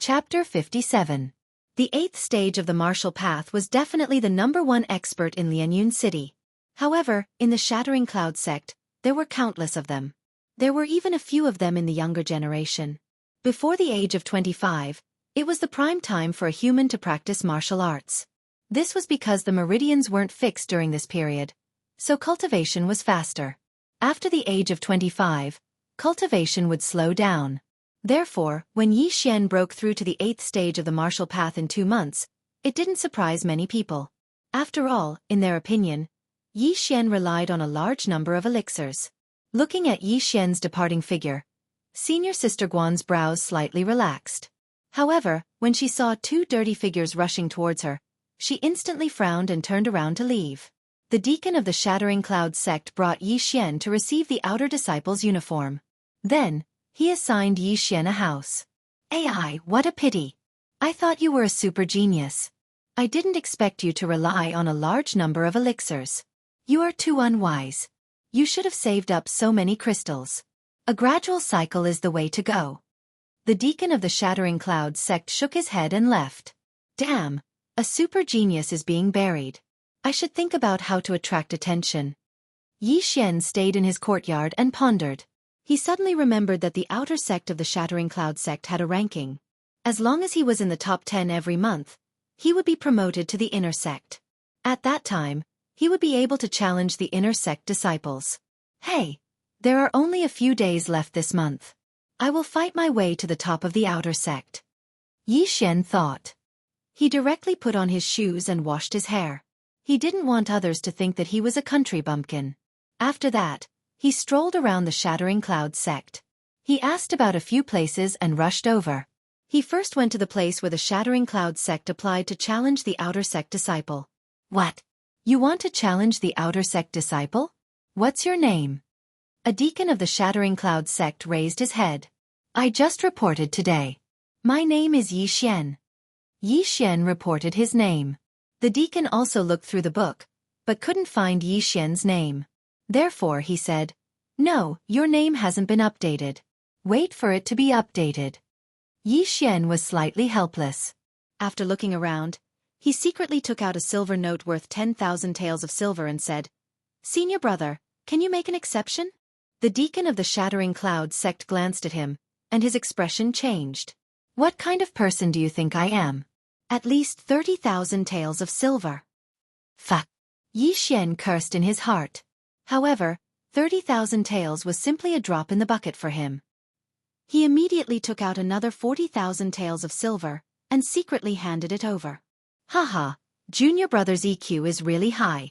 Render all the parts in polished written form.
Chapter 57. The 8th stage of the martial path was definitely the #1 expert in Lianyun City. However, in the Shattering Cloud sect, there were countless of them. There were even a few of them in the younger generation. Before the age of 25, it was the prime time for a human to practice martial arts. This was because the meridians weren't fixed during this period, so cultivation was faster. After the age of 25, cultivation would slow down. Therefore, when Yi Xian broke through to the 8th stage of the martial path in 2 months, it didn't surprise many people. After all, in their opinion, Yi Xian relied on a large number of elixirs. Looking at Yi Xian's departing figure, Senior Sister Guan's brows slightly relaxed. However, when she saw 2 dirty figures rushing towards her, she instantly frowned and turned around to leave. The deacon of the Shattering Cloud sect brought Yi Xian to receive the outer disciple's uniform. Then, he assigned Yi Xian a house. "AI, what a pity. I thought you were a super genius. I didn't expect you to rely on a large number of elixirs. You are too unwise. You should have saved up so many crystals. A gradual cycle is the way to go." The deacon of the Shattering Cloud sect shook his head and left. Damn, a super genius is being buried. I should think about how to attract attention. Yi Xian stayed in his courtyard and pondered. He suddenly remembered that the outer sect of the Shattering Cloud sect had a ranking. As long as he was in the top 10 every month, he would be promoted to the inner sect. At that time, he would be able to challenge the inner sect disciples. Hey, there are only a few days left this month. I will fight my way to the top of the outer sect. Yi Xian thought. He directly put on his shoes and washed his hair. He didn't want others to think that he was a country bumpkin. After that, he strolled around the Shattering Cloud sect. He asked about a few places and rushed over. He first went to the place where the Shattering Cloud sect applied to challenge the outer sect disciple. What? You want to challenge the outer sect disciple? What's your name? A deacon of the Shattering Cloud sect raised his head. I just reported today. My name is Yi Xian. Yi Xian reported his name. The deacon also looked through the book, but couldn't find Yi Xian's name. Therefore he said, "No, your name hasn't been updated. Wait for it to be updated." Yi Xian was slightly helpless. After looking around, he secretly took out a silver note worth 10,000 taels of silver and said, "Senior brother, can you make an exception?" The deacon of the Shattering Cloud sect glanced at him, and his expression changed. "What kind of person do you think I am? At least 30,000 taels of silver." Fuck. Yi Xian cursed in his heart. However, 30,000 taels was simply a drop in the bucket for him. He immediately took out another 40,000 taels of silver, and secretly handed it over. Haha, junior brother's EQ is really high.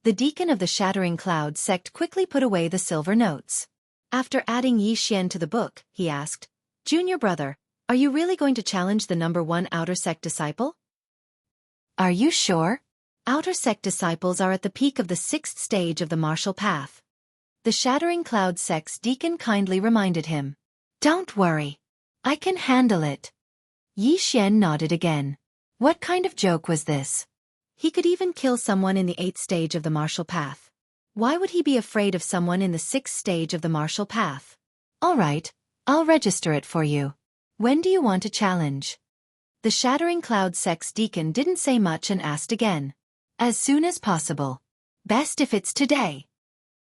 The deacon of the Shattering Cloud sect quickly put away the silver notes. After adding Yi Xian to the book, he asked, "Junior brother, are you really going to challenge the #1 outer sect disciple?" "Are you sure?" Outer sect disciples are at the peak of the 6th stage of the martial path. The Shattering Cloud sect's deacon kindly reminded him. "Don't worry. I can handle it." Yi Xian nodded again. What kind of joke was this? He could even kill someone in the 8th stage of the martial path. Why would he be afraid of someone in the 6th stage of the martial path? All right, I'll register it for you. When do you want to challenge? The Shattering Cloud sect's deacon didn't say much and asked again. As soon as possible. Best if it's today.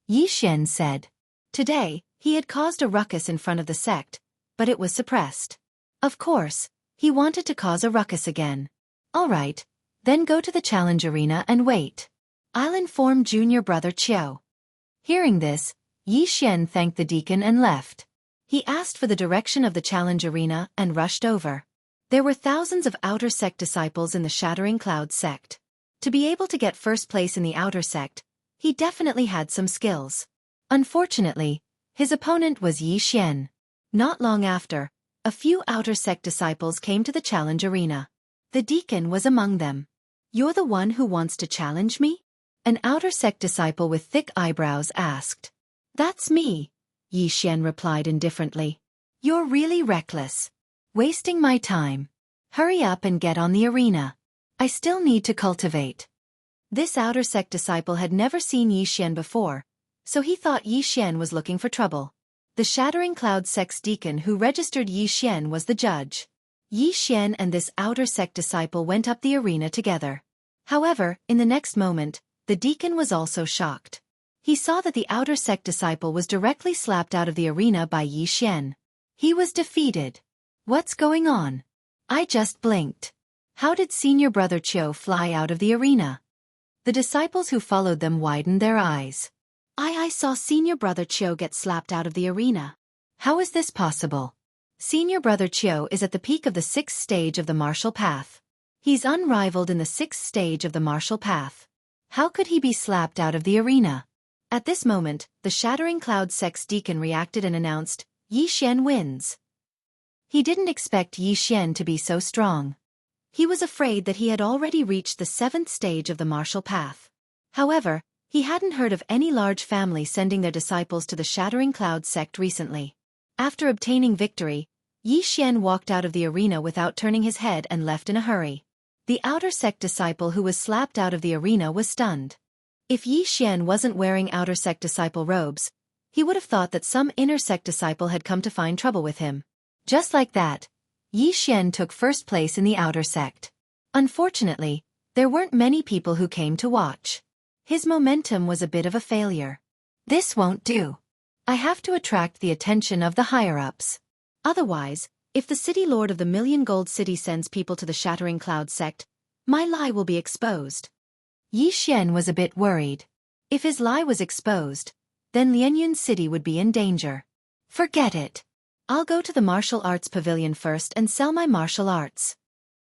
Yi Xian said. Today, he had caused a ruckus in front of the sect, but it was suppressed. Of course, he wanted to cause a ruckus again. All right, then go to the challenge arena and wait. I'll inform junior brother Qiao. Hearing this, Yi Xian thanked the deacon and left. He asked for the direction of the challenge arena and rushed over. There were thousands of outer sect disciples in the Shattering Cloud sect. To be able to get first place in the outer sect, he definitely had some skills. Unfortunately, his opponent was Yi Xian. Not long after, a few outer sect disciples came to the challenge arena. The deacon was among them. "You're the one who wants to challenge me?" An outer sect disciple with thick eyebrows asked. "That's me," Yi Xian replied indifferently. "You're really reckless. Wasting my time. Hurry up and get on the arena. I still need to cultivate." This outer sect disciple had never seen Yi Xian before, so he thought Yi Xian was looking for trouble. The Shattering Cloud sect's deacon who registered Yi Xian was the judge. Yi Xian and this outer sect disciple went up the arena together. However, in the next moment, the deacon was also shocked. He saw that the outer sect disciple was directly slapped out of the arena by Yi Xian. He was defeated. What's going on? I just blinked. How did senior brother Qiu fly out of the arena? The disciples who followed them widened their eyes. I saw senior brother Qiu get slapped out of the arena. How is this possible? Senior brother Qiu is at the peak of the 6th stage of the martial path. He's unrivaled in the 6th stage of the martial path. How could he be slapped out of the arena? At this moment, the Shattering Cloud sect's deacon reacted and announced, Yi Xian wins. He didn't expect Yi Xian to be so strong. He was afraid that he had already reached the 7th stage of the martial path. However, he hadn't heard of any large family sending their disciples to the Shattering Cloud sect recently. After obtaining victory, Yi Xian walked out of the arena without turning his head and left in a hurry. The outer sect disciple who was slapped out of the arena was stunned. If Yi Xian wasn't wearing outer sect disciple robes, he would have thought that some inner sect disciple had come to find trouble with him. Just like that, Yi Xian took first place in the outer sect. Unfortunately, there weren't many people who came to watch. His momentum was a bit of a failure. This won't do. I have to attract the attention of the higher-ups. Otherwise, if the city lord of the Million Gold City sends people to the Shattering Cloud sect, my lie will be exposed. Yi Xian was a bit worried. If his lie was exposed, then Lianyun City would be in danger. Forget it. I'll go to the martial arts pavilion first and sell my martial arts.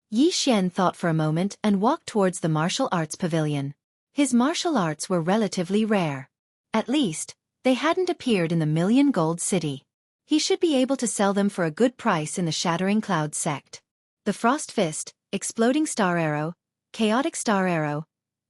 Yi Xian thought for a moment and walked towards the martial arts pavilion. His martial arts were relatively rare. At least, they hadn't appeared in the Million Gold City. He should be able to sell them for a good price in the Shattering Cloud sect. The Frost Fist, Exploding Star Arrow, Chaotic Star Arrow,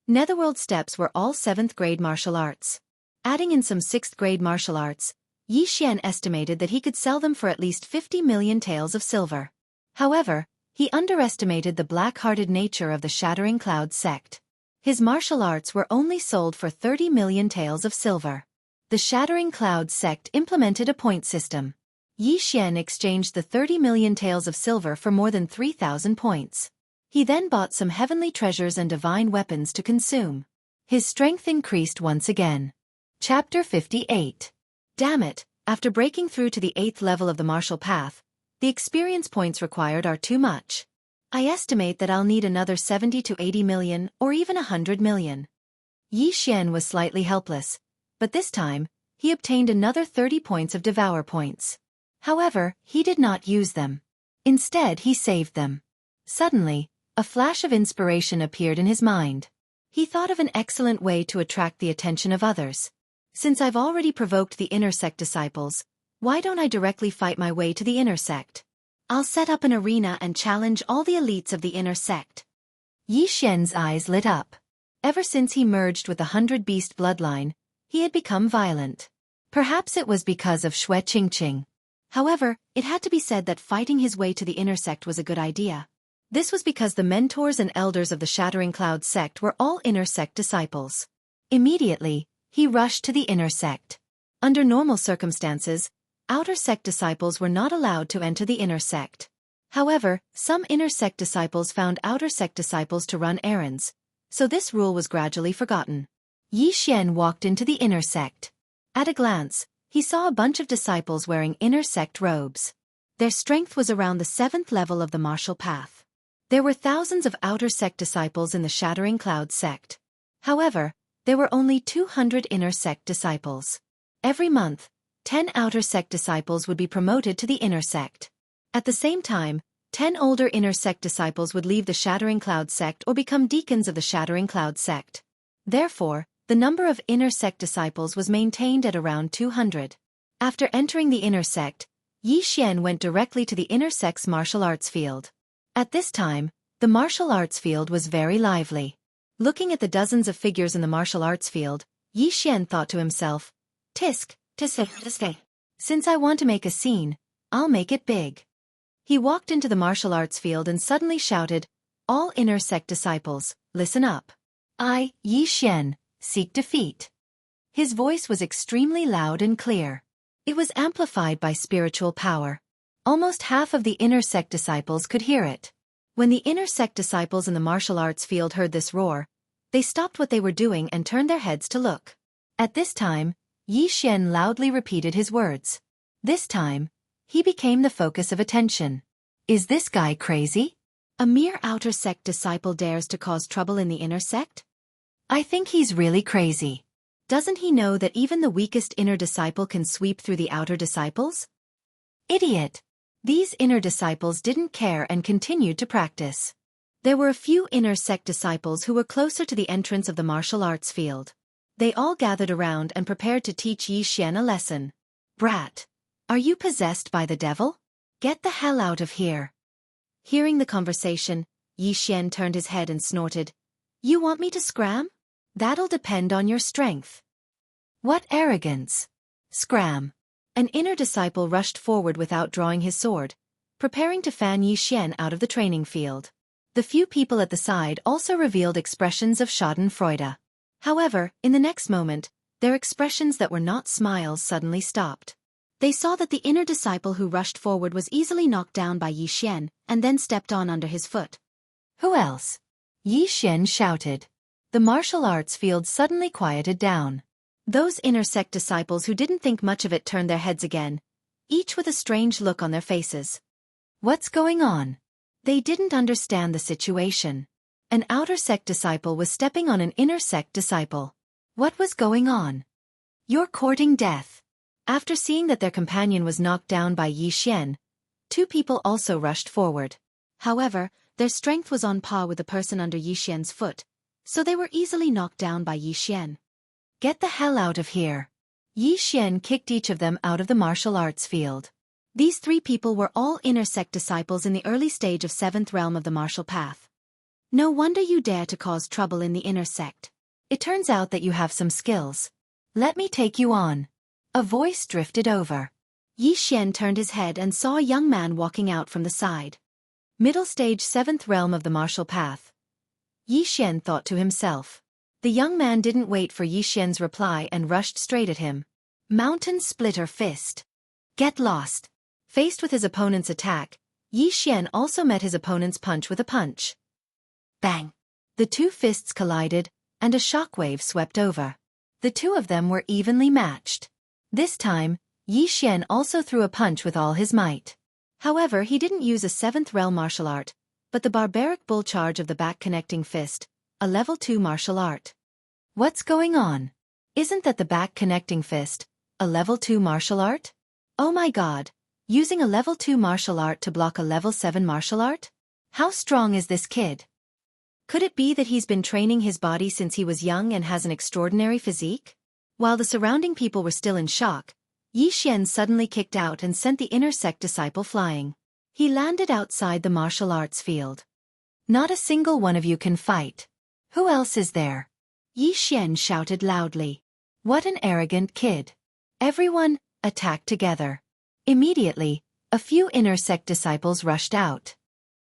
Netherworld Steps were all 7th grade martial arts. Adding in some 6th grade martial arts, Yi Xian estimated that he could sell them for at least 50 million taels of silver. However, he underestimated the black-hearted nature of the Shattering Cloud sect. His martial arts were only sold for 30 million taels of silver. The Shattering Cloud sect implemented a point system. Yi Xian exchanged the 30 million taels of silver for more than 3,000 points. He then bought some heavenly treasures and divine weapons to consume. His strength increased once again. Chapter 58. Damn it, after breaking through to the 8th level of the martial path, the experience points required are too much. I estimate that I'll need another 70 to 80 million or even 100 million. Yi Xian was slightly helpless, but this time, he obtained another 30 points of Devour points. However, he did not use them. Instead, he saved them. Suddenly, a flash of inspiration appeared in his mind. He thought of an excellent way to attract the attention of others. Since I've already provoked the inner sect disciples, why don't I directly fight my way to the inner sect? I'll set up an arena and challenge all the elites of the inner sect. Yi Xian's eyes lit up. Ever since he merged with the 100-beast bloodline, he had become violent. Perhaps it was because of Xue Qingqing. However, it had to be said that fighting his way to the inner sect was a good idea. This was because the mentors and elders of the Shattering Cloud sect were all inner sect disciples. Immediately, he rushed to the inner sect. Under normal circumstances, outer sect disciples were not allowed to enter the inner sect. However, some inner sect disciples found outer sect disciples to run errands, so this rule was gradually forgotten. Yi Xian walked into the inner sect. At a glance, he saw a bunch of disciples wearing inner sect robes. Their strength was around the 7th level of the martial path. There were thousands of outer sect disciples in the Shattering Cloud sect. However, there were only 200 inner sect disciples. Every month, 10 outer sect disciples would be promoted to the inner sect. At the same time, 10 older inner sect disciples would leave the Shattering Cloud sect or become deacons of the Shattering Cloud sect. Therefore, the number of inner sect disciples was maintained at around 200. After entering the inner sect, Yi Xian went directly to the inner sect's martial arts field. At this time, the martial arts field was very lively. Looking at the dozens of figures in the martial arts field, Yi Xian thought to himself, Tisk, tisk. Since I want to make a scene, I'll make it big. He walked into the martial arts field and suddenly shouted, All inner sect disciples, listen up. I, Yi Xian, seek defeat. His voice was extremely loud and clear. It was amplified by spiritual power. Almost half of the inner sect disciples could hear it. When the inner sect disciples in the martial arts field heard this roar, they stopped what they were doing and turned their heads to look. At this time, Yi Xian loudly repeated his words. This time, he became the focus of attention. Is this guy crazy? A mere outer sect disciple dares to cause trouble in the inner sect? I think he's really crazy. Doesn't he know that even the weakest inner disciple can sweep through the outer disciples? Idiot! These inner disciples didn't care and continued to practice. There were a few inner sect disciples who were closer to the entrance of the martial arts field. They all gathered around and prepared to teach Yi Xian a lesson. Brat! Are you possessed by the devil? Get the hell out of here. Hearing the conversation, Yi Xian turned his head and snorted. You want me to scram? That'll depend on your strength. What arrogance! Scram! An inner disciple rushed forward without drawing his sword, preparing to fan Yi Xian out of the training field. The few people at the side also revealed expressions of schadenfreude. However, in the next moment, their expressions that were not smiles suddenly stopped. They saw that the inner disciple who rushed forward was easily knocked down by Yi Xian, and then stepped on under his foot. Who else? Yi Xian shouted. The martial arts field suddenly quieted down. Those inner sect disciples who didn't think much of it turned their heads again, each with a strange look on their faces. What's going on? They didn't understand the situation. An outer sect disciple was stepping on an inner sect disciple. What was going on? You're courting death. After seeing that their companion was knocked down by Yi Xian, two people also rushed forward. However, their strength was on par with the person under Yi Xian's foot, so they were easily knocked down by Yi Xian. Get the hell out of here. Yi Xian kicked each of them out of the martial arts field. These three people were all inner sect disciples in the early stage of 7th realm of the martial path. No wonder you dare to cause trouble in the inner sect. It turns out that you have some skills. Let me take you on. A voice drifted over. Yi Xian turned his head and saw a young man walking out from the side. Middle stage 7th realm of the martial path. Yi Xian thought to himself. The young man didn't wait for Yi Xian's reply and rushed straight at him. Mountain Splitter Fist. Get lost. Faced with his opponent's attack, Yi Xian also met his opponent's punch with a punch. Bang! The two fists collided, and a shockwave swept over. The two of them were evenly matched. This time, Yi Xian also threw a punch with all his might. However, he didn't use a 7th realm martial art, but the barbaric bull charge of the back connecting fist, a level 2 martial art. What's going on? Isn't that the back connecting fist, a level 2 martial art? Oh my god, using a level 2 martial art to block a level 7 martial art? How strong is this kid? Could it be that he's been training his body since he was young and has an extraordinary physique? While the surrounding people were still in shock, Yi Xian suddenly kicked out and sent the inner sect disciple flying. He landed outside the martial arts field. Not a single one of you can fight. Who else is there? Yi Xian shouted loudly. What an arrogant kid. Everyone, attack together. Immediately, a few inner sect disciples rushed out.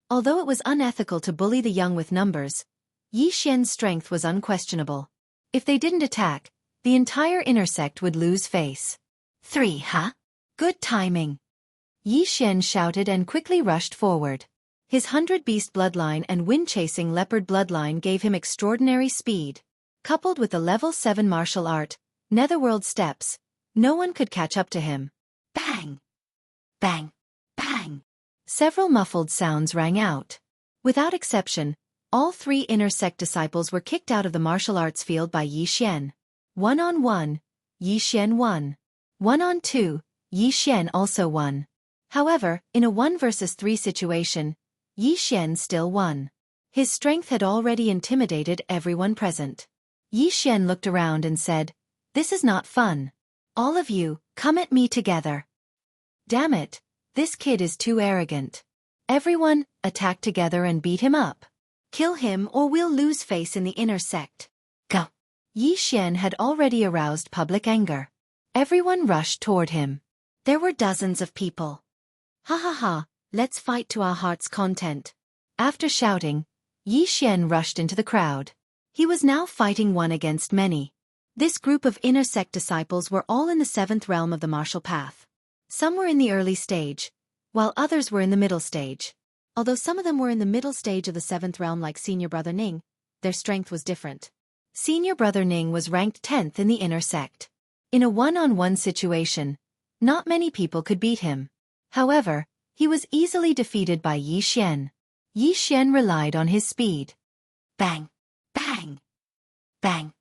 Although it was unethical to bully the young with numbers, Yi Xian's strength was unquestionable. If they didn't attack, the entire inner sect would lose face. 3, huh? Good timing. Yi Xian shouted and quickly rushed forward. His 100-beast bloodline and wind-chasing leopard bloodline gave him extraordinary speed. Coupled with the level 7 martial art, netherworld steps, no one could catch up to him. Bang! Bang! Bang! Several muffled sounds rang out. Without exception, all three inner sect disciples were kicked out of the martial arts field by Yi Xian. 1-on-1, Yi Xian won. 1-on-2, Yi Xian also won. However, in a 1 versus 3 situation, Yi Xian still won. His strength had already intimidated everyone present. Yi Xian looked around and said, "This is not fun. All of you, come at me together." Damn it, this kid is too arrogant. Everyone, attack together and beat him up. Kill him or we'll lose face in the inner sect. Go. Yi Xian had already aroused public anger. Everyone rushed toward him. There were dozens of people. Ha ha ha, let's fight to our heart's content. After shouting, Yi Xian rushed into the crowd. He was now fighting one against many. This group of inner sect disciples were all in the 7th realm of the martial path. Some were in the early stage, while others were in the middle stage. Although some of them were in the middle stage of the 7th realm like Senior Brother Ning, their strength was different. Senior Brother Ning was ranked 10th in the inner sect. In a one-on-one situation, not many people could beat him. However, he was easily defeated by Yi Xian. Yi Xian relied on his speed. Bang! Bang! Bang!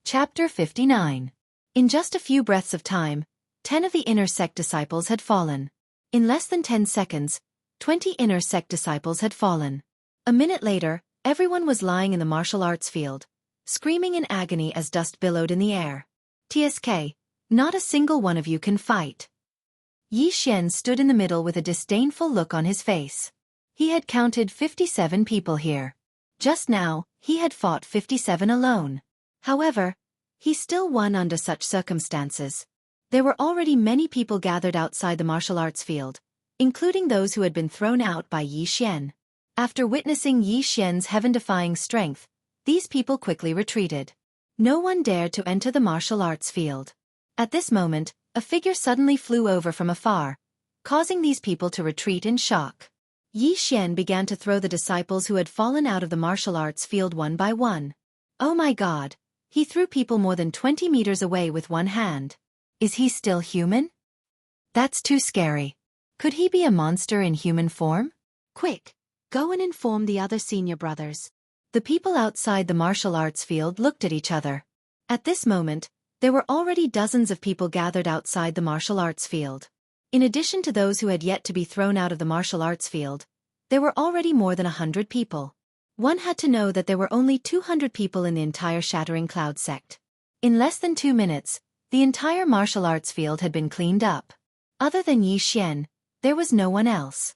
Chapter 59. In just a few breaths of time, 10 of the inner sect disciples had fallen. In less than 10 seconds, 20 inner sect disciples had fallen. A minute later, everyone was lying in the martial arts field, screaming in agony as dust billowed in the air. TSK, not a single one of you can fight. Yi Xian stood in the middle with a disdainful look on his face. He had counted 57 people here. Just now, he had fought 57 alone. However, he still won under such circumstances. There were already many people gathered outside the martial arts field, including those who had been thrown out by Yi Xian. After witnessing Yi Xian's heaven-defying strength, these people quickly retreated. No one dared to enter the martial arts field. At this moment, a figure suddenly flew over from afar, causing these people to retreat in shock. Yi Xian began to throw the disciples who had fallen out of the martial arts field one by one. Oh my God! He threw people more than 20 meters away with one hand. Is he still human? That's too scary. Could he be a monster in human form? Quick, go and inform the other senior brothers. The people outside the martial arts field looked at each other. At this moment, there were already dozens of people gathered outside the martial arts field. In addition to those who had yet to be thrown out of the martial arts field, there were already more than 100 people. One had to know that there were only 200 people in the entire Shattering Cloud sect. In less than 2 minutes, the entire martial arts field had been cleaned up. Other than Yi Xian, there was no one else.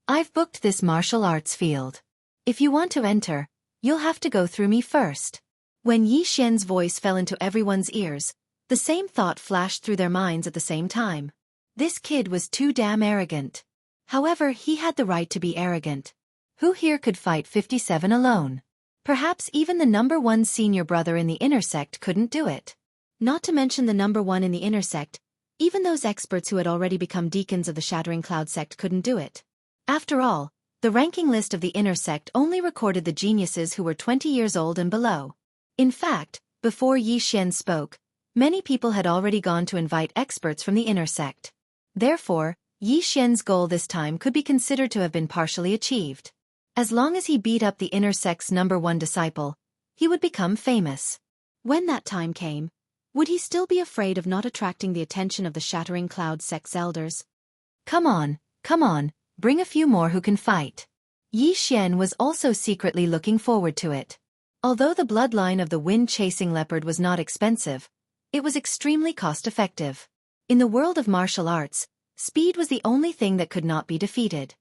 I've booked this martial arts field. If you want to enter, you'll have to go through me first. When Yi Xian's voice fell into everyone's ears, the same thought flashed through their minds at the same time. This kid was too damn arrogant. However, he had the right to be arrogant. Who here could fight 57 alone? Perhaps even the #1 senior brother in the inner sect couldn't do it. Not to mention the #1 in the inner sect, even those experts who had already become deacons of the Shattering Cloud sect couldn't do it. After all, the ranking list of the inner sect only recorded the geniuses who were 20 years old and below. In fact, before Yi Xian spoke, many people had already gone to invite experts from the inner sect. Therefore, Yi Xian's goal this time could be considered to have been partially achieved. As long as he beat up the inner sect's #1 disciple, he would become famous. When that time came, would he still be afraid of not attracting the attention of the Shattering Cloud sect's elders? Come on, bring a few more who can fight. Yi Xian was also secretly looking forward to it. Although the bloodline of the wind-chasing leopard was not expensive, it was extremely cost-effective. In the world of martial arts, speed was the only thing that could not be defeated.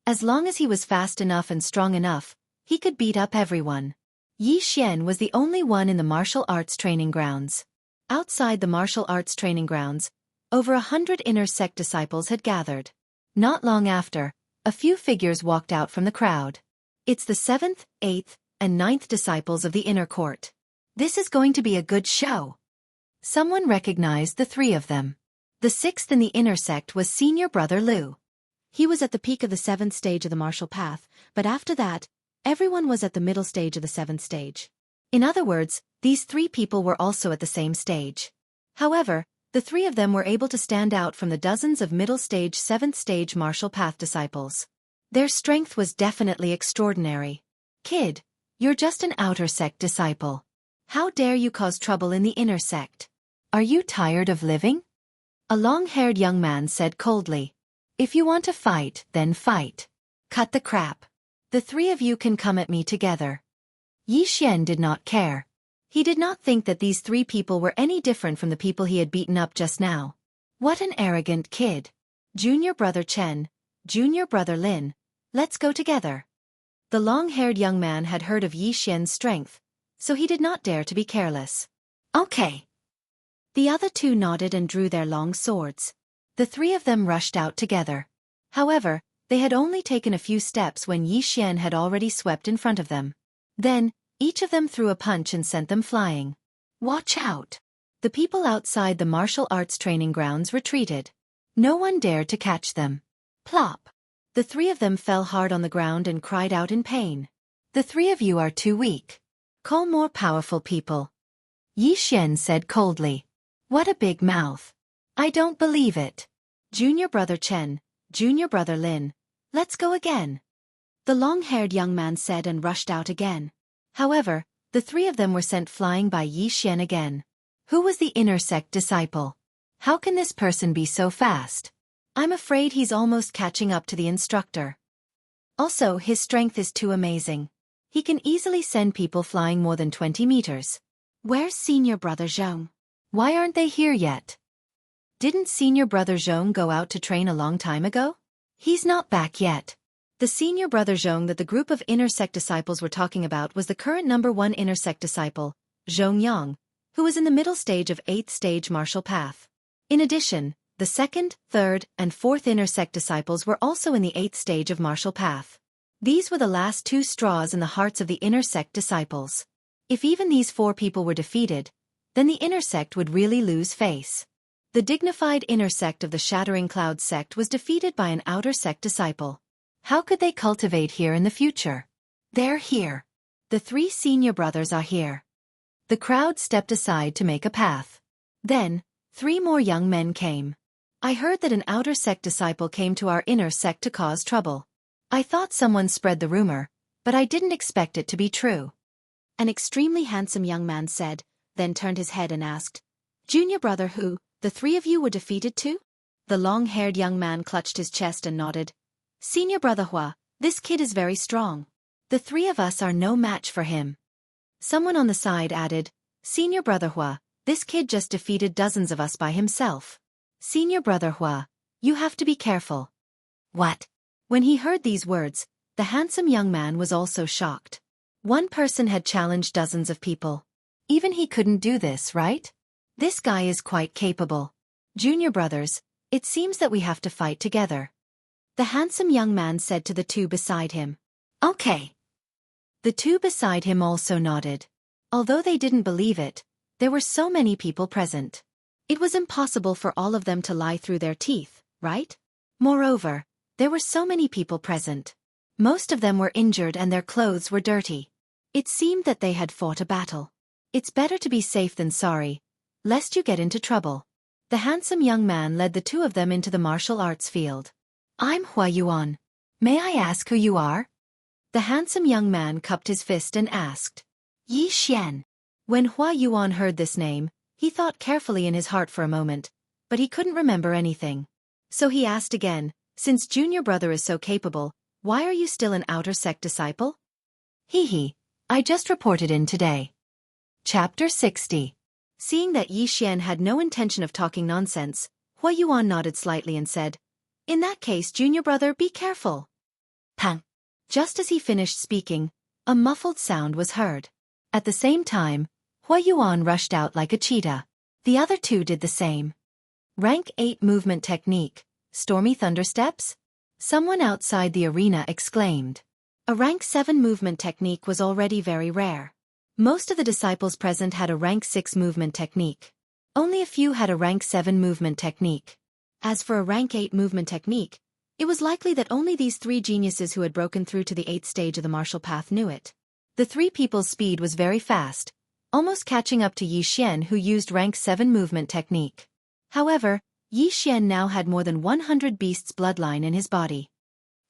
As long as he was fast enough and strong enough, he could beat up everyone. Yi Xian was the only one in the martial arts training grounds. Outside the martial arts training grounds, over 100 inner sect disciples had gathered. Not long after, a few figures walked out from the crowd. It's the 7th, 8th, and 9th disciples of the inner court. This is going to be a good show. Someone recognized the 3 of them. The 6th in the inner sect was Senior Brother Lu. He was at the peak of the 7th stage of the martial path, but after that, everyone was at the middle stage of the 7th stage. In other words, these 3 people were also at the same stage. However, the 3 of them were able to stand out from the dozens of middle stage 7th stage martial path disciples. Their strength was definitely extraordinary. Kid, you're just an outer sect disciple. How dare you cause trouble in the inner sect? Are you tired of living? A long-haired young man said coldly. If you want to fight, then fight. Cut the crap. The 3 of you can come at me together. Yi Xian did not care. He did not think that these 3 people were any different from the people he had beaten up just now. What an arrogant kid. Junior Brother Chen, Junior Brother Lin, let's go together. The long-haired young man had heard of Yi Xian's strength, so he did not dare to be careless. Okay. The other 2 nodded and drew their long swords. The 3 of them rushed out together. However, they had only taken a few steps when Yi Xian had already swept in front of them. Then, each of them threw a punch and sent them flying. Watch out! The people outside the martial arts training grounds retreated. No one dared to catch them. Plop! The three of them fell hard on the ground and cried out in pain. The three of you are too weak. Call more powerful people. Yi Xian said coldly. What a big mouth. I don't believe it. Junior brother Chen, junior brother Lin, let's go again. The long-haired young man said and rushed out again. However, the three of them were sent flying by Yi Xian again. Who was the inner sect disciple? How can this person be so fast? I'm afraid he's almost catching up to the instructor. Also, his strength is too amazing. He can easily send people flying more than 20 meters. Where's senior brother Zhong? Why aren't they here yet? Didn't senior brother Zhong go out to train a long time ago? He's not back yet. The senior brother Zhong that the group of inner sect disciples were talking about was the current number 1 inner sect disciple, Zhong Yang, who was in the middle stage of 8th stage martial path. In addition, the 2nd, 3rd, and 4th inner sect disciples were also in the 8th stage of martial path. These were the last 2 straws in the hearts of the inner sect disciples. If even these 4 people were defeated, then the inner sect would really lose face. The dignified inner sect of the Shattering Cloud sect was defeated by an outer sect disciple. How could they cultivate here in the future? They're here. The 3 senior brothers are here. The crowd stepped aside to make a path. Then, 3 more young men came. I heard that an outer sect disciple came to our inner sect to cause trouble. I thought someone spread the rumor, but I didn't expect it to be true. An extremely handsome young man said, then turned his head and asked, Junior brother who, the 3 of you were defeated too? The long-haired young man clutched his chest and nodded. Senior brother Hua, this kid is very strong. The 3 of us are no match for him. Someone on the side added, Senior brother Hua, this kid just defeated dozens of us by himself. Senior brother Hua, you have to be careful. What? When he heard these words, the handsome young man was also shocked. One person had challenged dozens of people. Even he couldn't do this, right? This guy is quite capable. Junior brothers, it seems that we have to fight together. The handsome young man said to the 2 beside him. Okay. The 2 beside him also nodded. Although they didn't believe it, there were so many people present. It was impossible for all of them to lie through their teeth, right? Moreover, there were so many people present. Most of them were injured and their clothes were dirty. It seemed that they had fought a battle. It's better to be safe than sorry, lest you get into trouble. The handsome young man led the 2 of them into the martial arts field. I'm Hua Yuan. May I ask who you are? The handsome young man cupped his fist and asked. Yi Xian. When Hua Yuan heard this name, he thought carefully in his heart for a moment, but he couldn't remember anything. So he asked again, since junior brother is so capable, why are you still an outer sect disciple? Hee, I just reported in today. Chapter 60. Seeing that Yi Xian had no intention of talking nonsense, Hua Yuan nodded slightly and said, In that case, junior brother, be careful. Pang. Just as he finished speaking, a muffled sound was heard. At the same time, Hua Yuan rushed out like a cheetah. The other 2 did the same. Rank 8 movement technique, stormy thunder steps? Someone outside the arena exclaimed. A rank 7 movement technique was already very rare. Most of the disciples present had a rank 6 movement technique. Only a few had a rank 7 movement technique. As for a rank 8 movement technique, it was likely that only these 3 geniuses who had broken through to the 8th stage of the martial path knew it. The 3 people's speed was very fast, almost catching up to Yi Xian who used rank 7 movement technique. However, Yi Xian now had more than 100 beasts' bloodline in his body.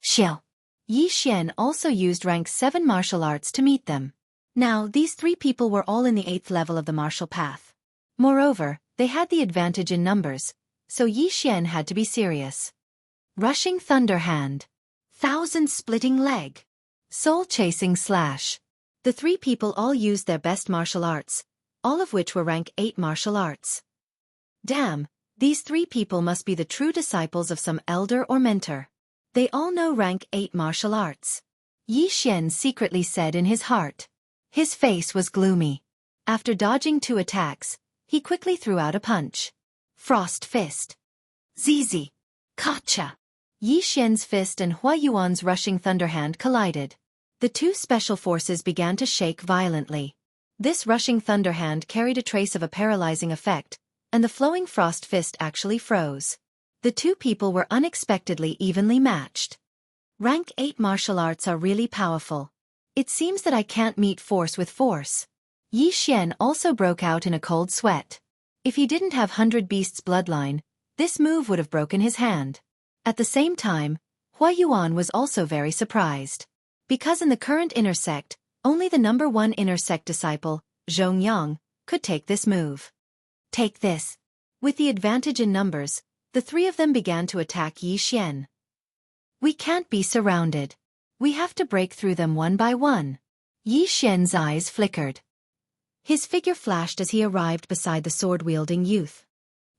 Xiao. Yi Xian also used rank 7 martial arts to meet them. Now, these 3 people were all in the 8th level of the martial path. Moreover, they had the advantage in numbers, so Yi Xian had to be serious. Rushing Thunder Hand. Thousand Splitting Leg. Soul-Chasing Slash. The 3 people all used their best martial arts, all of which were rank 8 martial arts. Damn, these 3 people must be the true disciples of some elder or mentor. They all know rank 8 martial arts. Yi Xian secretly said in his heart. His face was gloomy. After dodging 2 attacks, he quickly threw out a punch. Frost Fist. Zizi. Kacha. Yi Xian's fist and Hua Yuan's rushing thunderhand collided. The 2 special forces began to shake violently. This rushing thunderhand carried a trace of a paralyzing effect, and the flowing frost fist actually froze. The two people were unexpectedly evenly matched. Rank 8 martial arts are really powerful. It seems that I can't meet force with force. Yi Xian also broke out in a cold sweat. If he didn't have 100 Beasts bloodline, this move would have broken his hand. At the same time, Hua Yuan was also very surprised. Because in the current inner sect, only the number 1 inner sect disciple, Zhongyang, could take this move. Take this. With the advantage in numbers, the three of them began to attack Yi Xian. We can't be surrounded. We have to break through them one by one. Yi Xian's eyes flickered. His figure flashed as he arrived beside the sword-wielding youth.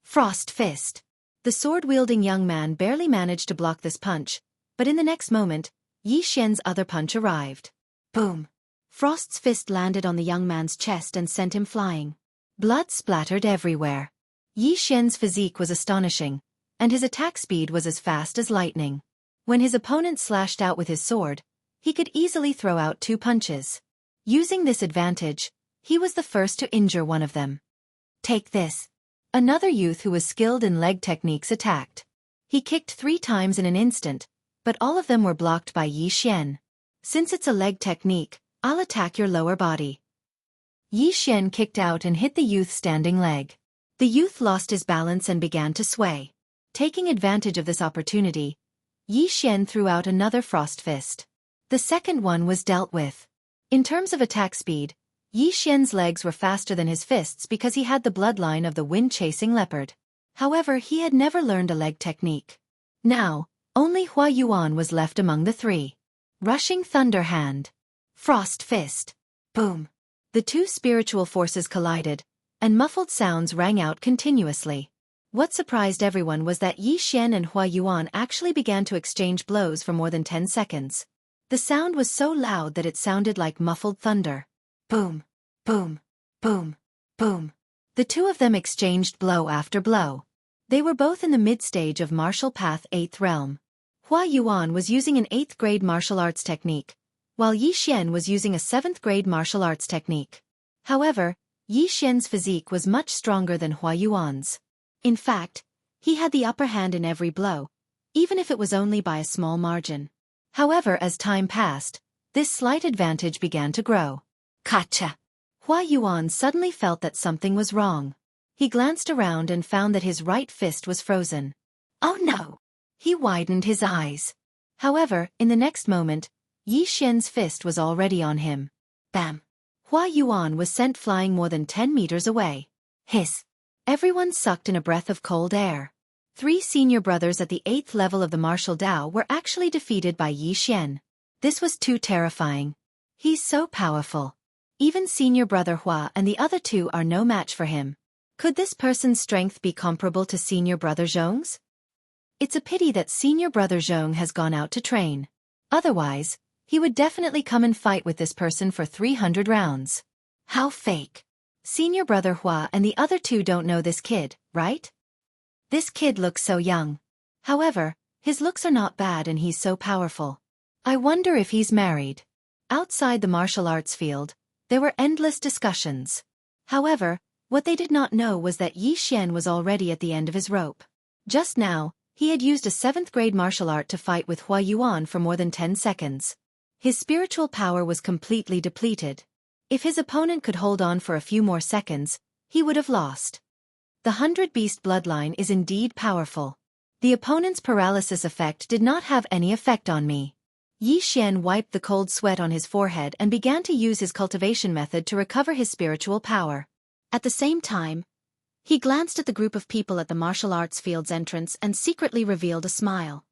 Frost Fist. The sword-wielding young man barely managed to block this punch, but in the next moment, Yi Xian's other punch arrived. Boom! Frost's fist landed on the young man's chest and sent him flying. Blood splattered everywhere. Yi Xian's physique was astonishing, and his attack speed was as fast as lightning. When his opponent slashed out with his sword, he could easily throw out 2 punches. Using this advantage, he was the first to injure one of them. Take this. Another youth who was skilled in leg techniques attacked. He kicked 3 times in an instant, but all of them were blocked by Yi Xian. Since it's a leg technique, I'll attack your lower body. Yi Xian kicked out and hit the youth's standing leg. The youth lost his balance and began to sway. Taking advantage of this opportunity, Yi Xian threw out another frost fist. The second one was dealt with. In terms of attack speed, Yi Xian's legs were faster than his fists because he had the bloodline of the wind-chasing leopard. However, he had never learned a leg technique. Now, only Hua Yuan was left among the three. Rushing Thunder Hand. Frost Fist. Boom. The two spiritual forces collided, and muffled sounds rang out continuously. What surprised everyone was that Yi Xian and Hua Yuan actually began to exchange blows for more than 10 seconds. The sound was so loud that it sounded like muffled thunder. Boom, boom, boom, boom. The two of them exchanged blow after blow. They were both in the mid-stage of martial path 8th realm. Hua Yuan was using an 8th grade martial arts technique, while Yi Xian was using a 7th grade martial arts technique. However, Yi Xian's physique was much stronger than Hua Yuan's. In fact, he had the upper hand in every blow, even if it was only by a small margin. However, as time passed, this slight advantage began to grow. Gotcha! Hua Yuan suddenly felt that something was wrong. He glanced around and found that his right fist was frozen. Oh no! He widened his eyes. However, in the next moment, Yi Xian's fist was already on him. Bam! Hua Yuan was sent flying more than 10 meters away. Hiss! Everyone sucked in a breath of cold air. 3 senior brothers at the 8th level of the martial Dao were actually defeated by Yi Xian. This was too terrifying. He's so powerful. Even senior brother Hua and the other 2 are no match for him. Could this person's strength be comparable to senior brother Zhong's? It's a pity that senior brother Zhong has gone out to train. Otherwise, he would definitely come and fight with this person for 300 rounds. How fake. Senior brother Hua and the other 2 don't know this kid, right? This kid looks so young. However, his looks are not bad and he's so powerful. I wonder if he's married. Outside the martial arts field, there were endless discussions. However, what they did not know was that Yi Xian was already at the end of his rope. Just now, he had used a 7th grade martial art to fight with Hua Yuan for more than 10 seconds. His spiritual power was completely depleted. If his opponent could hold on for a few more seconds, he would have lost. The 100 Beast bloodline is indeed powerful. The opponent's paralysis effect did not have any effect on me. Yi Xian wiped the cold sweat on his forehead and began to use his cultivation method to recover his spiritual power. At the same time, he glanced at the group of people at the martial arts field's entrance and secretly revealed a smile.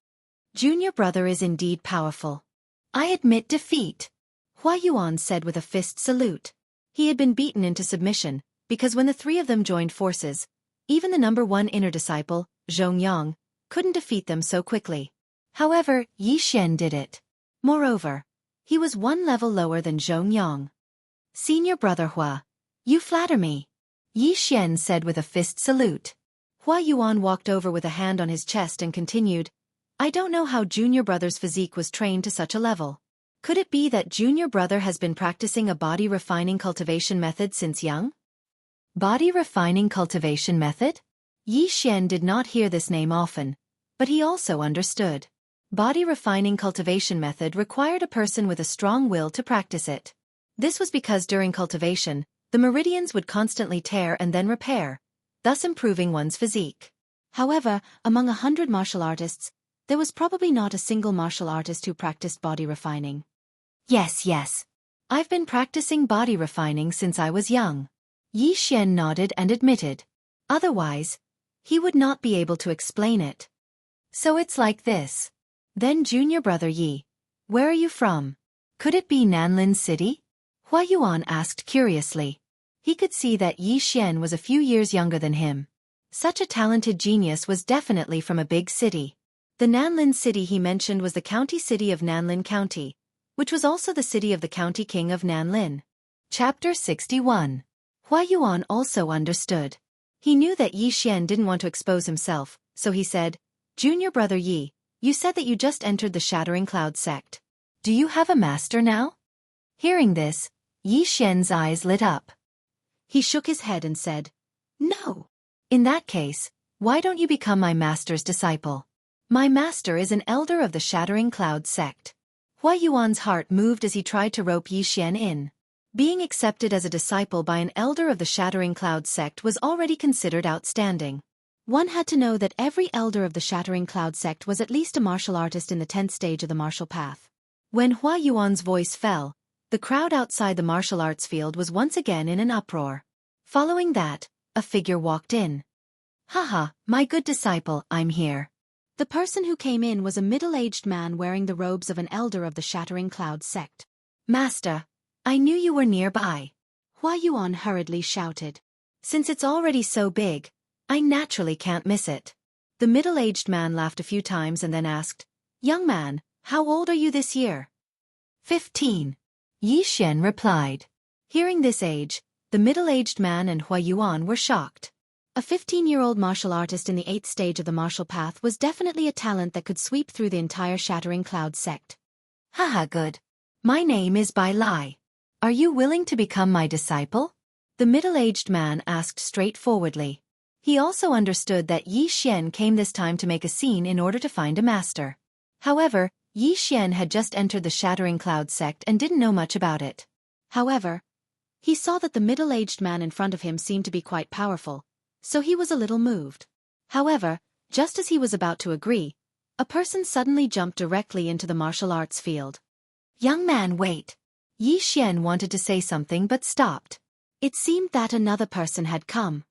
Junior brother is indeed powerful. I admit defeat. Hua Yuan said with a fist salute. He had been beaten into submission, because when the 3 of them joined forces, even the number 1 inner disciple, Zhongyang, couldn't defeat them so quickly. However, Yi Xian did it. Moreover, he was 1 level lower than Zhongyang. Senior brother Hua, you flatter me. Yi Xian said with a fist salute. Hua Yuan walked over with a hand on his chest and continued, I don't know how junior brother's physique was trained to such a level. Could it be that junior brother has been practicing a body refining cultivation method since young? Body refining cultivation method? Yi Xian did not hear this name often, but he also understood. Body refining cultivation method required a person with a strong will to practice it. This was because during cultivation, the meridians would constantly tear and then repair, thus improving one's physique. However, among 100 martial artists, there was probably not a single martial artist who practiced body refining. Yes. I've been practicing body refining since I was young. Yi Xian nodded and admitted. Otherwise, he would not be able to explain it. So it's like this. Then junior brother Yi, where are you from? Could it be Nanlin City? Hua Yuan asked curiously. He could see that Yi Xian was a few years younger than him. Such a talented genius was definitely from a big city. The Nanlin City he mentioned was the county city of Nanlin County, which was also the city of the county king of Nanlin. Chapter 61. Hua Yuan also understood. He knew that Yi Xian didn't want to expose himself, so he said, Junior brother Yi, you said that you just entered the Shattering Cloud sect. Do you have a master now? Hearing this, Yi Xian's eyes lit up. He shook his head and said, No. In that case, why don't you become my master's disciple? My master is an elder of the Shattering Cloud sect. Hua Yuan's heart moved as he tried to rope Yi Xian in. Being accepted as a disciple by an elder of the Shattering Cloud sect was already considered outstanding. One had to know that every elder of the Shattering Cloud sect was at least a martial artist in the 10th stage of the martial path. When Hua Yuan's voice fell, the crowd outside the martial arts field was once again in an uproar. Following that, a figure walked in. Haha, my good disciple, I'm here. The person who came in was a middle-aged man wearing the robes of an elder of the Shattering Cloud sect. Master, I knew you were nearby. Hua Yuan hurriedly shouted. Since it's already so big, I naturally can't miss it. The middle-aged man laughed a few times and then asked, Young man, how old are you this year? 15. Yi Xian replied. Hearing this age, the middle-aged man and Hua Yuan were shocked. A 15-year-old martial artist in the 8th stage of the martial path was definitely a talent that could sweep through the entire Shattering Cloud sect. Haha, good. My name is Bai Lai. Are you willing to become my disciple? The middle-aged man asked straightforwardly. He also understood that Yi Xian came this time to make a scene in order to find a master. However, Yi Xian had just entered the Shattering Cloud sect and didn't know much about it. However, he saw that the middle-aged man in front of him seemed to be quite powerful, so he was a little moved. However, just as he was about to agree, a person suddenly jumped directly into the martial arts field. Young man, wait. Yi Xian wanted to say something but stopped. It seemed that another person had come.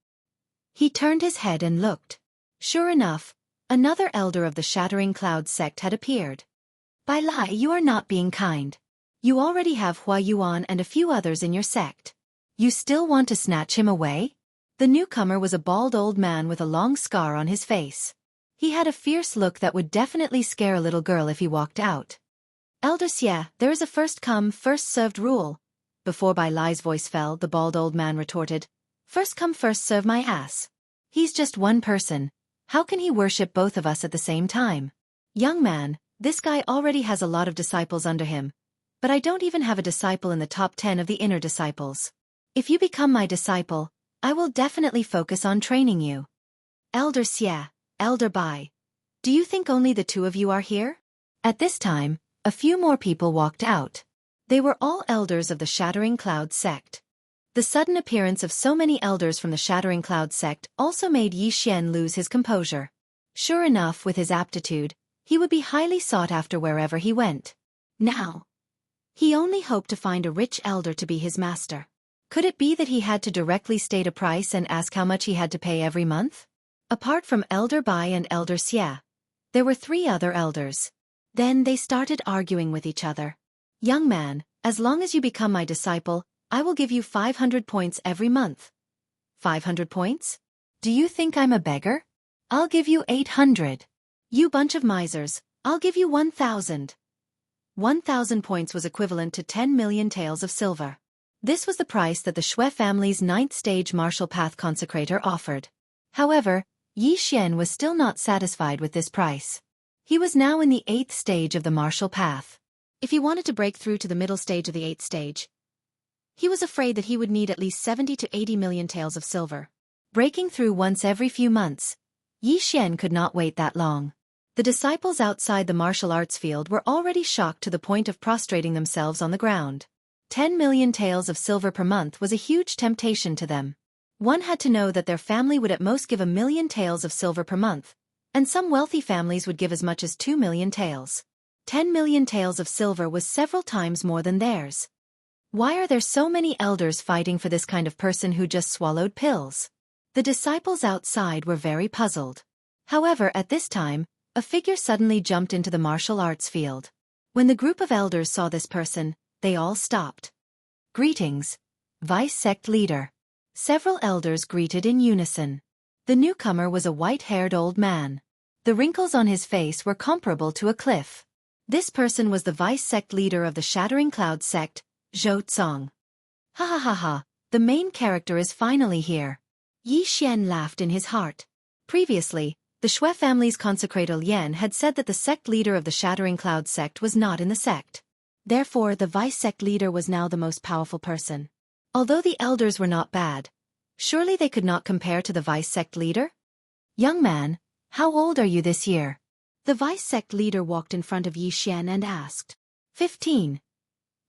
He turned his head and looked. Sure enough, another elder of the Shattering Cloud sect had appeared. Bai Lai, you are not being kind. You already have Hua Yuan and a few others in your sect. You still want to snatch him away? The newcomer was a bald old man with a long scar on his face. He had a fierce look that would definitely scare a little girl if he walked out. Elder Xie, there is a first-come, first-served rule. Before Bai Lai's voice fell, the bald old man retorted, First come, first serve my ass. He's just one person. How can he worship both of us at the same time? Young man, this guy already has a lot of disciples under him, but I don't even have a disciple in the top 10 of the inner disciples. If you become my disciple, I will definitely focus on training you. Elder Xie, Elder Bai, do you think only the two of you are here? At this time, a few more people walked out. They were all elders of the Shattering Cloud sect. The sudden appearance of so many elders from the Shattering Cloud sect also made Yi Xian lose his composure. Sure enough, with his aptitude, he would be highly sought after wherever he went. Now, he only hoped to find a rich elder to be his master. Could it be that he had to directly state a price and ask how much he had to pay every month? Apart from Elder Bai and Elder Xie, there were 3 other elders. Then they started arguing with each other. Young man, as long as you become my disciple, I will give you 500 points every month. 500 points? Do you think I'm a beggar? I'll give you 800. You bunch of misers, I'll give you 1,000. 1,000 points was equivalent to 10 million taels of silver. This was the price that the Shui family's 9th stage martial path consecrator offered. However, Yi Xian was still not satisfied with this price. He was now in the 8th stage of the martial path. If he wanted to break through to the middle stage of the 8th stage, he was afraid that he would need at least 70 to 80 million taels of silver. Breaking through once every few months, Yi Xian could not wait that long. The disciples outside the martial arts field were already shocked to the point of prostrating themselves on the ground. 10 million taels of silver per month was a huge temptation to them. One had to know that their family would at most give 1 million taels of silver per month, and some wealthy families would give as much as 2 million taels. 10 million taels of silver was several times more than theirs. Why are there so many elders fighting for this kind of person who just swallowed pills? The disciples outside were very puzzled. However, at this time, a figure suddenly jumped into the martial arts field. When the group of elders saw this person, they all stopped. Greetings, Vice Sect Leader. Several elders greeted in unison. The newcomer was a white-haired old man. The wrinkles on his face were comparable to a cliff. This person was the Vice Sect Leader of the Shattering Cloud Sect, Zhou Tsong. Ha ha ha ha, the main character is finally here. Yi Xian laughed in his heart. Previously, the Shui family's consecrator Lian had said that the sect leader of the Shattering Cloud Sect was not in the sect. Therefore, the Vice Sect Leader was now the most powerful person. Although the elders were not bad, surely they could not compare to the Vice Sect Leader? Young man, how old are you this year? The Vice Sect Leader walked in front of Yi Xian and asked. 15.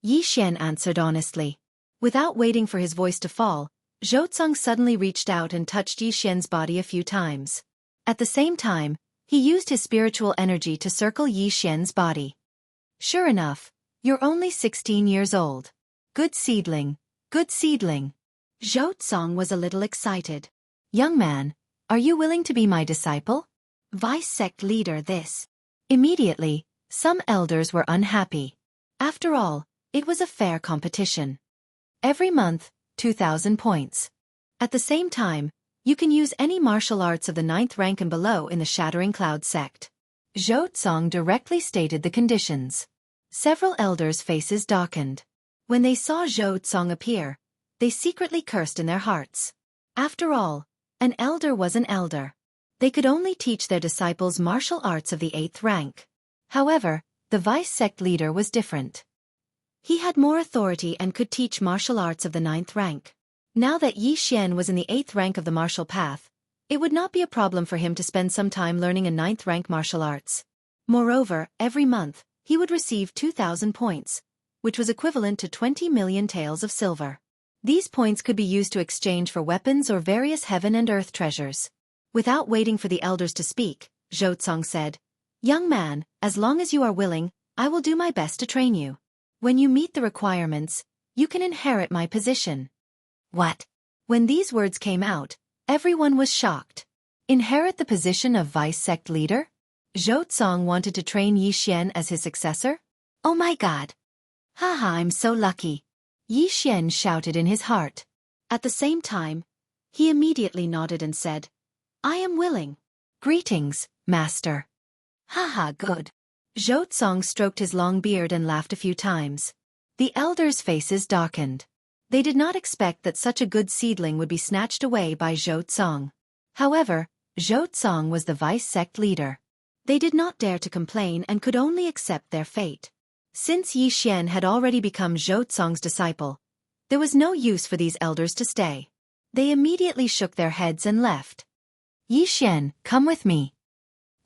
Yi Xian answered honestly. Without waiting for his voice to fall, Zhou Tsong suddenly reached out and touched Yi Xian's body a few times. At the same time, he used his spiritual energy to circle Yi Xian's body. Sure enough, you're only 16 years old. Good seedling, good seedling. Zhou Tsong was a little excited. Young man, are you willing to be my disciple? Vice Sect Leader this. Immediately, some elders were unhappy. After all, it was a fair competition. Every month, 2,000 points. At the same time, you can use any martial arts of the 9th rank and below in the Shattering Cloud Sect. Zhou Tsong directly stated the conditions. Several elders' faces darkened. When they saw Zhou Tsong appear, they secretly cursed in their hearts. After all, an elder was an elder. They could only teach their disciples martial arts of the 8th rank. However, the Vice Sect Leader was different. He had more authority and could teach martial arts of the 9th rank. Now that Yi Xian was in the 8th rank of the martial path, it would not be a problem for him to spend some time learning a 9th rank martial arts. Moreover, every month, he would receive 2,000 points, which was equivalent to 20 million taels of silver. These points could be used to exchange for weapons or various heaven and earth treasures. Without waiting for the elders to speak, Zhou Tsong said, Young man, as long as you are willing, I will do my best to train you. When you meet the requirements, you can inherit my position. What? When these words came out, everyone was shocked. Inherit the position of Vice Sect Leader? Zhou Tsong wanted to train Yi Xian as his successor? Oh my god! Haha, I'm so lucky! Yi Xian shouted in his heart. At the same time, he immediately nodded and said, I am willing. Greetings, Master. Haha, good. Zhou Tsong stroked his long beard and laughed a few times. The elders' faces darkened. They did not expect that such a good seedling would be snatched away by Zhou Tsong. However, Zhou Tsong was the Vice Sect Leader. They did not dare to complain and could only accept their fate. Since Yi Xian had already become Zhou Tsong's disciple, there was no use for these elders to stay. They immediately shook their heads and left. Yi Xian, come with me.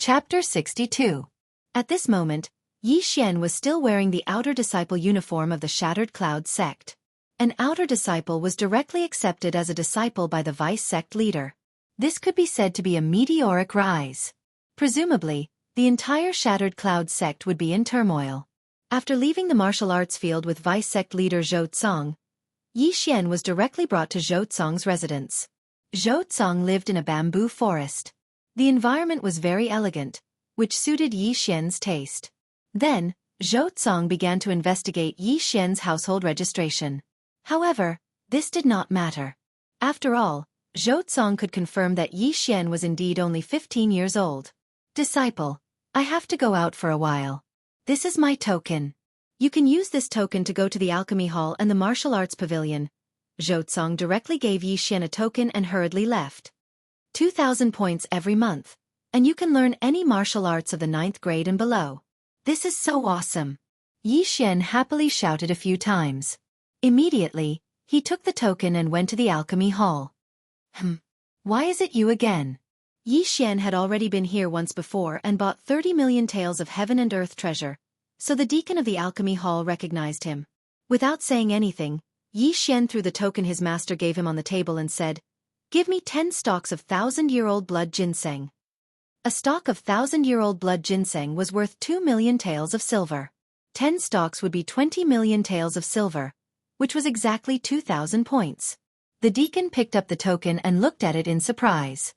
Chapter 62. At this moment, Yi Xian was still wearing the outer disciple uniform of the Shattered Cloud Sect. An outer disciple was directly accepted as a disciple by the Vice Sect Leader. This could be said to be a meteoric rise. Presumably, the entire Shattered Cloud Sect would be in turmoil. After leaving the martial arts field with Vice Sect Leader Zhou Tsong, Yi Xian was directly brought to Zhou Tsong's residence. Zhou Tsong lived in a bamboo forest. The environment was very elegant, which suited Yi Xian's taste. Then, Zhou Tsong began to investigate Yi Xian's household registration. However, this did not matter. After all, Zhou Tsong could confirm that Yi Xian was indeed only 15 years old. Disciple, I have to go out for a while. This is my token. You can use this token to go to the Alchemy Hall and the Martial Arts Pavilion. Zhou Tsong directly gave Yi Xian a token and hurriedly left. 2,000 points every month, and you can learn any martial arts of the 9th grade and below. This is so awesome. Yi Xian happily shouted a few times. Immediately, he took the token and went to the Alchemy Hall. Why is it you again? Yi Xian had already been here once before and bought 30 million taels of heaven and earth treasure, so the deacon of the alchemy hall recognized him. Without saying anything, Yi Xian threw the token his master gave him on the table and said, "Give me 10 stalks of 1,000-year-old blood ginseng." A stalk of 1,000-year-old blood ginseng was worth 2 million taels of silver. 10 stalks would be 20 million taels of silver, which was exactly 2,000 points. The deacon picked up the token and looked at it in surprise.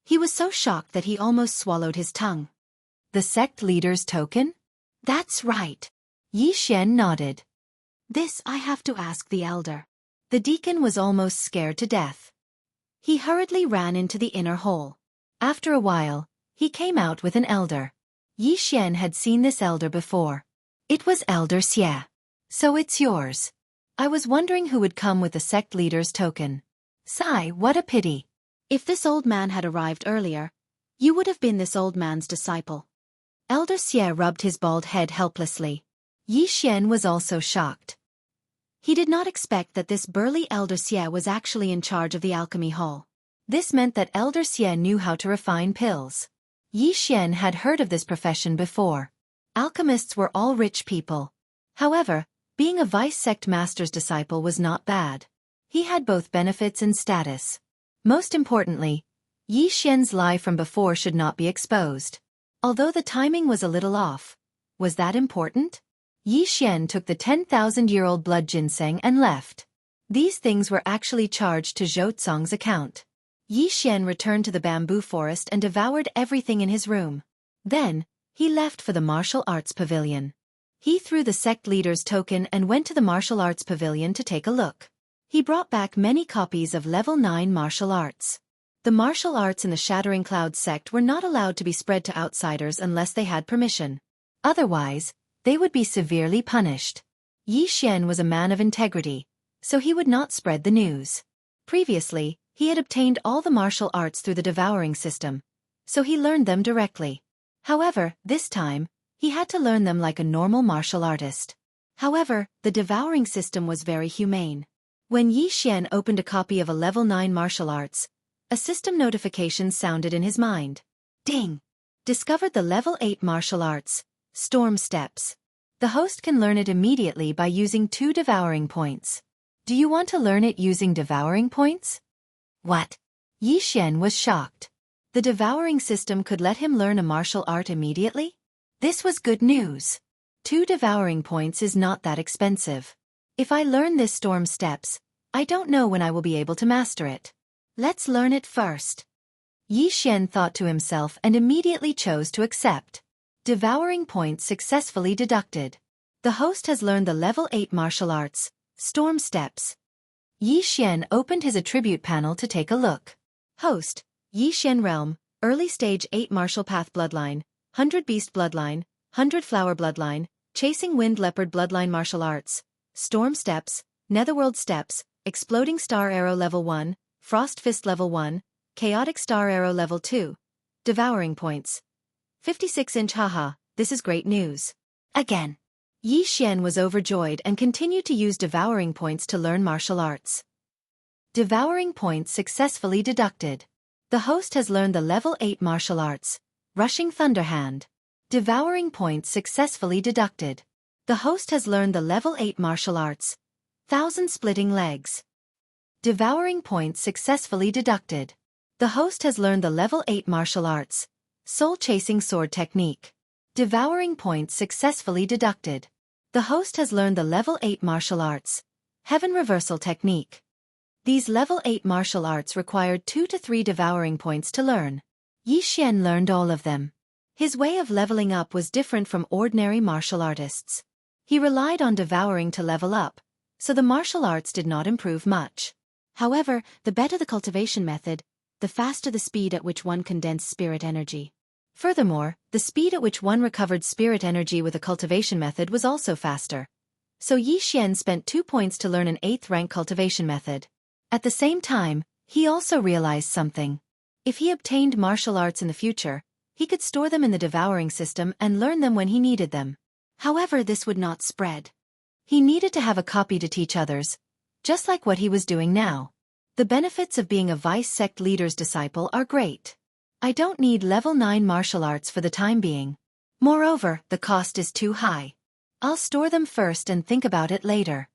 He was so shocked that he almost swallowed his tongue. The sect leader's token? That's right. Yi Xian nodded. This I have to ask the elder. The deacon was almost scared to death. He hurriedly ran into the inner hall. After a while, he came out with an elder. Yi Xian had seen this elder before. It was Elder Xie. So it's yours. I was wondering who would come with the sect leader's token. Sigh, what a pity. If this old man had arrived earlier, you would have been this old man's disciple. Elder Xie rubbed his bald head helplessly. Yi Xian was also shocked. He did not expect that this burly Elder Xie was actually in charge of the alchemy hall. This meant that Elder Xie knew how to refine pills. Yi Xian had heard of this profession before. Alchemists were all rich people. However, being a vice-sect master's disciple was not bad. He had both benefits and status. Most importantly, Yi Xian's lie from before should not be exposed. Although the timing was a little off, was that important? Yi Xian took the 10,000-year-old blood ginseng and left. These things were actually charged to Zhou Tsang's account. Yi Xian returned to the bamboo forest and devoured everything in his room. Then, he left for the martial arts pavilion. He threw the sect leader's token and went to the martial arts pavilion to take a look. He brought back many copies of level 9 martial arts. The martial arts in the Shattering Clouds sect were not allowed to be spread to outsiders unless they had permission. Otherwise, they would be severely punished. Yi Xian was a man of integrity, so he would not spread the news. Previously, he had obtained all the martial arts through the devouring system, so he learned them directly. However, this time, he had to learn them like a normal martial artist. However, the devouring system was very humane. When Yi Xian opened a copy of a level 9 martial arts, a system notification sounded in his mind. Ding! Discovered the level 8 martial arts, Storm Steps. The host can learn it immediately by using 2 devouring points. Do you want to learn it using devouring points? What? Yi Xian was shocked. The devouring system could let him learn a martial art immediately? This was good news. 2 devouring points is not that expensive. If I learn this Storm Steps, I don't know when I will be able to master it. Let's learn it first. Yi Xian thought to himself and immediately chose to accept. Devouring points successfully deducted. The host has learned the level 8 martial arts, Storm Steps. Yi Xian opened his attribute panel to take a look. Host, Yi Xian Realm, Early Stage 8 Martial Path Bloodline, 100 Beast Bloodline, 100 Flower Bloodline, Chasing Wind Leopard Bloodline Martial Arts, Storm Steps, Netherworld Steps, Exploding Star Arrow Level 1, Frost Fist Level 1, Chaotic Star Arrow Level 2. Devouring points. 56-inch haha, this is great news. Again. Yi Xian was overjoyed and continued to use devouring points to learn martial arts. Devouring points successfully deducted. The host has learned the level 8 martial arts, Rushing Thunderhand. Devouring points successfully deducted. The host has learned the level 8 martial arts, Thousand Splitting Legs. Devouring points successfully deducted. The host has learned the level 8 martial arts, Soul Chasing Sword Technique. Devouring points successfully deducted. The host has learned the level 8 martial arts, Heaven Reversal Technique. These level 8 martial arts required 2 to 3 devouring points to learn. Yi Xian learned all of them. His way of leveling up was different from ordinary martial artists. He relied on devouring to level up, so the martial arts did not improve much. However, the better the cultivation method, the faster the speed at which one condensed spirit energy. Furthermore, the speed at which one recovered spirit energy with a cultivation method was also faster. So Yi Xian spent 2 points to learn an 8th rank cultivation method. At the same time, he also realized something. If he obtained martial arts in the future, he could store them in the devouring system and learn them when he needed them. However, this would not spread. He needed to have a copy to teach others, just like what he was doing now. The benefits of being a vice sect leader's disciple are great. I don't need level 9 martial arts for the time being. Moreover, the cost is too high. I'll store them first and think about it later.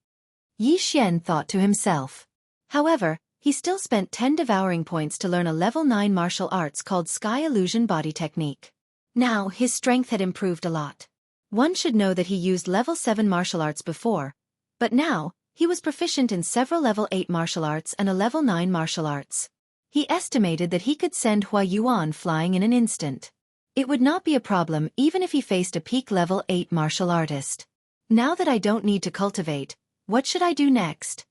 Yi Xian thought to himself. However, he still spent 10 devouring points to learn a level 9 martial arts called Sky Illusion Body Technique. Now, his strength had improved a lot. One should know that he used level 7 martial arts before, but now, he was proficient in several level 8 martial arts and a level 9 martial arts. He estimated that he could send Hua Yuan flying in an instant. It would not be a problem even if he faced a peak level 8 martial artist. Now that I don't need to cultivate, what should I do next?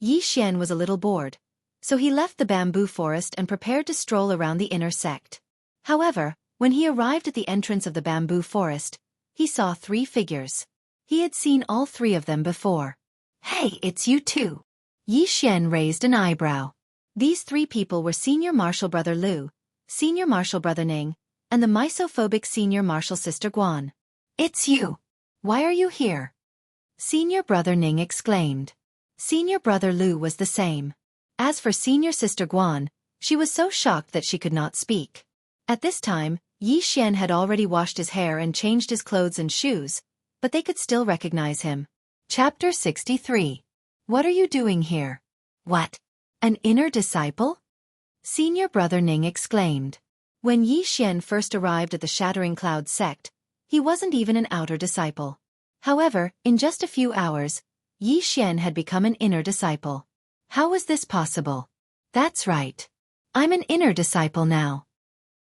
Yi Xian was a little bored, so he left the bamboo forest and prepared to stroll around the inner sect. However, when he arrived at the entrance of the bamboo forest, he saw 3 figures. He had seen all 3 of them before. Hey, it's you too. Yi Xian raised an eyebrow. These 3 people were Senior Martial Brother Lu, Senior Martial Brother Ning, and the misophobic Senior Martial Sister Guan. It's you. Why are you here? Senior Brother Ning exclaimed. Senior Brother Lu was the same. As for Senior Sister Guan, she was so shocked that she could not speak. At this time, Yi Xian had already washed his hair and changed his clothes and shoes, but they could still recognize him. Chapter 63. What are you doing here? What? An inner disciple? Senior Brother Ning exclaimed. When Yi Xian first arrived at the Shattering Cloud sect, he wasn't even an outer disciple. However, in just a few hours, Yi Xian had become an inner disciple. How was this possible? That's right. I'm an inner disciple now.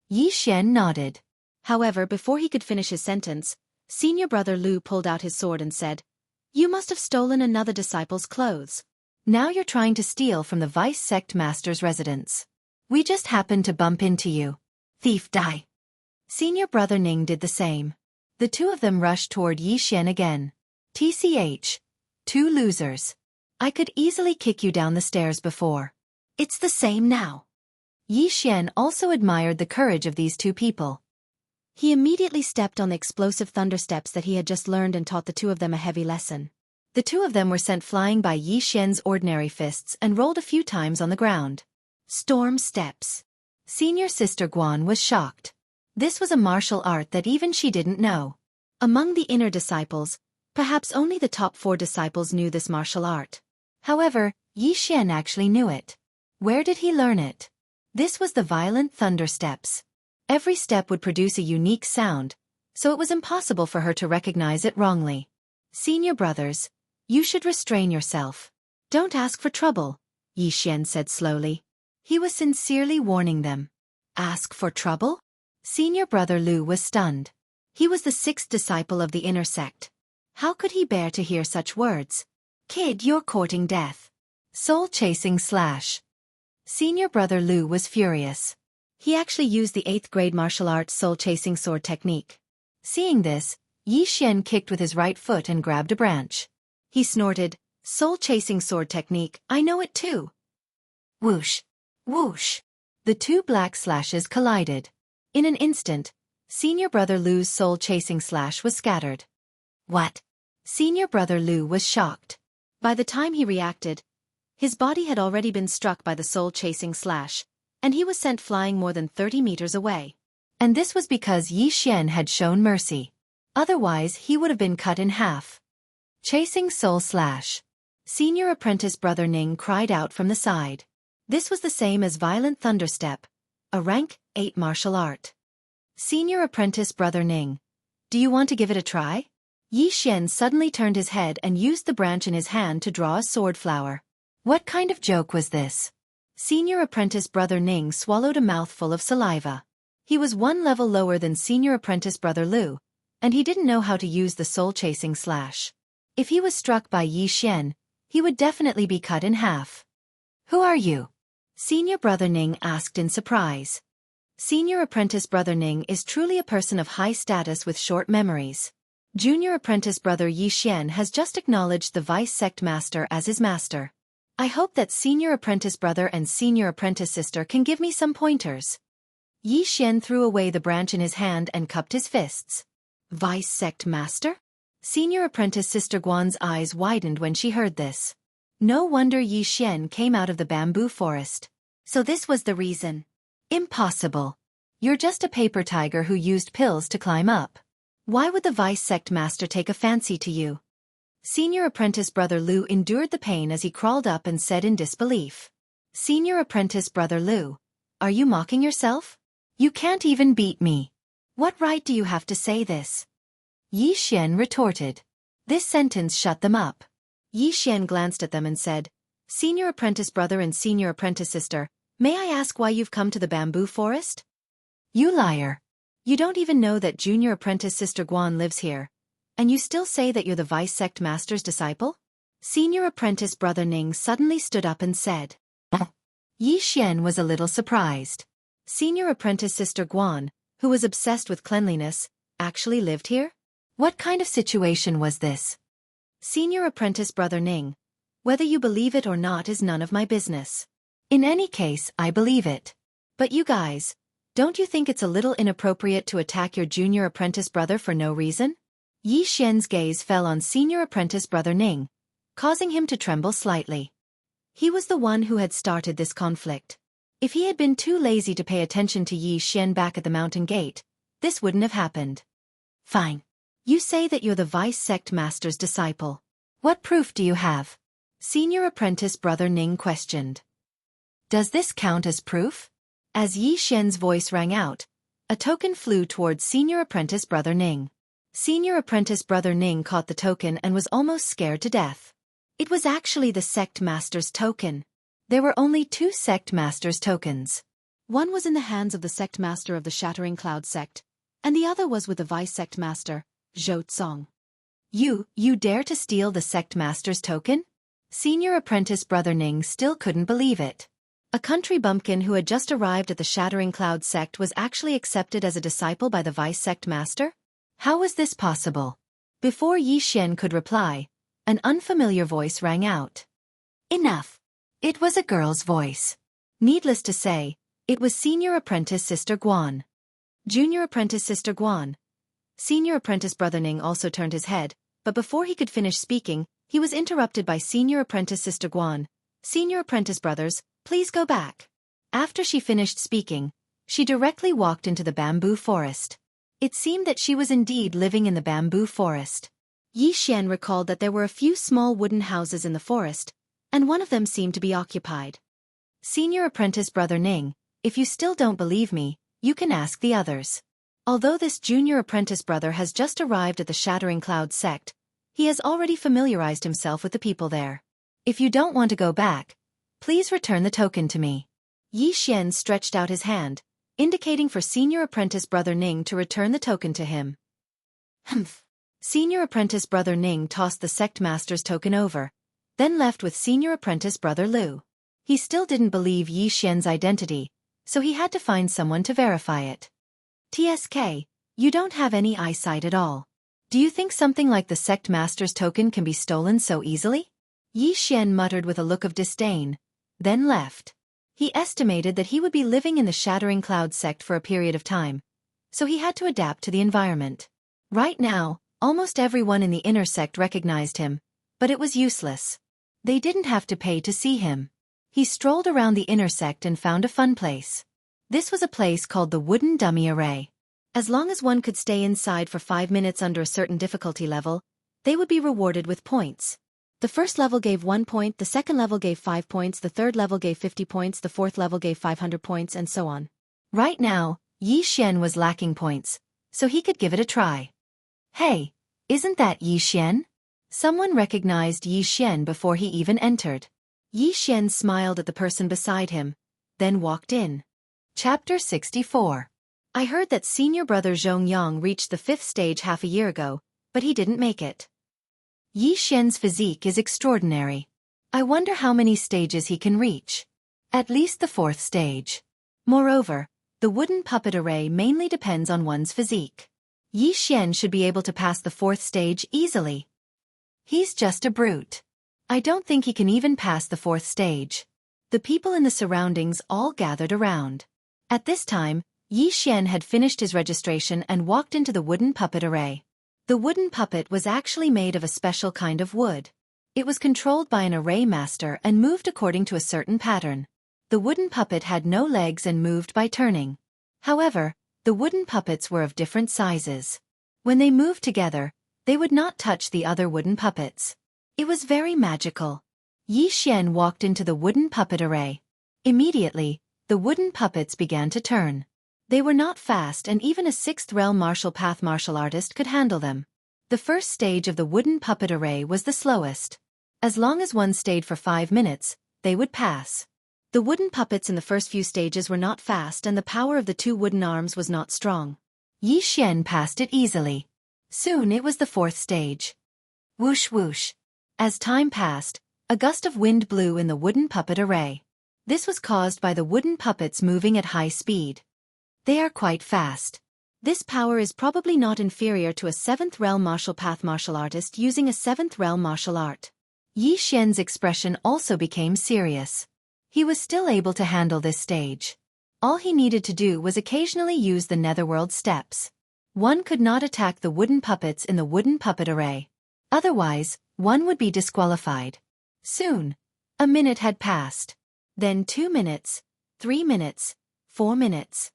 Yi Xian nodded. However, before he could finish his sentence, Senior Brother Lu pulled out his sword and said, You must have stolen another disciple's clothes. Now you're trying to steal from the Vice Sect Master's residence. We just happened to bump into you. Thief die. Senior Brother Ning did the same. The 2 of them rushed toward Yi Xian again. TCH. 2 losers. I could easily kick you down the stairs before. It's the same now. Yi Xian also admired the courage of these 2 people. He immediately stepped on the explosive thunder steps that he had just learned and taught the 2 of them a heavy lesson. The 2 of them were sent flying by Yi Xian's ordinary fists and rolled a few times on the ground. Storm steps. Senior Sister Guan was shocked. This was a martial art that even she didn't know. Among the inner disciples, perhaps only the top 4 disciples knew this martial art. However, Yi Xian actually knew it. Where did he learn it? This was the violent thunder steps. Every step would produce a unique sound, so it was impossible for her to recognize it wrongly. Senior brothers, you should restrain yourself. Don't ask for trouble, Yi Xian said slowly. He was sincerely warning them. Ask for trouble? Senior Brother Lu was stunned. He was the 6th disciple of the inner sect. How could he bear to hear such words? Kid, you're courting death. Soul-chasing slash. Senior Brother Lu was furious. He actually used the 8th grade martial arts soul-chasing sword technique. Seeing this, Yi Xian kicked with his right foot and grabbed a branch. He snorted, Soul-chasing sword technique, I know it too. Whoosh! Whoosh! The 2 black slashes collided. In an instant, Senior Brother Lu's soul-chasing slash was scattered. What? Senior Brother Lu was shocked. By the time he reacted, his body had already been struck by the soul-chasing slash, and he was sent flying more than 30 meters away. And this was because Yi Xian had shown mercy. Otherwise, he would have been cut in half. Chasing soul slash. Senior Apprentice Brother Ning cried out from the side. This was the same as Violent Thunderstep, a rank 8 martial art. Senior Apprentice Brother Ning, do you want to give it a try? Yi Xian suddenly turned his head and used the branch in his hand to draw a sword flower. What kind of joke was this? Senior Apprentice Brother Ning swallowed a mouthful of saliva. He was 1 level lower than Senior Apprentice Brother Lu, and he didn't know how to use the soul-chasing slash. If he was struck by Yi Xian, he would definitely be cut in half. Who are you? Senior Brother Ning asked in surprise. Senior Apprentice Brother Ning is truly a person of high status with short memories. Junior Apprentice Brother Yi Xian has just acknowledged the Vice Sect Master as his master. I hope that Senior Apprentice Brother and Senior Apprentice Sister can give me some pointers. Yi Xian threw away the branch in his hand and cupped his fists. Vice Sect Master? Senior Apprentice Sister Guan's eyes widened when she heard this. No wonder Yi Xian came out of the bamboo forest. So this was the reason. Impossible. You're just a paper tiger who used pills to climb up. Why would the vice sect master take a fancy to you? Senior apprentice brother Lou endured the pain as he crawled up and said in disbelief. Senior apprentice brother Lou, are you mocking yourself? You can't even beat me. What right do you have to say this? Yi Xian retorted. This sentence shut them up. Yi Xian glanced at them and said, Senior apprentice brother and senior apprentice sister, may I ask why you've come to the bamboo forest? You liar. You don't even know that junior apprentice sister Guan lives here. And you still say that you're the vice sect master's disciple? Senior apprentice brother Ning suddenly stood up and said. Yi Xian was a little surprised. Senior apprentice sister Guan, who was obsessed with cleanliness, actually lived here? What kind of situation was this? Senior apprentice brother Ning, whether you believe it or not is none of my business. In any case, I believe it. But you guys, don't you think it's a little inappropriate to attack your junior apprentice brother for no reason? Yi Xian's gaze fell on senior apprentice brother Ning, causing him to tremble slightly. He was the one who had started this conflict. If he had been too lazy to pay attention to Yi Xian back at the mountain gate, this wouldn't have happened. Fine. You say that you're the vice sect master's disciple. What proof do you have? Senior apprentice brother Ning questioned. Does this count as proof? As Yi Xian's voice rang out, a token flew towards senior apprentice brother Ning. Senior apprentice brother Ning caught the token and was almost scared to death. It was actually the sect master's token. There were only 2 sect master's tokens. One was in the hands of the sect master of the Shattering Cloud sect, and the other was with the vice sect master, Zhou Tsong. You dare to steal the sect master's token? Senior apprentice brother Ning still couldn't believe it. A country bumpkin who had just arrived at the Shattering Cloud sect was actually accepted as a disciple by the vice sect master? How was this possible? Before Yi Xian could reply, an unfamiliar voice rang out. Enough. It was a girl's voice. Needless to say, it was senior apprentice sister Guan. Junior apprentice sister Guan. Senior apprentice brother Ning also turned his head, but before he could finish speaking, he was interrupted by senior apprentice sister Guan. Senior apprentice brothers, please go back. After she finished speaking, she directly walked into the bamboo forest. It seemed that she was indeed living in the bamboo forest. Yi Xian recalled that there were a few small wooden houses in the forest, and one of them seemed to be occupied. Senior apprentice brother Ning, if you still don't believe me, you can ask the others. Although this junior apprentice brother has just arrived at the Shattering Cloud sect, he has already familiarized himself with the people there. If you don't want to go back, please return the token to me. Yi Xian stretched out his hand, indicating for senior apprentice brother Ning to return the token to him. Humph. Senior apprentice brother Ning tossed the sect master's token over, then left with senior apprentice brother Lu. He still didn't believe Yi Xian's identity, so he had to find someone to verify it. TSK, you don't have any eyesight at all. Do you think something like the sect master's token can be stolen so easily? Yi Xian muttered with a look of disdain, then left. He estimated that he would be living in the Shattering Cloud sect for a period of time, so he had to adapt to the environment. Right now, almost everyone in the inner sect recognized him, but it was useless. They didn't have to pay to see him. He strolled around the inner sect and found a fun place. This was a place called the Wooden Dummy Array. As long as one could stay inside for 5 minutes under a certain difficulty level, they would be rewarded with points. The first level gave 1 point, the second level gave 5 points, the third level gave 50 points, the fourth level gave 500 points, and so on. Right now, Yi Xian was lacking points, so he could give it a try. Hey, isn't that Yi Xian? Someone recognized Yi Xian before he even entered. Yi Xian smiled at the person beside him, then walked in. Chapter 64. I heard that senior brother Zhong Yang reached the 5th stage half a year ago, but he didn't make it. Yi Xian's physique is extraordinary. I wonder how many stages he can reach. At least the 4th stage. Moreover, the wooden puppet array mainly depends on one's physique. Yi Xian should be able to pass the 4th stage easily. He's just a brute. I don't think he can even pass the 4th stage. The people in the surroundings all gathered around. At this time, Yi Xian had finished his registration and walked into the wooden puppet array. The wooden puppet was actually made of a special kind of wood. It was controlled by an array master and moved according to a certain pattern. The wooden puppet had no legs and moved by turning. However, the wooden puppets were of different sizes. When they moved together, they would not touch the other wooden puppets. It was very magical. Yi Xian walked into the wooden puppet array. Immediately, the wooden puppets began to turn. They were not fast, and even a 6th realm martial path martial artist could handle them. The first stage of the wooden puppet array was the slowest. As long as one stayed for 5 minutes, they would pass. The wooden puppets in the first few stages were not fast, and the power of the 2 wooden arms was not strong. Yi Xian passed it easily. Soon it was the 4th stage. Whoosh whoosh. As time passed, a gust of wind blew in the wooden puppet array. This was caused by the wooden puppets moving at high speed. They are quite fast. This power is probably not inferior to a 7th realm martial path martial artist using a 7th realm martial art. Yi Xian's expression also became serious. He was still able to handle this stage. All he needed to do was occasionally use the netherworld steps. One could not attack the wooden puppets in the wooden puppet array. Otherwise, one would be disqualified. Soon, a minute had passed. Then 2 minutes, 3 minutes, 4 minutes.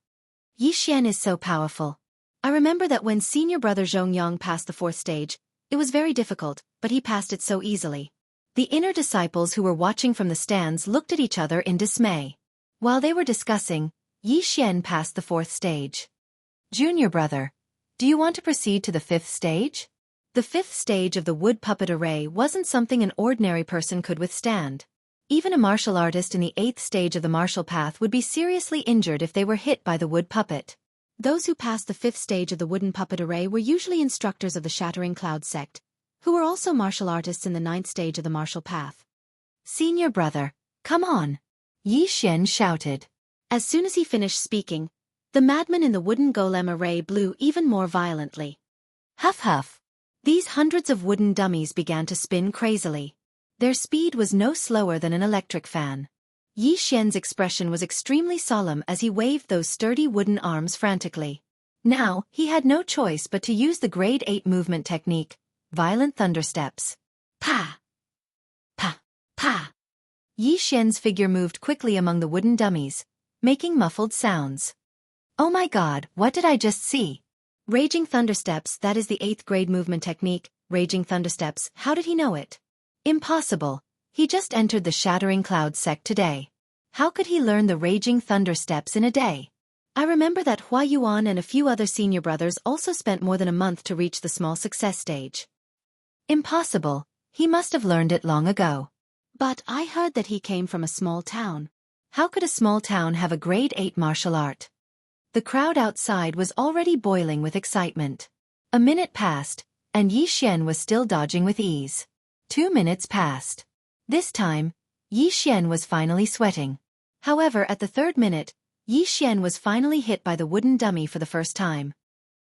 Yi Xian is so powerful. I remember that when senior brother Zhongyang passed the 4th stage, it was very difficult, but he passed it so easily. The inner disciples who were watching from the stands looked at each other in dismay. While they were discussing, Yi Xian passed the 4th stage. Junior brother, do you want to proceed to the 5th stage? The 5th stage of the wood puppet array wasn't something an ordinary person could withstand. Even a martial artist in the 8th stage of the martial path would be seriously injured if they were hit by the wood puppet. Those who passed the 5th stage of the wooden puppet array were usually instructors of the Shattering Cloud sect, who were also martial artists in the 9th stage of the martial path. Senior brother, come on! Yi Xian shouted. As soon as he finished speaking, the madman in the wooden golem array blew even more violently. Huff huff! These hundreds of wooden dummies began to spin crazily. Their speed was no slower than an electric fan. Yi Xian's expression was extremely solemn as he waved those sturdy wooden arms frantically. Now, he had no choice but to use the grade 8 movement technique, violent thundersteps. Pa! Pa! Pa! Yi Xian's figure moved quickly among the wooden dummies, making muffled sounds. Oh my god, what did I just see? Raging thundersteps, that is the 8th grade movement technique, raging thundersteps, how did he know it? Impossible, he just entered the Shattering Cloud sect today. How could he learn the raging thundersteps in a day? I remember that Hua Yuan and a few other senior brothers also spent more than a month to reach the small success stage. Impossible, he must have learned it long ago. But I heard that he came from a small town. How could a small town have a grade 8 martial art? The crowd outside was already boiling with excitement. A minute passed, and Yi Xian was still dodging with ease. 2 minutes passed. This time, Yi Xian was finally sweating. However, at the 3rd minute, Yi Xian was finally hit by the wooden dummy for the first time.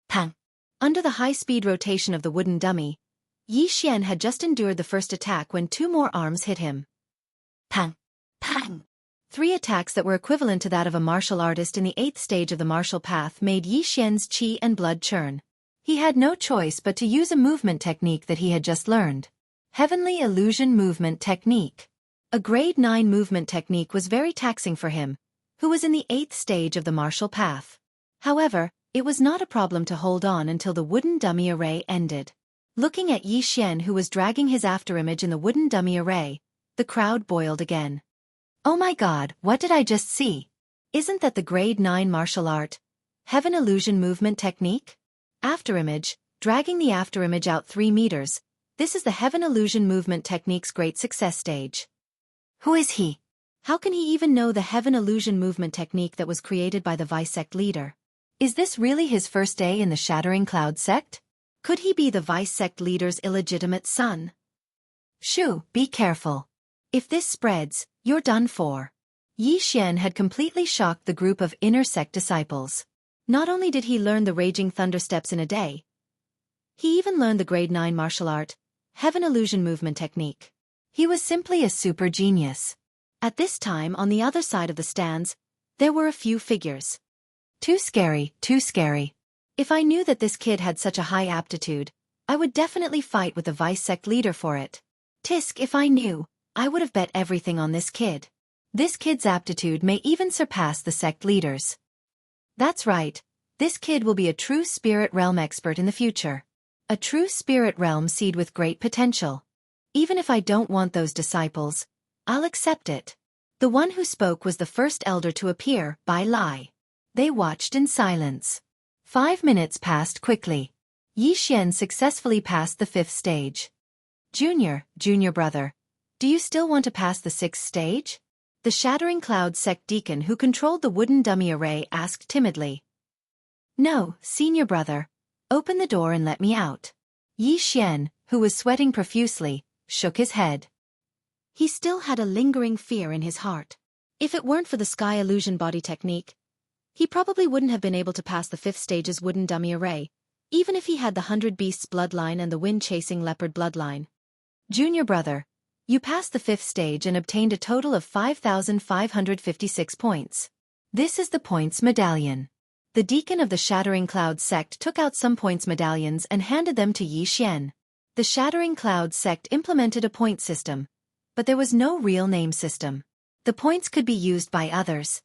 Pang! Under the high-speed rotation of the wooden dummy, Yi Xian had just endured the first attack when 2 more arms hit him. Pang! Pang! 3 attacks that were equivalent to that of a martial artist in the 8th stage of the martial path made Yi Xian's qi and blood churn. He had no choice but to use a movement technique that he had just learned. Heavenly Illusion Movement Technique. A grade 9 movement technique was very taxing for him, who was in the 8th stage of the martial path. However, it was not a problem to hold on until the wooden dummy array ended. Looking at Yi Xian, who was dragging his afterimage in the wooden dummy array, the crowd boiled again. Oh my god, what did I just see? Isn't that the grade 9 martial art, Heaven Illusion Movement Technique? Afterimage, dragging the afterimage out 3 meters. This is the Heaven Illusion Movement Technique's great success stage. Who is he? How can he even know the Heaven Illusion Movement Technique that was created by the Vice Sect leader? Is this really his first day in the Shattering Cloud sect? Could he be the Vice Sect leader's illegitimate son? Shoo, be careful. If this spreads, you're done for. Yi Xian had completely shocked the group of inner sect disciples. Not only did he learn the raging thundersteps in a day, he even learned the grade 9 martial art, Heaven Illusion Movement Technique. He was simply a super genius. At this time, on the other side of the stands, there were a few figures. Too scary, too scary. If I knew that this kid had such a high aptitude, I would definitely fight with the Vice Sect leader for it. Tisk, if I knew, I would have bet everything on this kid. This kid's aptitude may even surpass the sect leader's. That's right. This kid will be a true spirit realm expert in the future. A true spirit realm seed with great potential. Even if I don't want those disciples, I'll accept it. The one who spoke was the first elder to appear, Bai Lai. They watched in silence. 5 minutes passed quickly. Yi Xian successfully passed the 5th stage. Junior brother, do you still want to pass the 6th stage? The Shattering Cloud sect deacon who controlled the wooden dummy array asked timidly. No, senior brother. Open the door and let me out. Yi Xian, who was sweating profusely, shook his head. He still had a lingering fear in his heart. If it weren't for the sky illusion body technique, he probably wouldn't have been able to pass the 5th stage's wooden dummy array, even if he had the 100 Beasts bloodline and the wind-chasing leopard bloodline. Junior brother, you passed the 5th stage and obtained a total of 5,556 points. This is the points medallion. The deacon of the Shattering Cloud sect took out some points medallions and handed them to Yi Xian. The Shattering Cloud sect implemented a point system, but there was no real name system. The points could be used by others.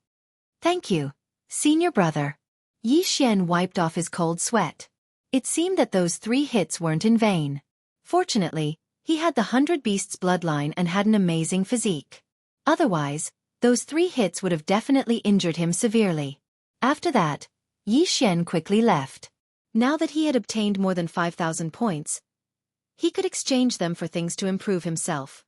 Thank you, senior brother. Yi Xian wiped off his cold sweat. It seemed that those 3 hits weren't in vain. Fortunately, he had the 100 Beasts bloodline and had an amazing physique. Otherwise, those 3 hits would have definitely injured him severely. After that, Yi Xian quickly left. Now that he had obtained more than 5,000 points, he could exchange them for things to improve himself.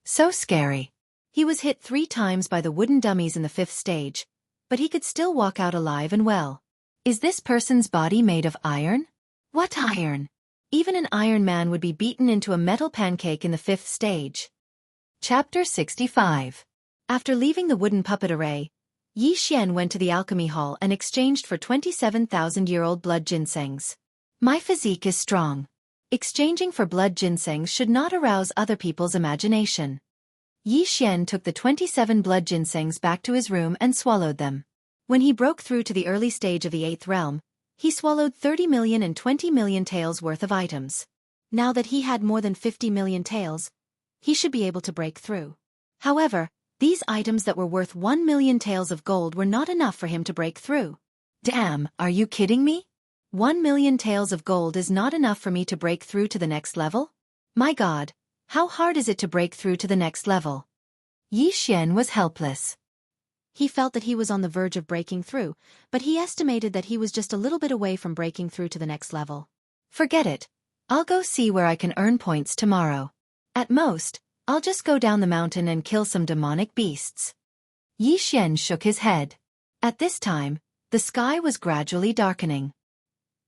So scary. He was hit 3 times by the wooden dummies in the 5th stage, but he could still walk out alive and well. Is this person's body made of iron? What iron? Even an Iron Man would be beaten into a metal pancake in the 5th stage. Chapter 65. After leaving the wooden puppet array, Yi Xian went to the alchemy hall and exchanged for 27,000-year-old blood ginsengs. My physique is strong. Exchanging for blood ginsengs should not arouse other people's imagination. Yi Xian took the 27 blood ginsengs back to his room and swallowed them. When he broke through to the early stage of the 8th realm, he swallowed 30 million and 20 million taels worth of items. Now that he had more than 50 million taels, he should be able to break through. However, these items that were worth 1 million taels of gold were not enough for him to break through. Damn, are you kidding me? 1 million taels of gold is not enough for me to break through to the next level? My God, how hard is it to break through to the next level? Yi Xian was helpless. He felt that he was on the verge of breaking through, but he estimated that he was just a little bit away from breaking through to the next level. Forget it. I'll go see where I can earn points tomorrow. At most, I'll just go down the mountain and kill some demonic beasts. Yi Xian shook his head. At this time, the sky was gradually darkening.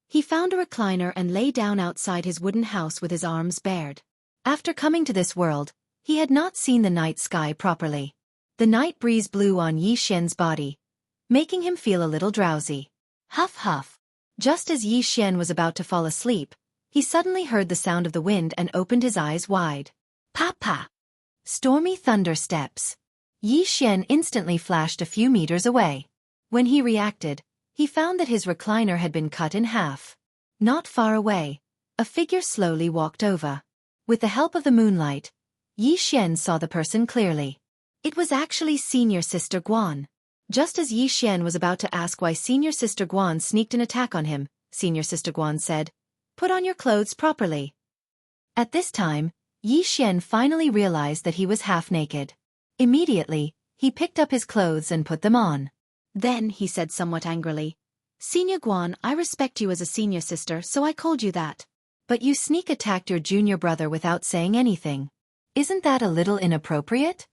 He found a recliner and lay down outside his wooden house with his arms bared. After coming to this world, he had not seen the night sky properly. The night breeze blew on Yi Xian's body, making him feel a little drowsy. Huff huff. Just as Yi Xian was about to fall asleep, he suddenly heard the sound of the wind and opened his eyes wide. Papa! Stormy thunder steps. Yi Xian instantly flashed a few meters away. When he reacted, he found that his recliner had been cut in half. Not far away, a figure slowly walked over. With the help of the moonlight, Yi Xian saw the person clearly. It was actually Senior Sister Guan. Just as Yi Xian was about to ask why Senior Sister Guan sneaked an attack on him, Senior Sister Guan said, "Put on your clothes properly." At this time, Yi Xian finally realized that he was half naked. Immediately, he picked up his clothes and put them on. Then he said somewhat angrily, "Senior Guan, I respect you as a senior sister, so I called you that. But you sneak attacked your junior brother without saying anything. Isn't that a little inappropriate?"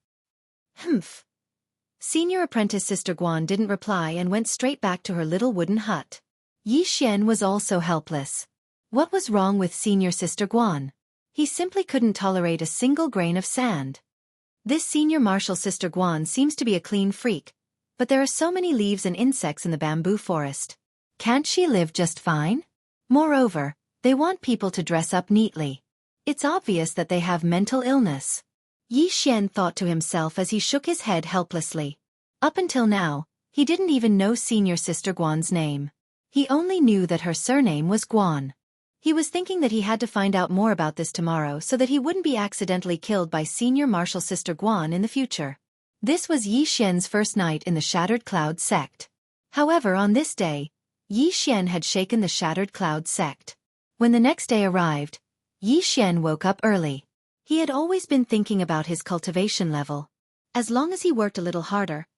Humph. Senior apprentice Sister Guan didn't reply and went straight back to her little wooden hut. Yi Xian was also helpless. What was wrong with Senior Sister Guan? He simply couldn't tolerate a single grain of sand. This Senior Martial Sister Guan seems to be a clean freak, but there are so many leaves and insects in the bamboo forest. Can't she live just fine? Moreover, they want people to dress up neatly. It's obvious that they have mental illness. Yi Xian thought to himself as he shook his head helplessly. Up until now, he didn't even know Senior Sister Guan's name. He only knew that her surname was Guan. He was thinking that he had to find out more about this tomorrow so that he wouldn't be accidentally killed by Senior Martial Sister Guan in the future. This was Yi Xian's first night in the Shattered Cloud sect. However, on this day, Yi Xian had shaken the Shattered Cloud sect. When the next day arrived, Yi Xian woke up early. He had always been thinking about his cultivation level. As long as he worked a little harder,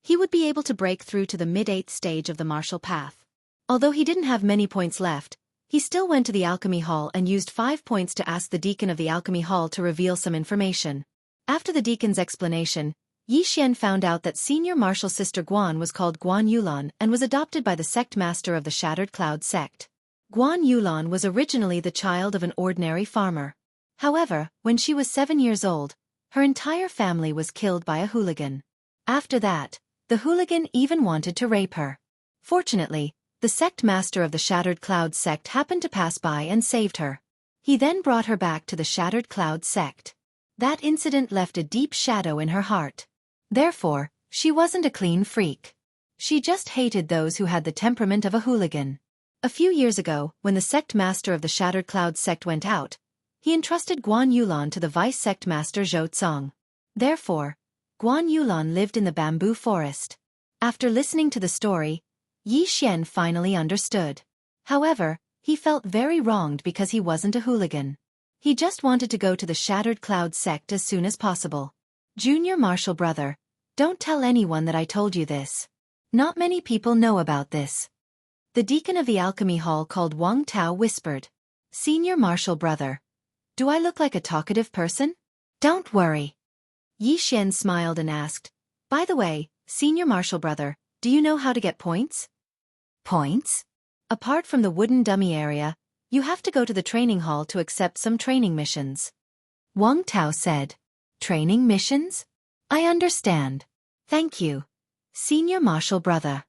he would be able to break through to the mid-8th stage of the martial path. Although he didn't have many points left, he still went to the alchemy hall and used 5 points to ask the deacon of the alchemy hall to reveal some information. After the deacon's explanation, Yi Xian found out that senior martial sister Guan was called Guan Yulan and was adopted by the sect master of the Shattered Cloud sect. Guan Yulan was originally the child of an ordinary farmer. However, when she was 7 years old, her entire family was killed by a hooligan. After that, the hooligan even wanted to rape her. Fortunately, the sect master of the Shattered Cloud sect happened to pass by and saved her. He then brought her back to the Shattered Cloud sect. That incident left a deep shadow in her heart. Therefore, she wasn't a clean freak. She just hated those who had the temperament of a hooligan. A few years ago, when the sect master of the Shattered Cloud sect went out, he entrusted Guan Yulan to the vice sect master Zhou Tsang. Therefore, Guan Yulan lived in the bamboo forest. After listening to the story, Yi Xian finally understood. However, he felt very wronged because he wasn't a hooligan. He just wanted to go to the Shattered Cloud sect as soon as possible. Junior martial brother, don't tell anyone that I told you this. Not many people know about this. The deacon of the alchemy hall called Wang Tao whispered. Senior martial brother, do I look like a talkative person? Don't worry. Yi Xian smiled and asked, by the way, senior martial brother, do you know how to get points? Points? Apart from the wooden dummy area, you have to go to the training hall to accept some training missions. Wang Tao said. Training missions? I understand. Thank you, senior martial brother.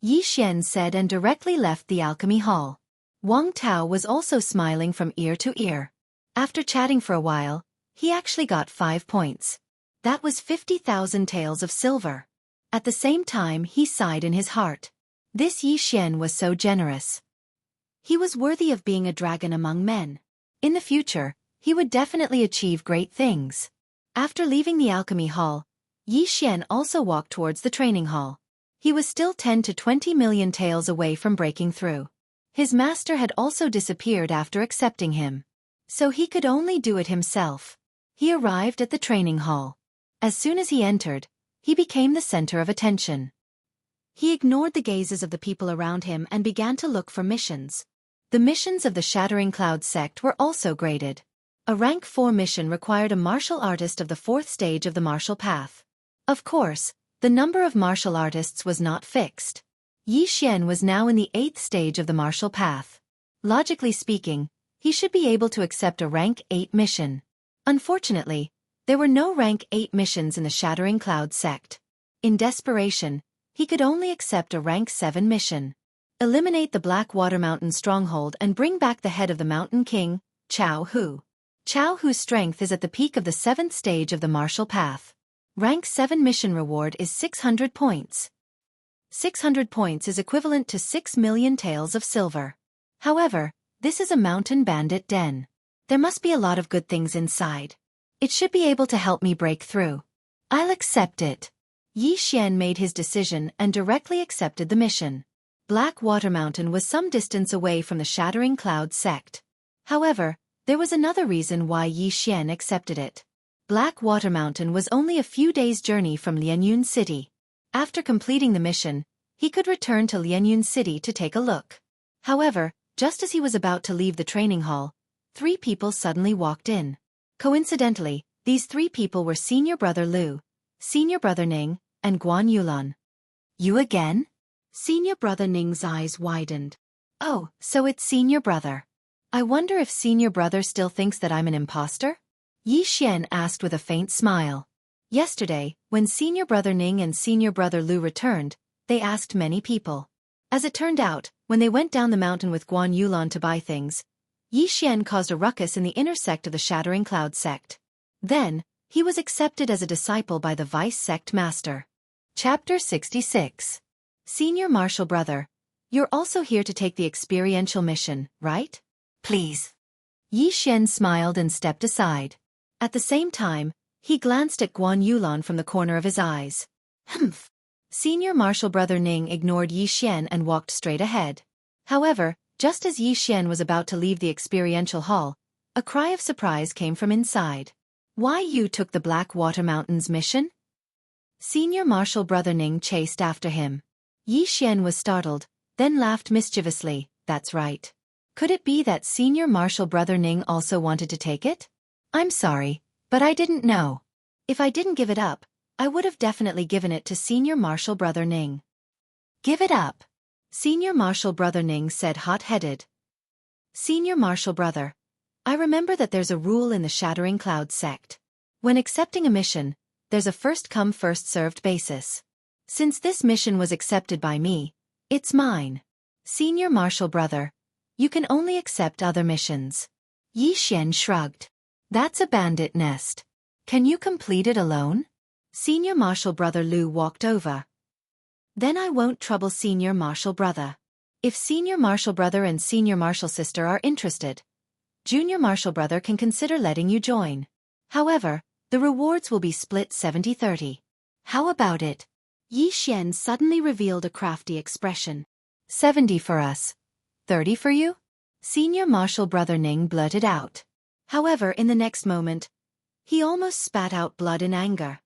Yi Xian said and directly left the alchemy hall. Wang Tao was also smiling from ear to ear. After chatting for a while, he actually got 5 points. That was 50,000 taels of silver. At the same time, he sighed in his heart. This Yi Xian was so generous. He was worthy of being a dragon among men. In the future, he would definitely achieve great things. After leaving the alchemy hall, Yi Xian also walked towards the training hall. He was still 10 to 20 million taels away from breaking through. His master had also disappeared after accepting him. So he could only do it himself. He arrived at the training hall. As soon as he entered, he became the center of attention. He ignored the gazes of the people around him and began to look for missions. The missions of the Shattering Cloud sect were also graded. A rank 4 mission required a martial artist of the 4th stage of the martial path. Of course, the number of martial artists was not fixed. Yi Xian was now in the 8th stage of the martial path. Logically speaking, he should be able to accept a rank 8 mission. Unfortunately, there were no rank 8 missions in the Shattering Cloud sect. In desperation, he could only accept a rank 7 mission. Eliminate the Black Water Mountain stronghold and bring back the head of the Mountain King, Chao Hu. Chao Hu's strength is at the peak of the 7th stage of the martial path. Rank 7 mission reward is 600 points. 600 points is equivalent to 6 million taels of silver. However, this is a mountain bandit den. There must be a lot of good things inside. It should be able to help me break through. I'll accept it. Yi Xian made his decision and directly accepted the mission. Black Water Mountain was some distance away from the Shattering Cloud sect. However, there was another reason why Yi Xian accepted it. Black Water Mountain was only a few days' journey from Lianyun City. After completing the mission, he could return to Lianyun City to take a look. However, just as he was about to leave the training hall, 3 people suddenly walked in. Coincidentally, these 3 people were Senior Brother Lu, Senior Brother Ning, and Guan Yulan. You again? Senior Brother Ning's eyes widened. Oh, so it's Senior Brother. I wonder if Senior Brother still thinks that I'm an imposter? Yi Xian asked with a faint smile. Yesterday, when Senior Brother Ning and Senior Brother Lu returned, they asked many people. As it turned out, when they went down the mountain with Guan Yulan to buy things, Yi Xian caused a ruckus in the inner sect of the Shattering Cloud sect. Then, he was accepted as a disciple by the Vice Sect Master. Chapter 66. Senior Martial Brother, you're also here to take the experiential mission, right? Please. Yi Xian smiled and stepped aside. At the same time, he glanced at Guan Yulan from the corner of his eyes. Humph. Senior Marshal Brother Ning ignored Yi Xian and walked straight ahead. However, just as Yi Xian was about to leave the experiential hall, a cry of surprise came from inside. Why you took the Black Water Mountains mission? Senior Marshal Brother Ning chased after him. Yi Xian was startled, then laughed mischievously. That's right. Could it be that Senior Marshal Brother Ning also wanted to take it? I'm sorry, but I didn't know. If I didn't give it up, I would have definitely given it to Senior Marshal Brother Ning. Give it up. Senior Marshal Brother Ning said hot-headed. Senior Marshal Brother, I remember that there's a rule in the Shattering Cloud sect. When accepting a mission, there's a first-come first-served basis. Since this mission was accepted by me, it's mine. Senior Marshal Brother, you can only accept other missions. Yi Xian shrugged. That's a bandit nest. Can you complete it alone? Senior Marshal Brother Lu walked over. Then I won't trouble Senior Marshal Brother. If Senior Marshal Brother and Senior Marshal Sister are interested, Junior Marshal Brother can consider letting you join. However, the rewards will be split 70-30. How about it? Yi Xian suddenly revealed a crafty expression. 70 for us. 30 for you? Senior Marshal Brother Ning blurted out. However, in the next moment, he almost spat out blood in anger.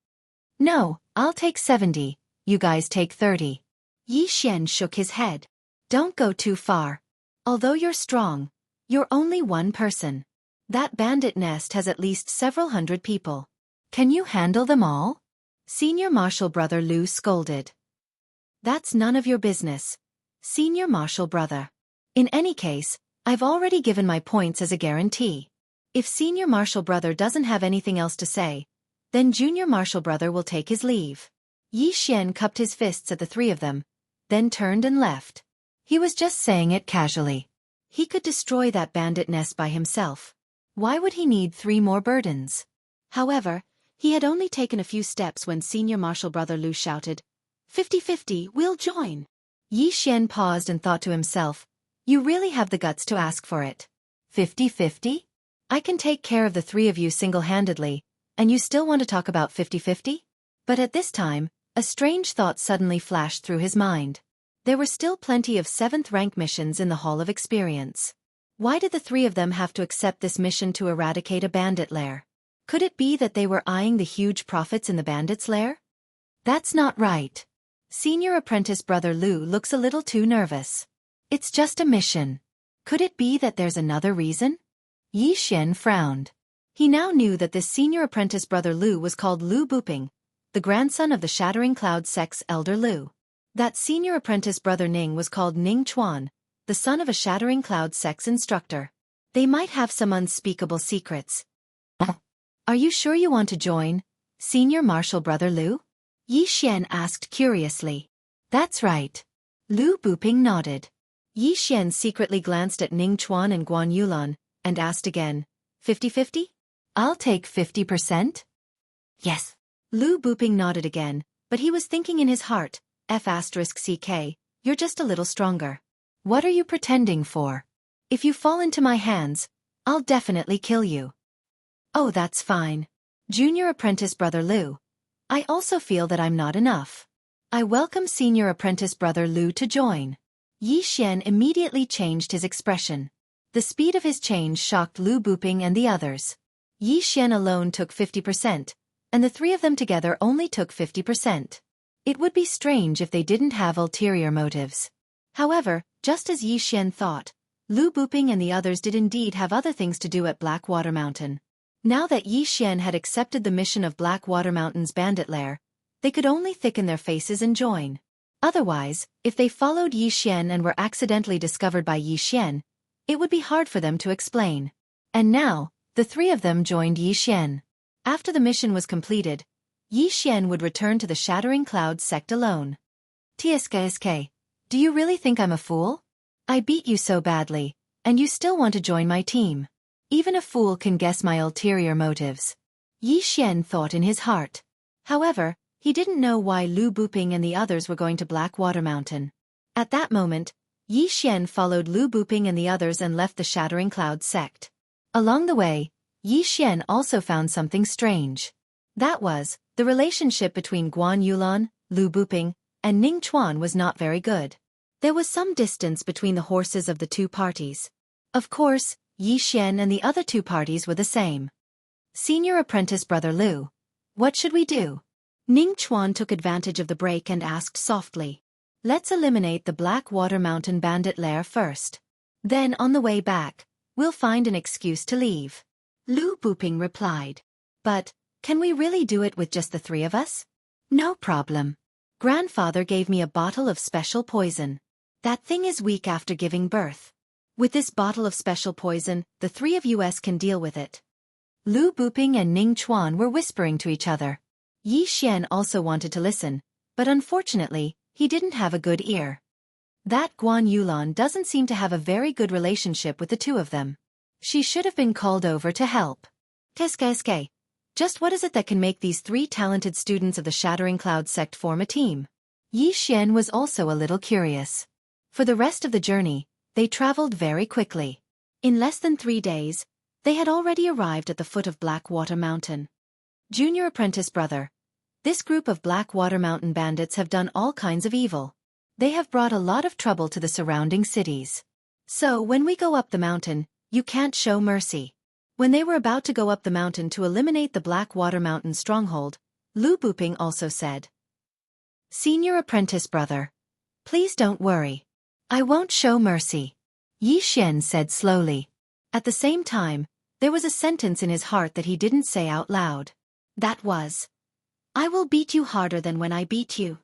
No, I'll take 70, you guys take 30. Yi Xian shook his head. Don't go too far. Although you're strong, you're only one person. That bandit nest has at least several hundred people. Can you handle them all? Senior Marshal Brother Lu scolded. That's none of your business, Senior Marshal Brother. In any case, I've already given my points as a guarantee. If Senior Marshal Brother doesn't have anything else to say, then Junior Marshal Brother will take his leave. Yi Xian cupped his fists at the three of them, then turned and left. He was just saying it casually. He could destroy that bandit nest by himself. Why would he need 3 more burdens? However, he had only taken a few steps when Senior Marshal Brother Lu shouted, 50-50, we'll join. Yi Xian paused and thought to himself, you really have the guts to ask for it. 50-50? I can take care of the 3 of you single-handedly, and you still want to talk about 50-50? But at this time, a strange thought suddenly flashed through his mind. There were still plenty of 7th rank missions in the Hall of Experience. Why did the 3 of them have to accept this mission to eradicate a bandit lair? Could it be that they were eyeing the huge profits in the bandits' lair? That's not right. Senior Apprentice Brother Lu looks a little too nervous. It's just a mission. Could it be that there's another reason? Yi Xian frowned. He now knew that this Senior Apprentice Brother Lu was called Lu Buping, the grandson of the Shattering Cloud sect's Elder Lu. That Senior Apprentice Brother Ning was called Ning Chuan, the son of a Shattering Cloud sect's instructor. They might have some unspeakable secrets. Are you sure you want to join, Senior Marshal Brother Lu? Yi Xian asked curiously. That's right. Lu Buping nodded. Yi Xian secretly glanced at Ning Chuan and Guan Yulan, and asked again, 50-50? I'll take 50%? Yes. Lu Buping nodded again, but he was thinking in his heart, F***CK, you're just a little stronger. What are you pretending for? If you fall into my hands, I'll definitely kill you. Oh, that's fine. Junior Apprentice Brother Lu. I also feel that I'm not enough. I welcome Senior Apprentice Brother Lu to join. Yi Xian immediately changed his expression. The speed of his change shocked Lu Buping and the others. Yi Xian alone took 50%, and the 3 of them together only took 50%. It would be strange if they didn't have ulterior motives. However, just as Yi Xian thought, Lu Buping and the others did indeed have other things to do at Blackwater Mountain. Now that Yi Xian had accepted the mission of Blackwater Mountain's bandit lair, they could only thicken their faces and join. Otherwise, if they followed Yi Xian and were accidentally discovered by Yi Xian, it would be hard for them to explain. And now, the 3 of them joined Yi Xian. After the mission was completed, Yi Xian would return to the Shattering Cloud sect alone. TSKSK, do you really think I'm a fool? I beat you so badly, and you still want to join my team. Even a fool can guess my ulterior motives. Yi Xian thought in his heart. However, he didn't know why Lu Buping and the others were going to Blackwater Mountain. At that moment, Yi Xian followed Lu Buping and the others and left the Shattering Cloud sect. Along the way, Yi Xian also found something strange. That was, the relationship between Guan Yulan, Lu Buping, and Ning Chuan was not very good. There was some distance between the horses of the two parties. Of course, Yi Xian and the other two parties were the same. Senior apprentice brother Lu, what should we do? Ning Chuan took advantage of the break and asked softly. Let's eliminate the Blackwater Mountain bandit lair first. Then on the way back, we'll find an excuse to leave. Lu Buping replied. But, can we really do it with just the three of us? No problem. Grandfather gave me a bottle of special poison. That thing is weak after giving birth. With this bottle of special poison, the three of us can deal with it. Lu Buping and Ning Chuan were whispering to each other. Yi Xian also wanted to listen, but unfortunately, he didn't have a good ear. That Guan Yulan doesn't seem to have a very good relationship with the two of them. She should have been called over to help. Qu'est-ce? Just what is it that can make these three talented students of the Shattering Cloud sect form a team? Yi Xian was also a little curious. For the rest of the journey, they traveled very quickly. In less than 3 days, they had already arrived at the foot of Blackwater Mountain. Junior apprentice brother. This group of Blackwater Mountain bandits have done all kinds of evil. They have brought a lot of trouble to the surrounding cities. So when we go up the mountain, you can't show mercy. When they were about to go up the mountain to eliminate the Blackwater Mountain stronghold, Lu Buping also said. Senior apprentice brother. Please don't worry. I won't show mercy. Yi Xian said slowly. At the same time, there was a sentence in his heart that he didn't say out loud. That was, I will beat you harder than when I beat you.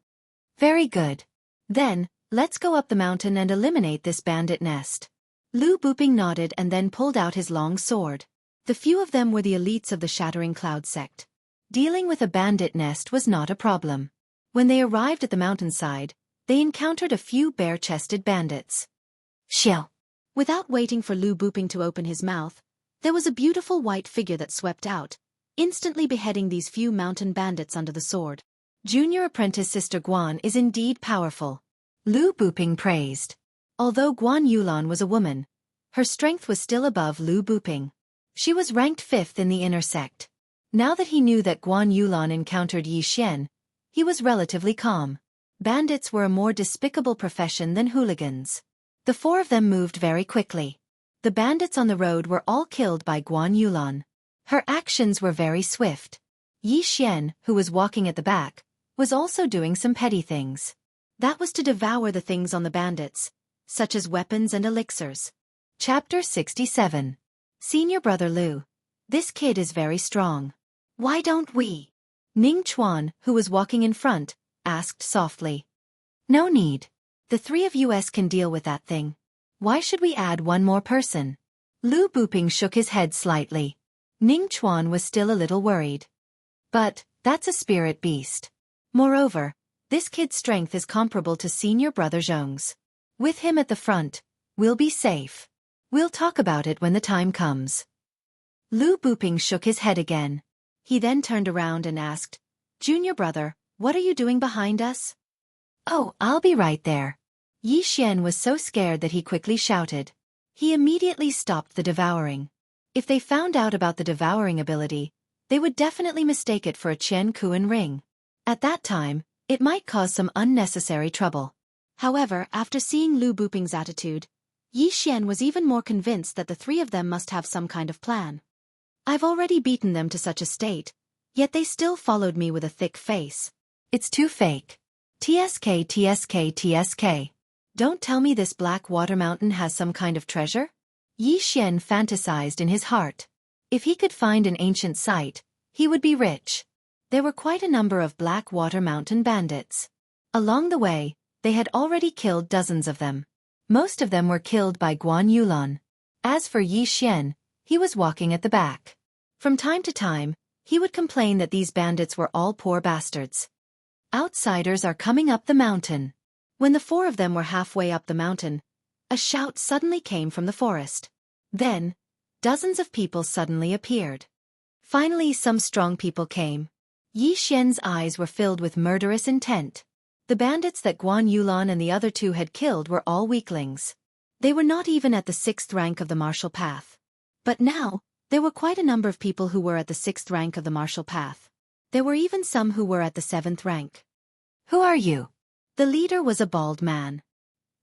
Very good. Then, let's go up the mountain and eliminate this bandit nest. Lu Buping nodded and then pulled out his long sword. The few of them were the elites of the Shattering Cloud sect. Dealing with a bandit nest was not a problem. When they arrived at the mountainside, they encountered a few bare-chested bandits. Shill. Without waiting for Lu Buping to open his mouth, there was a beautiful white figure that swept out, instantly beheading these few mountain bandits under the sword. Junior apprentice Sister Guan is indeed powerful. Lu Buping praised. Although Guan Yulan was a woman, her strength was still above Lu Buping. She was ranked 5th in the inner sect. Now that he knew that Guan Yulan encountered Yi Xian, he was relatively calm. Bandits were a more despicable profession than hooligans. The 4 of them moved very quickly. The bandits on the road were all killed by Guan Yulan. Her actions were very swift. Yi Xian, who was walking at the back, was also doing some petty things. That was to devour the things on the bandits, such as weapons and elixirs. Chapter 67. Senior brother Lu. This kid is very strong. Why don't we? Ning Chuan, who was walking in front, asked softly. No need. The 3 of us can deal with that thing. Why should we add one more person? Lu Buping shook his head slightly. Ning Chuan was still a little worried. But, that's a spirit beast. Moreover, this kid's strength is comparable to senior brother Zhong's. With him at the front, we'll be safe. We'll talk about it when the time comes. Lu Buping shook his head again. He then turned around and asked, Junior brother, what are you doing behind us? Oh, I'll be right there. Yi Xian was so scared that he quickly shouted. He immediately stopped the devouring. If they found out about the devouring ability, they would definitely mistake it for a Qian Kuan ring. At that time, it might cause some unnecessary trouble. However, after seeing Lu Buping's attitude, Yi Xian was even more convinced that the 3 of them must have some kind of plan. I've already beaten them to such a state, yet they still followed me with a thick face. It's too fake. TSK. Don't tell me this Blackwater Mountain has some kind of treasure? Yi Xian fantasized in his heart. If he could find an ancient site, he would be rich. There were quite a number of Blackwater Mountain bandits. Along the way, they had already killed dozens of them. Most of them were killed by Guan Yulan. As for Yi Xian, he was walking at the back. From time to time, he would complain that these bandits were all poor bastards. Outsiders are coming up the mountain. When the 4 of them were halfway up the mountain, a shout suddenly came from the forest. Then, dozens of people suddenly appeared. Finally, some strong people came. Yi Xian's eyes were filled with murderous intent. The bandits that Guan Yulan and the other 2 had killed were all weaklings. They were not even at the 6th rank of the martial path. But now, there were quite a number of people who were at the 6th rank of the martial path. There were even some who were at the 7th rank. Who are you? The leader was a bald man.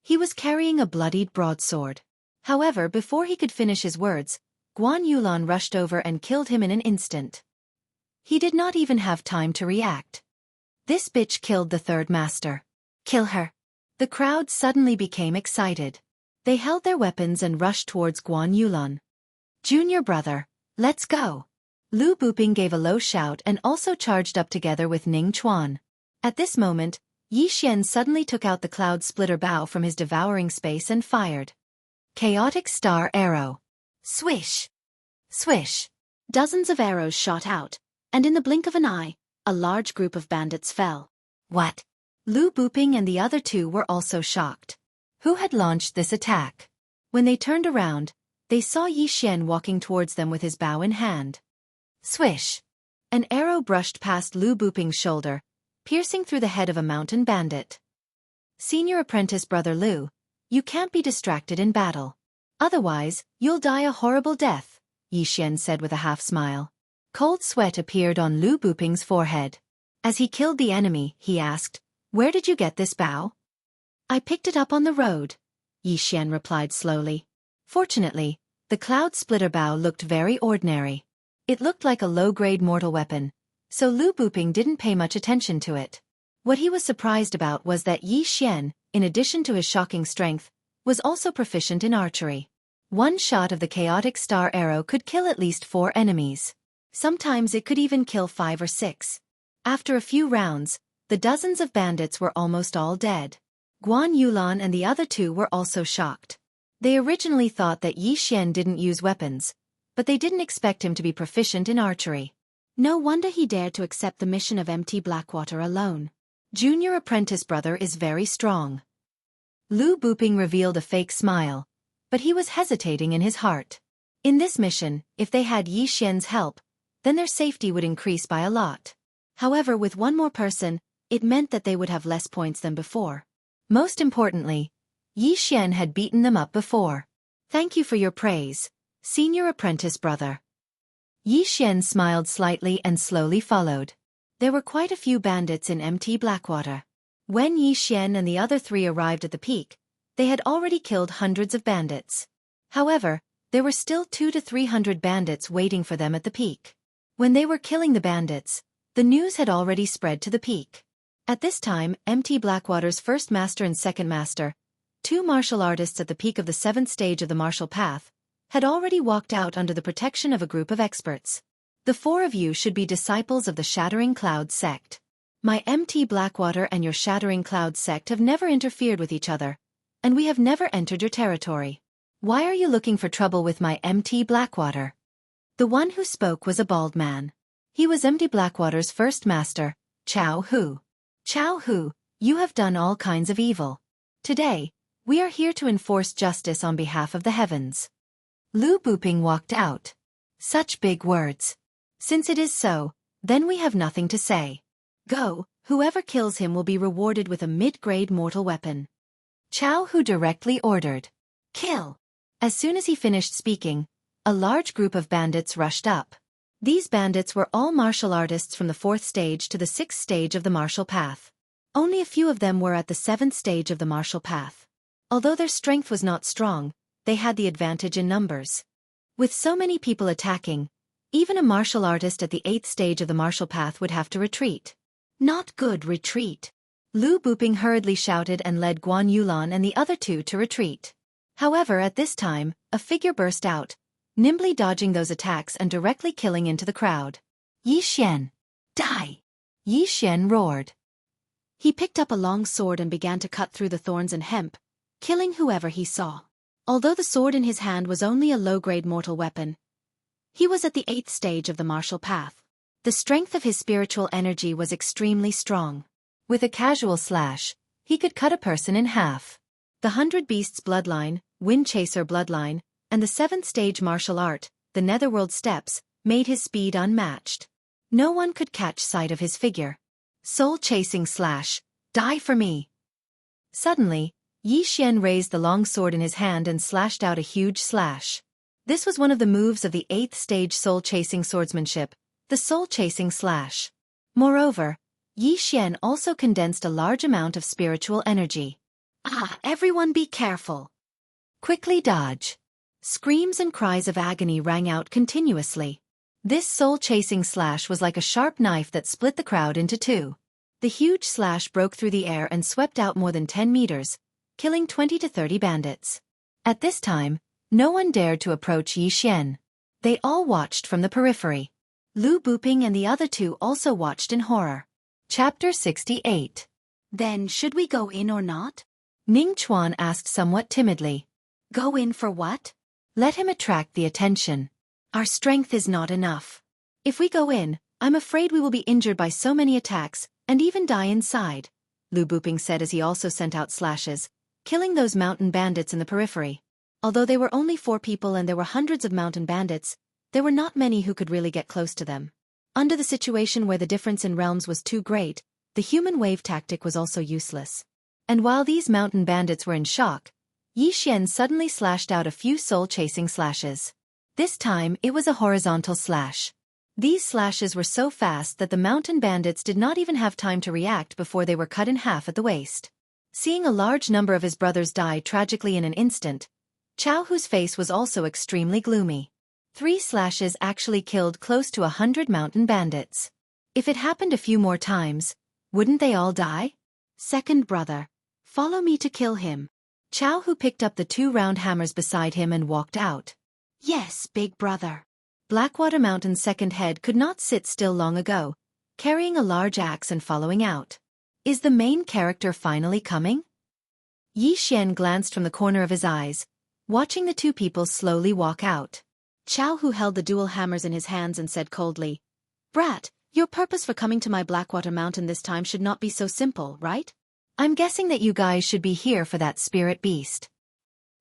He was carrying a bloodied broadsword. However, before he could finish his words, Guan Yulan rushed over and killed him in an instant. He did not even have time to react. This bitch killed the third master. Kill her. The crowd suddenly became excited. They held their weapons and rushed towards Guan Yulan. Junior brother, let's go. Lu Buping gave a low shout and also charged up together with Ning Chuan. At this moment, Yi Xian suddenly took out the cloud splitter bow from his devouring space and fired. Chaotic Star Arrow. Swish! Swish! Dozens of arrows shot out, and in the blink of an eye, a large group of bandits fell. What? Lu Buping and the other two were also shocked. Who had launched this attack? When they turned around, they saw Yi Xian walking towards them with his bow in hand. Swish! An arrow brushed past Lu Buping's shoulder, piercing through the head of a mountain bandit. Senior apprentice brother Lu, you can't be distracted in battle. Otherwise, you'll die a horrible death, Yi Xian said with a half-smile. Cold sweat appeared on Lu Buping's forehead. As he killed the enemy, he asked, "Where did you get this bow?" "I picked it up on the road," Yi Xian replied slowly. Fortunately, the cloud splitter bow looked very ordinary. It looked like a low-grade mortal weapon, so Lu Buping didn't pay much attention to it. What he was surprised about was that Yi Xian, in addition to his shocking strength, was also proficient in archery. One shot of the chaotic star arrow could kill at least 4 enemies. Sometimes it could even kill 5 or 6. After a few rounds, the dozens of bandits were almost all dead. Guan Yulan and the other two were also shocked. They originally thought that Yi Xian didn't use weapons, but they didn't expect him to be proficient in archery. No wonder he dared to accept the mission of empty Blackwater alone. Junior apprentice brother is very strong. Lu Buping revealed a fake smile, but he was hesitating in his heart. In this mission, if they had Yi Xian's help, then their safety would increase by a lot. However, with one more person, it meant that they would have less points than before. Most importantly, Yi Xian had beaten them up before. Thank you for your praise, senior apprentice brother. Yi Xian smiled slightly and slowly followed. There were quite a few bandits in empty Blackwater. When Yi Xian and the other 3 arrived at the peak, they had already killed hundreds of bandits. However, there were still 200 to 300 bandits waiting for them at the peak. When they were killing the bandits, the news had already spread to the peak. At this time, empty Blackwater's first master and second master, 2 martial artists at the peak of the 7th stage of the martial path, had already walked out under the protection of a group of experts. The 4 of you should be disciples of the Shattering Cloud sect. My MT Blackwater and your Shattering Cloud sect have never interfered with each other, and we have never entered your territory. Why are you looking for trouble with my MT Blackwater? The one who spoke was a bald man. He was MT Blackwater's first master, Chao Hu. Chao Hu, you have done all kinds of evil. Today, we are here to enforce justice on behalf of the heavens. Lu Buping walked out. Such big words. Since it is so, then we have nothing to say. Go, whoever kills him will be rewarded with a mid-grade mortal weapon. Chao Hu directly ordered. Kill. As soon as he finished speaking, a large group of bandits rushed up. These bandits were all martial artists from the 4th stage to the 6th stage of the martial path. Only a few of them were at the 7th stage of the martial path. Although their strength was not strong, they had the advantage in numbers. With so many people attacking, even a martial artist at the 8th stage of the martial path would have to retreat. Not good retreat. Lu Buping hurriedly shouted and led Guan Yulan and the other 2 to retreat. However, at this time, a figure burst out, nimbly dodging those attacks and directly killing into the crowd. Yi Xian! Die! Yi Xian roared. He picked up a long sword and began to cut through the thorns and hemp, killing whoever he saw. Although the sword in his hand was only a low-grade mortal weapon, he was at the 8th stage of the martial path. The strength of his spiritual energy was extremely strong. With a casual slash, he could cut a person in half. The 100 Beasts bloodline, Wind Chaser bloodline, and the 7th stage martial art, the Netherworld steps, made his speed unmatched. No one could catch sight of his figure. Soul-chasing slash, die for me! Suddenly, Yi Xian raised the long sword in his hand and slashed out a huge slash. This was one of the moves of the 8th stage soul-chasing swordsmanship, the soul-chasing slash. Moreover, Yi Xian also condensed a large amount of spiritual energy. Ah, everyone be careful. Quickly dodge. Screams and cries of agony rang out continuously. This soul-chasing slash was like a sharp knife that split the crowd into two. The huge slash broke through the air and swept out more than 10 meters, killing 20 to 30 bandits. At this time, no one dared to approach Yi Xian. They all watched from the periphery. Lu Buping and the other two also watched in horror. Chapter 68. Then should we go in or not? Ning Chuan asked somewhat timidly. Go in for what? Let him attract the attention. Our strength is not enough. If we go in, I'm afraid we will be injured by so many attacks, and even die inside, Lu Buping said as he also sent out slashes, killing those mountain bandits in the periphery. Although they were only 4 people and there were hundreds of mountain bandits, there were not many who could really get close to them. Under the situation where the difference in realms was too great, the human wave tactic was also useless. And while these mountain bandits were in shock, Yi Xian suddenly slashed out a few soul-chasing slashes. This time, it was a horizontal slash. These slashes were so fast that the mountain bandits did not even have time to react before they were cut in half at the waist. Seeing a large number of his brothers die tragically in an instant, Chao Hu's face was also extremely gloomy. 3 slashes actually killed close to 100 mountain bandits. If it happened a few more times, wouldn't they all die? Second brother, follow me to kill him. Chao Hu picked up the 2 round hammers beside him and walked out. Yes, big brother. Blackwater Mountain's second head could not sit still long ago, carrying a large axe and following out. Is the main character finally coming? Yi Xian glanced from the corner of his eyes, watching the 2 people slowly walk out. Chao Hu held the dual hammers in his hands and said coldly, Brat, your purpose for coming to my Blackwater Mountain this time should not be so simple, right? I'm guessing that you guys should be here for that spirit beast.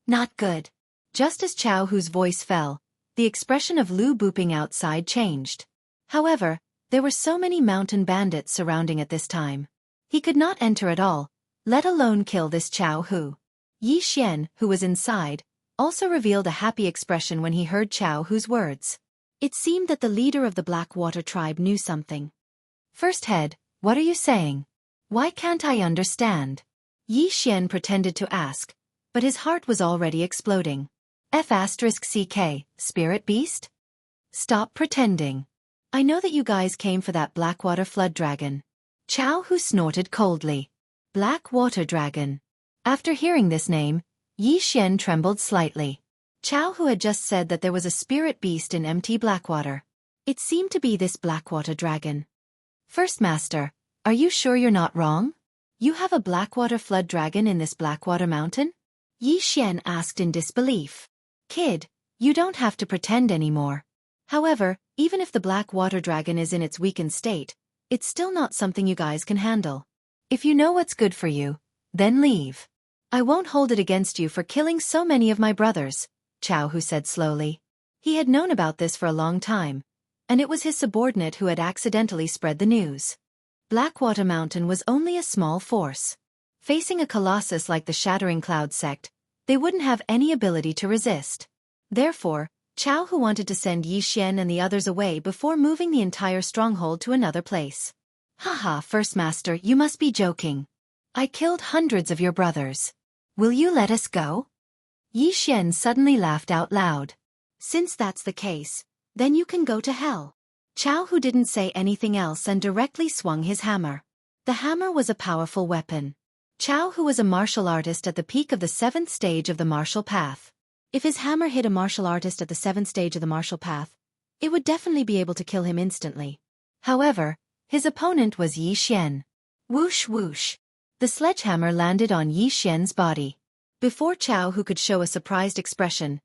Not good. Just as Chao Hu's voice fell, the expression of Lu Buping outside changed. However, there were so many mountain bandits surrounding at this time. He could not enter at all, let alone kill this Chao Hu. Yi Xian, who was inside, also revealed a happy expression when he heard Chao Hu's words. It seemed that the leader of the Blackwater tribe knew something. First head, what are you saying? Why can't I understand? Yi Xian pretended to ask, but his heart was already exploding. F***CK, spirit beast? Stop pretending. I know that you guys came for that Blackwater flood dragon. Chao Hu snorted coldly. Blackwater dragon. After hearing this name, Yi Xian trembled slightly. Chao Hu had just said that there was a spirit beast in empty Blackwater. It seemed to be this Blackwater dragon. First Master, are you sure you're not wrong? You have a Blackwater flood dragon in this Blackwater Mountain? Yi Xian asked in disbelief. Kid, you don't have to pretend anymore. However, even if the Blackwater dragon is in its weakened state, it's still not something you guys can handle. If you know what's good for you, then leave. I won't hold it against you for killing so many of my brothers, Chao Hu said slowly. He had known about this for a long time, and it was his subordinate who had accidentally spread the news. Blackwater Mountain was only a small force. Facing a colossus like the Shattering Cloud sect, they wouldn't have any ability to resist. Therefore, Chao Hu wanted to send Yi Xian and the others away before moving the entire stronghold to another place. Haha, First Master, you must be joking. I killed hundreds of your brothers. Will you let us go? Yi Xian suddenly laughed out loud. Since that's the case, then you can go to hell. Chao Hu didn't say anything else and directly swung his hammer. The hammer was a powerful weapon. Chao Hu was a martial artist at the peak of the 7th stage of the martial path. If his hammer hit a martial artist at the 7th stage of the martial path, it would definitely be able to kill him instantly. However, his opponent was Yi Xian. Whoosh whoosh. The sledgehammer landed on Yi Xian's body. Before Chao Hu could show a surprised expression,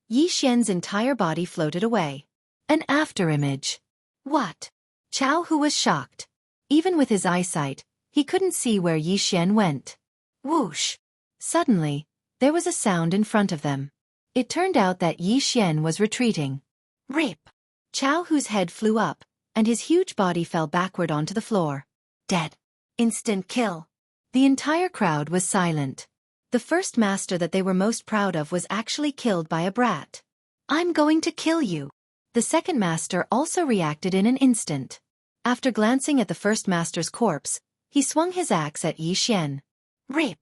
Yi Xian's entire body floated away. An afterimage. What? Chao Hu was shocked. Even with his eyesight, he couldn't see where Yi Xian went. Whoosh. Suddenly, there was a sound in front of them. It turned out that Yi Xian was retreating. Rip. Chao Hu's head flew up, and his huge body fell backward onto the floor. Dead. Instant kill. The entire crowd was silent. The first master that they were most proud of was actually killed by a brat. I'm going to kill you. The second master also reacted in an instant. After glancing at the first master's corpse, he swung his axe at Yi Xian. Rip!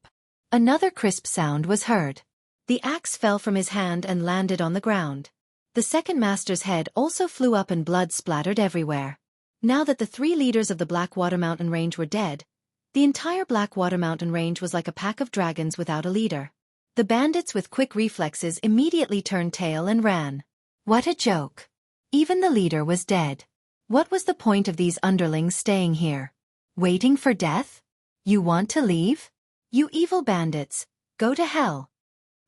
Another crisp sound was heard. The axe fell from his hand and landed on the ground. The second master's head also flew up and blood splattered everywhere. Now that the 3 leaders of the Blackwater Mountain Range were dead, the entire Blackwater Mountain Range was like a pack of dragons without a leader. The bandits with quick reflexes immediately turned tail and ran. What a joke! Even the leader was dead. What was the point of these underlings staying here? Waiting for death? You want to leave? You evil bandits, go to hell.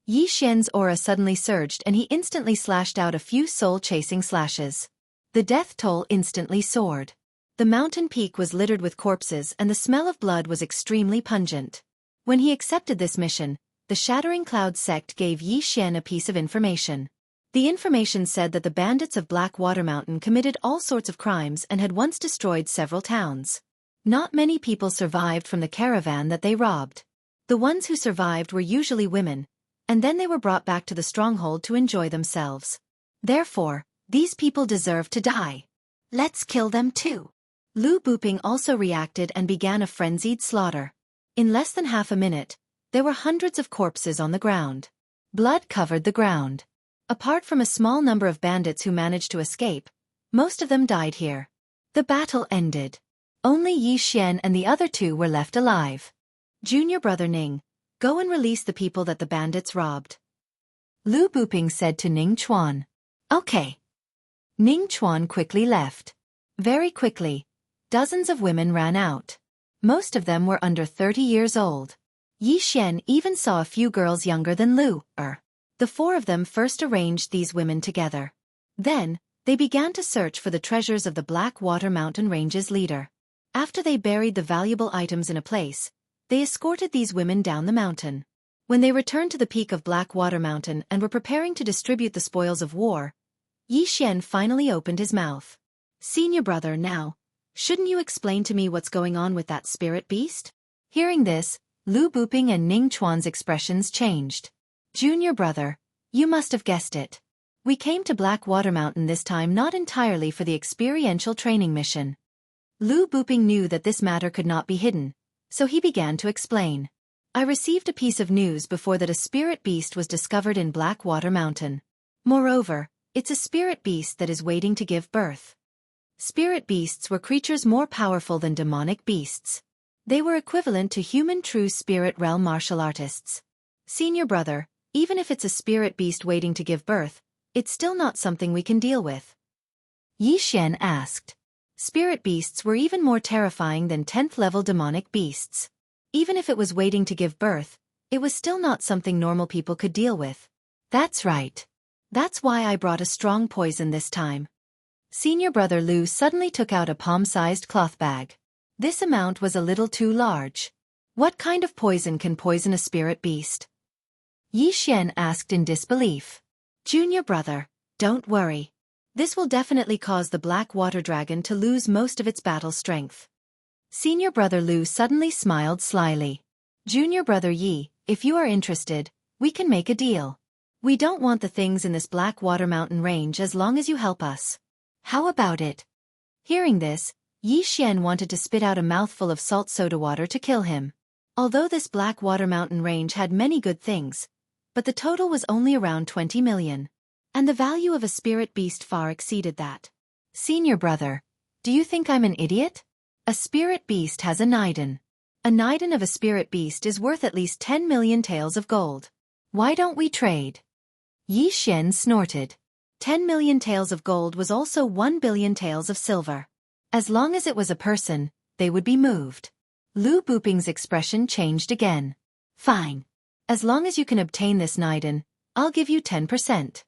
Yi Xian's aura suddenly surged and he instantly slashed out a few soul-chasing slashes. The death toll instantly soared. The mountain peak was littered with corpses and the smell of blood was extremely pungent. When he accepted this mission, the Shattering Cloud sect gave Yi Xian a piece of information. The information said that the bandits of Blackwater Mountain committed all sorts of crimes and had once destroyed several towns. Not many people survived from the caravan that they robbed. The ones who survived were usually women, and then they were brought back to the stronghold to enjoy themselves. Therefore, these people deserve to die. Let's kill them too. Lu Buping also reacted and began a frenzied slaughter. In less than half a minute, there were hundreds of corpses on the ground. Blood covered the ground. Apart from a small number of bandits who managed to escape, most of them died here. The battle ended. Only Yi Xian and the other 2 were left alive. Junior brother Ning, go and release the people that the bandits robbed. Lu Buping said to Ning Chuan. Okay. Ning Chuan quickly left. Very quickly, dozens of women ran out. Most of them were under 30 years old. Yi Xian even saw a few girls younger than Lu. The 4 of them first arranged these women together. Then, they began to search for the treasures of the Blackwater Mountain Range's leader. After they buried the valuable items in a place, they escorted these women down the mountain. When they returned to the peak of Blackwater Mountain and were preparing to distribute the spoils of war, Yi Xian finally opened his mouth. Senior brother, now, shouldn't you explain to me what's going on with that spirit beast? Hearing this, Lu Buping and Ning Chuan's expressions changed. Junior brother, you must have guessed it. We came to Blackwater Mountain this time not entirely for the experiential training mission. Lu Buping knew that this matter could not be hidden, so he began to explain. I received a piece of news before that a spirit beast was discovered in Blackwater Mountain. Moreover, it's a spirit beast that is waiting to give birth. Spirit beasts were creatures more powerful than demonic beasts. They were equivalent to human true spirit realm martial artists. Senior brother, even if it's a spirit beast waiting to give birth, it's still not something we can deal with. Yi Xian asked. Spirit beasts were even more terrifying than 10th level demonic beasts. Even if it was waiting to give birth, it was still not something normal people could deal with. That's right. That's why I brought a strong poison this time. Senior brother Lu suddenly took out a palm-sized cloth bag. This amount was a little too large. What kind of poison can poison a spirit beast? Yi Xian asked in disbelief. Junior brother, don't worry. This will definitely cause the black water dragon to lose most of its battle strength. Senior brother Lu suddenly smiled slyly. Junior brother Yi, if you are interested, we can make a deal. We don't want the things in this Blackwater Mountain Range as long as you help us. How about it? Hearing this, Yi Xian wanted to spit out a mouthful of salt soda water to kill him. Although this Blackwater Mountain Range had many good things, but the total was only around 20 million. And the value of a spirit beast far exceeded that. Senior brother, do you think I'm an idiot? A spirit beast has a nidin. A nidin of a spirit beast is worth at least 10 million taels of gold. Why don't we trade? Yi Xian snorted. 10 million taels of gold was also 1 billion taels of silver. As long as it was a person, they would be moved. Lu Buping's expression changed again. Fine. As long as you can obtain this nidin, I'll give you 10%.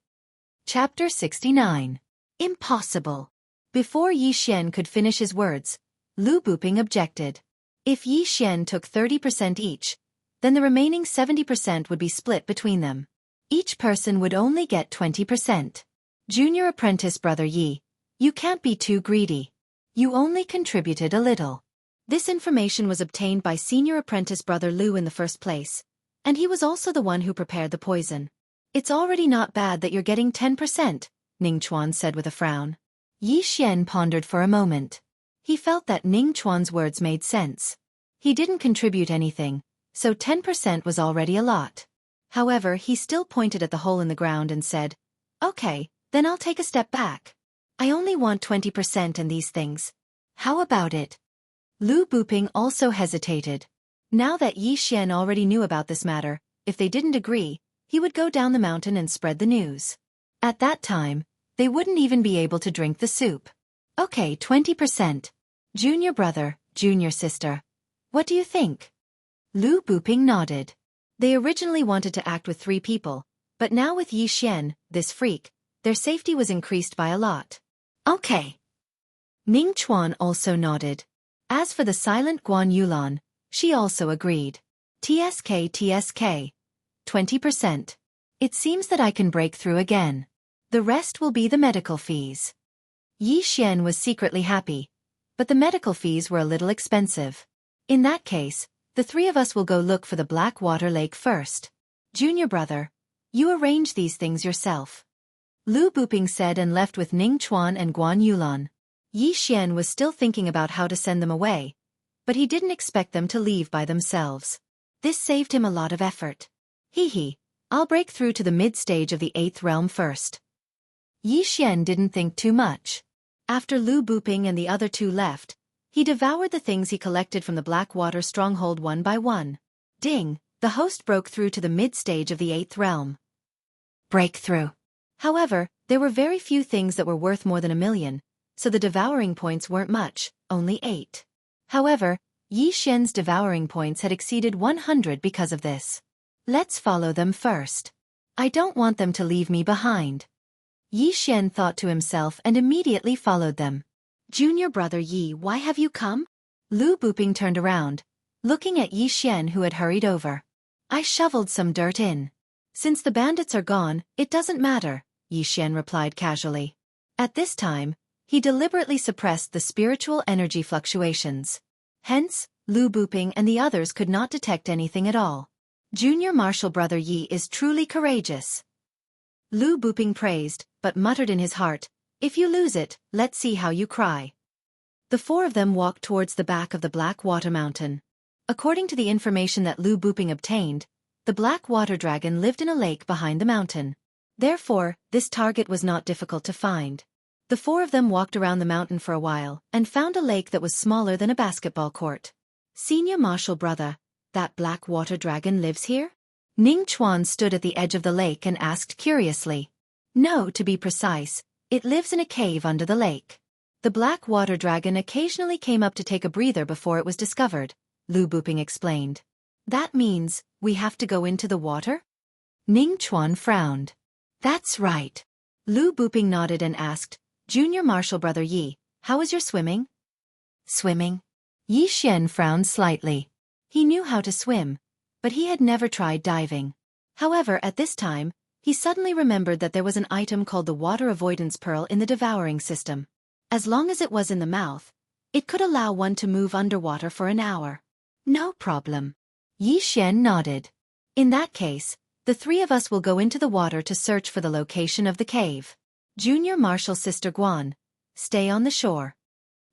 Chapter 69. Impossible. Before Yi Xian could finish his words, Lu Buping objected. If Yi Xian took 30% each, then the remaining 70% would be split between them. Each person would only get 20%. Junior apprentice brother Yi, you can't be too greedy. You only contributed a little. This information was obtained by senior apprentice brother Lu in the first place, and he was also the one who prepared the poison. It's already not bad that you're getting 10%, Ning Chuan said with a frown. Yi Xian pondered for a moment. He felt that Ning Chuan's words made sense. He didn't contribute anything, so 10% was already a lot. However, he still pointed at the hole in the ground and said, "Okay, then I'll take a step back. I only want 20% in these things. How about it?" Lu Buping also hesitated. Now that Yi Xian already knew about this matter, if they didn't agree, he would go down the mountain and spread the news. At that time, they wouldn't even be able to drink the soup. "Okay, 20%. Junior brother, junior sister. What do you think?" Lu Buping nodded. They originally wanted to act with 3 people, but now with Yi Xian, this freak, their safety was increased by a lot. "Okay." Ning Chuan also nodded. As for the silent Guan Yulan, she also agreed. TSK, 20%. It seems that I can break through again. The rest will be the medical fees. Yi Xian was secretly happy, but the medical fees were a little expensive. "In that case, the 3 of us will go look for the Black Water Lake first. Junior brother, you arrange these things yourself." Lu Buping said and left with Ning Chuan and Guan Yulan. Yi Xian was still thinking about how to send them away, but he didn't expect them to leave by themselves. This saved him a lot of effort. Hee, I'll break through to the mid-stage of the 8th realm first. Yi Xian didn't think too much. After Lu Buping and the other 2 left, he devoured the things he collected from the Blackwater stronghold one by one. Ding, the host broke through to the mid-stage of the 8th realm. Breakthrough. However, there were very few things that were worth more than 1 million, so the devouring points weren't much, only 8. However, Yi Xian's devouring points had exceeded 100 because of this. Let's follow them first. I don't want them to leave me behind. Yi Xian thought to himself and immediately followed them. Junior brother Yi, why have you come? Lu Buping turned around, looking at Yi Xian who had hurried over. I shoveled some dirt in. Since the bandits are gone, it doesn't matter, Yi Xian replied casually. At this time, he deliberately suppressed the spiritual energy fluctuations. Hence, Lu Buping and the others could not detect anything at all. Junior martial brother Yi is truly courageous. Lu Buping praised, but muttered in his heart, if you lose it, let's see how you cry. The 4 of them walked towards the back of the Black Water Mountain. According to the information that Lu Buping obtained, the Black Water Dragon lived in a lake behind the mountain. Therefore, this target was not difficult to find. The 4 of them walked around the mountain for a while and found a lake that was smaller than a basketball court. Senior martial brother, that Black Water Dragon lives here? Ning Chuan stood at the edge of the lake and asked curiously. No, to be precise, it lives in a cave under the lake. The Black Water Dragon occasionally came up to take a breather before it was discovered, Lu Buping explained. That means, we have to go into the water? Ning Chuan frowned. That's right. Lu Buping nodded and asked, Junior martial brother Yi, how is your swimming? Swimming? Yi Xian frowned slightly. He knew how to swim, but he had never tried diving. However, at this time, he suddenly remembered that there was an item called the water avoidance pearl in the devouring system. As long as it was in the mouth, it could allow one to move underwater for an hour. No problem. Yi Xian nodded. In that case, the 3 of us will go into the water to search for the location of the cave. Junior martial sister Guan, stay on the shore.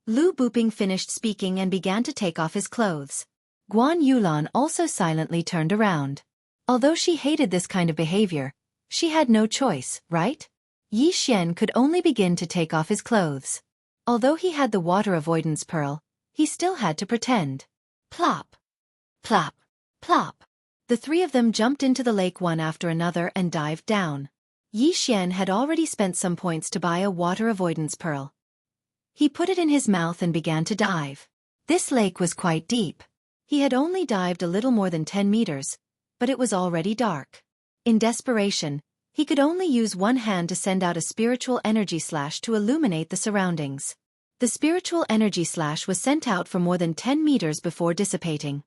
Lu Buping finished speaking and began to take off his clothes. Guan Yulan also silently turned around. Although she hated this kind of behavior, she had no choice, right? Yi Xian could only begin to take off his clothes. Although he had the water avoidance pearl, he still had to pretend. Plop. Plop. Plop. The 3 of them jumped into the lake one after another and dived down. Yi Xian had already spent some points to buy a water avoidance pearl. He put it in his mouth and began to dive. This lake was quite deep. He had only dived a little more than 10 meters, but it was already dark. In desperation, he could only use one hand to send out a spiritual energy slash to illuminate the surroundings. The spiritual energy slash was sent out for more than 10 meters before dissipating.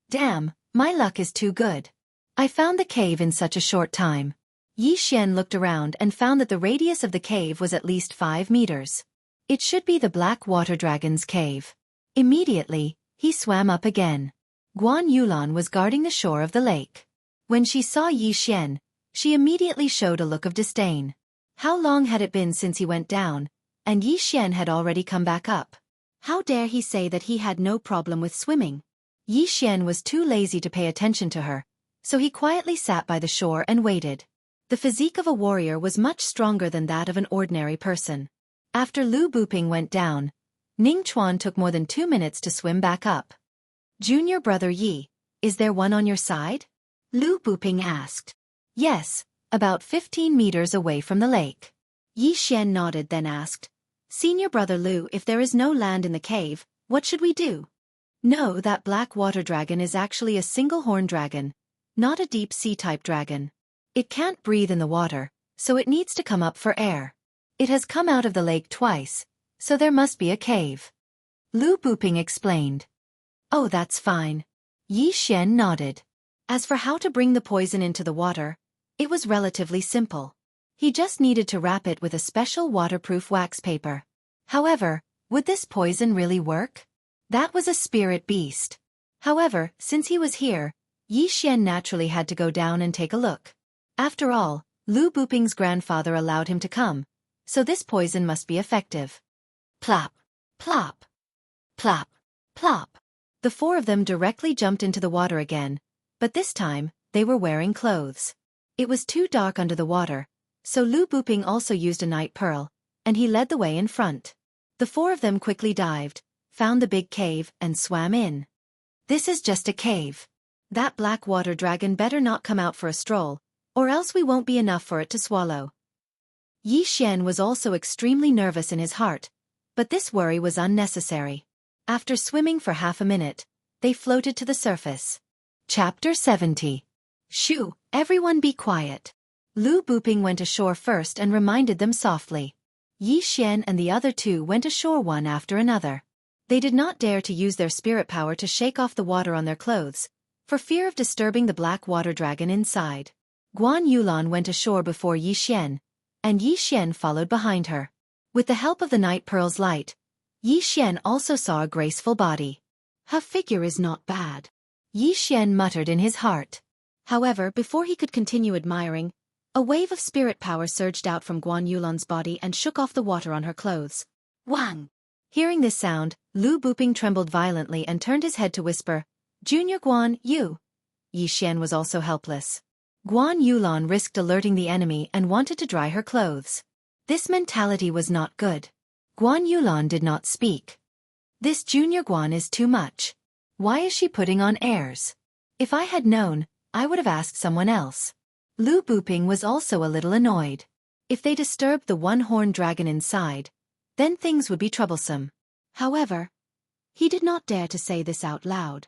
Damn, my luck is too good. I found the cave in such a short time. Yi Xian looked around and found that the radius of the cave was at least 5 meters. It should be the Black Water Dragon's cave. Immediately, he swam up again. Guan Yulan was guarding the shore of the lake. When she saw Yi Xian, she immediately showed a look of disdain. How long had it been since he went down, and Yi Xian had already come back up? How dare he say that he had no problem with swimming? Yi Xian was too lazy to pay attention to her, so he quietly sat by the shore and waited. The physique of a warrior was much stronger than that of an ordinary person. After Lu Buping went down, Ning Chuan took more than 2 minutes to swim back up. Junior brother Yi, is there one on your side? Lu Buping asked. Yes, about 15 meters away from the lake. Yi Xian nodded then asked, Senior brother Lu, if there is no land in the cave, what should we do? No, that black water dragon is actually a single-horn dragon, not a deep-sea type dragon. It can't breathe in the water, so it needs to come up for air. It has come out of the lake twice, so there must be a cave. Lu Buping explained. Oh, that's fine. Yi Xian nodded. As for how to bring the poison into the water, it was relatively simple. He just needed to wrap it with a special waterproof wax paper. However, would this poison really work? That was a spirit beast. However, since he was here, Yi Xian naturally had to go down and take a look. After all, Lu Buping's grandfather allowed him to come, so this poison must be effective. Plop, plop, plop, plop. The four of them directly jumped into the water again, but this time, they were wearing clothes. It was too dark under the water, so Lu Buping also used a night pearl, and he led the way in front. The four of them quickly dived, found the big cave, and swam in. This is just a cave. That black water dragon better not come out for a stroll, or else we won't be enough for it to swallow. Yi Xian was also extremely nervous in his heart, but this worry was unnecessary. After swimming for half a minute, they floated to the surface. Chapter 70. Shoo, everyone be quiet. Lu Buping went ashore first and reminded them softly. Yi Xian and the other two went ashore one after another. They did not dare to use their spirit power to shake off the water on their clothes, for fear of disturbing the black water dragon inside. Guan Yulan went ashore before Yi Xian, and Yi Xian followed behind her. With the help of the night pearl's light, Yi Xian also saw a graceful body. Her figure is not bad, Yi Xian muttered in his heart. However, before he could continue admiring, a wave of spirit power surged out from Guan Yulan's body and shook off the water on her clothes. Wang! Hearing this sound, Lu Buping trembled violently and turned his head to whisper, Junior Guan, you. Yi Xian was also helpless. Guan Yulan risked alerting the enemy and wanted to dry her clothes. This mentality was not good. Guan Yulan did not speak. This Junior Guan is too much. Why is she putting on airs? If I had known, I would have asked someone else. Lu Buping was also a little annoyed. If they disturbed the one-horned dragon inside, then things would be troublesome. However, he did not dare to say this out loud.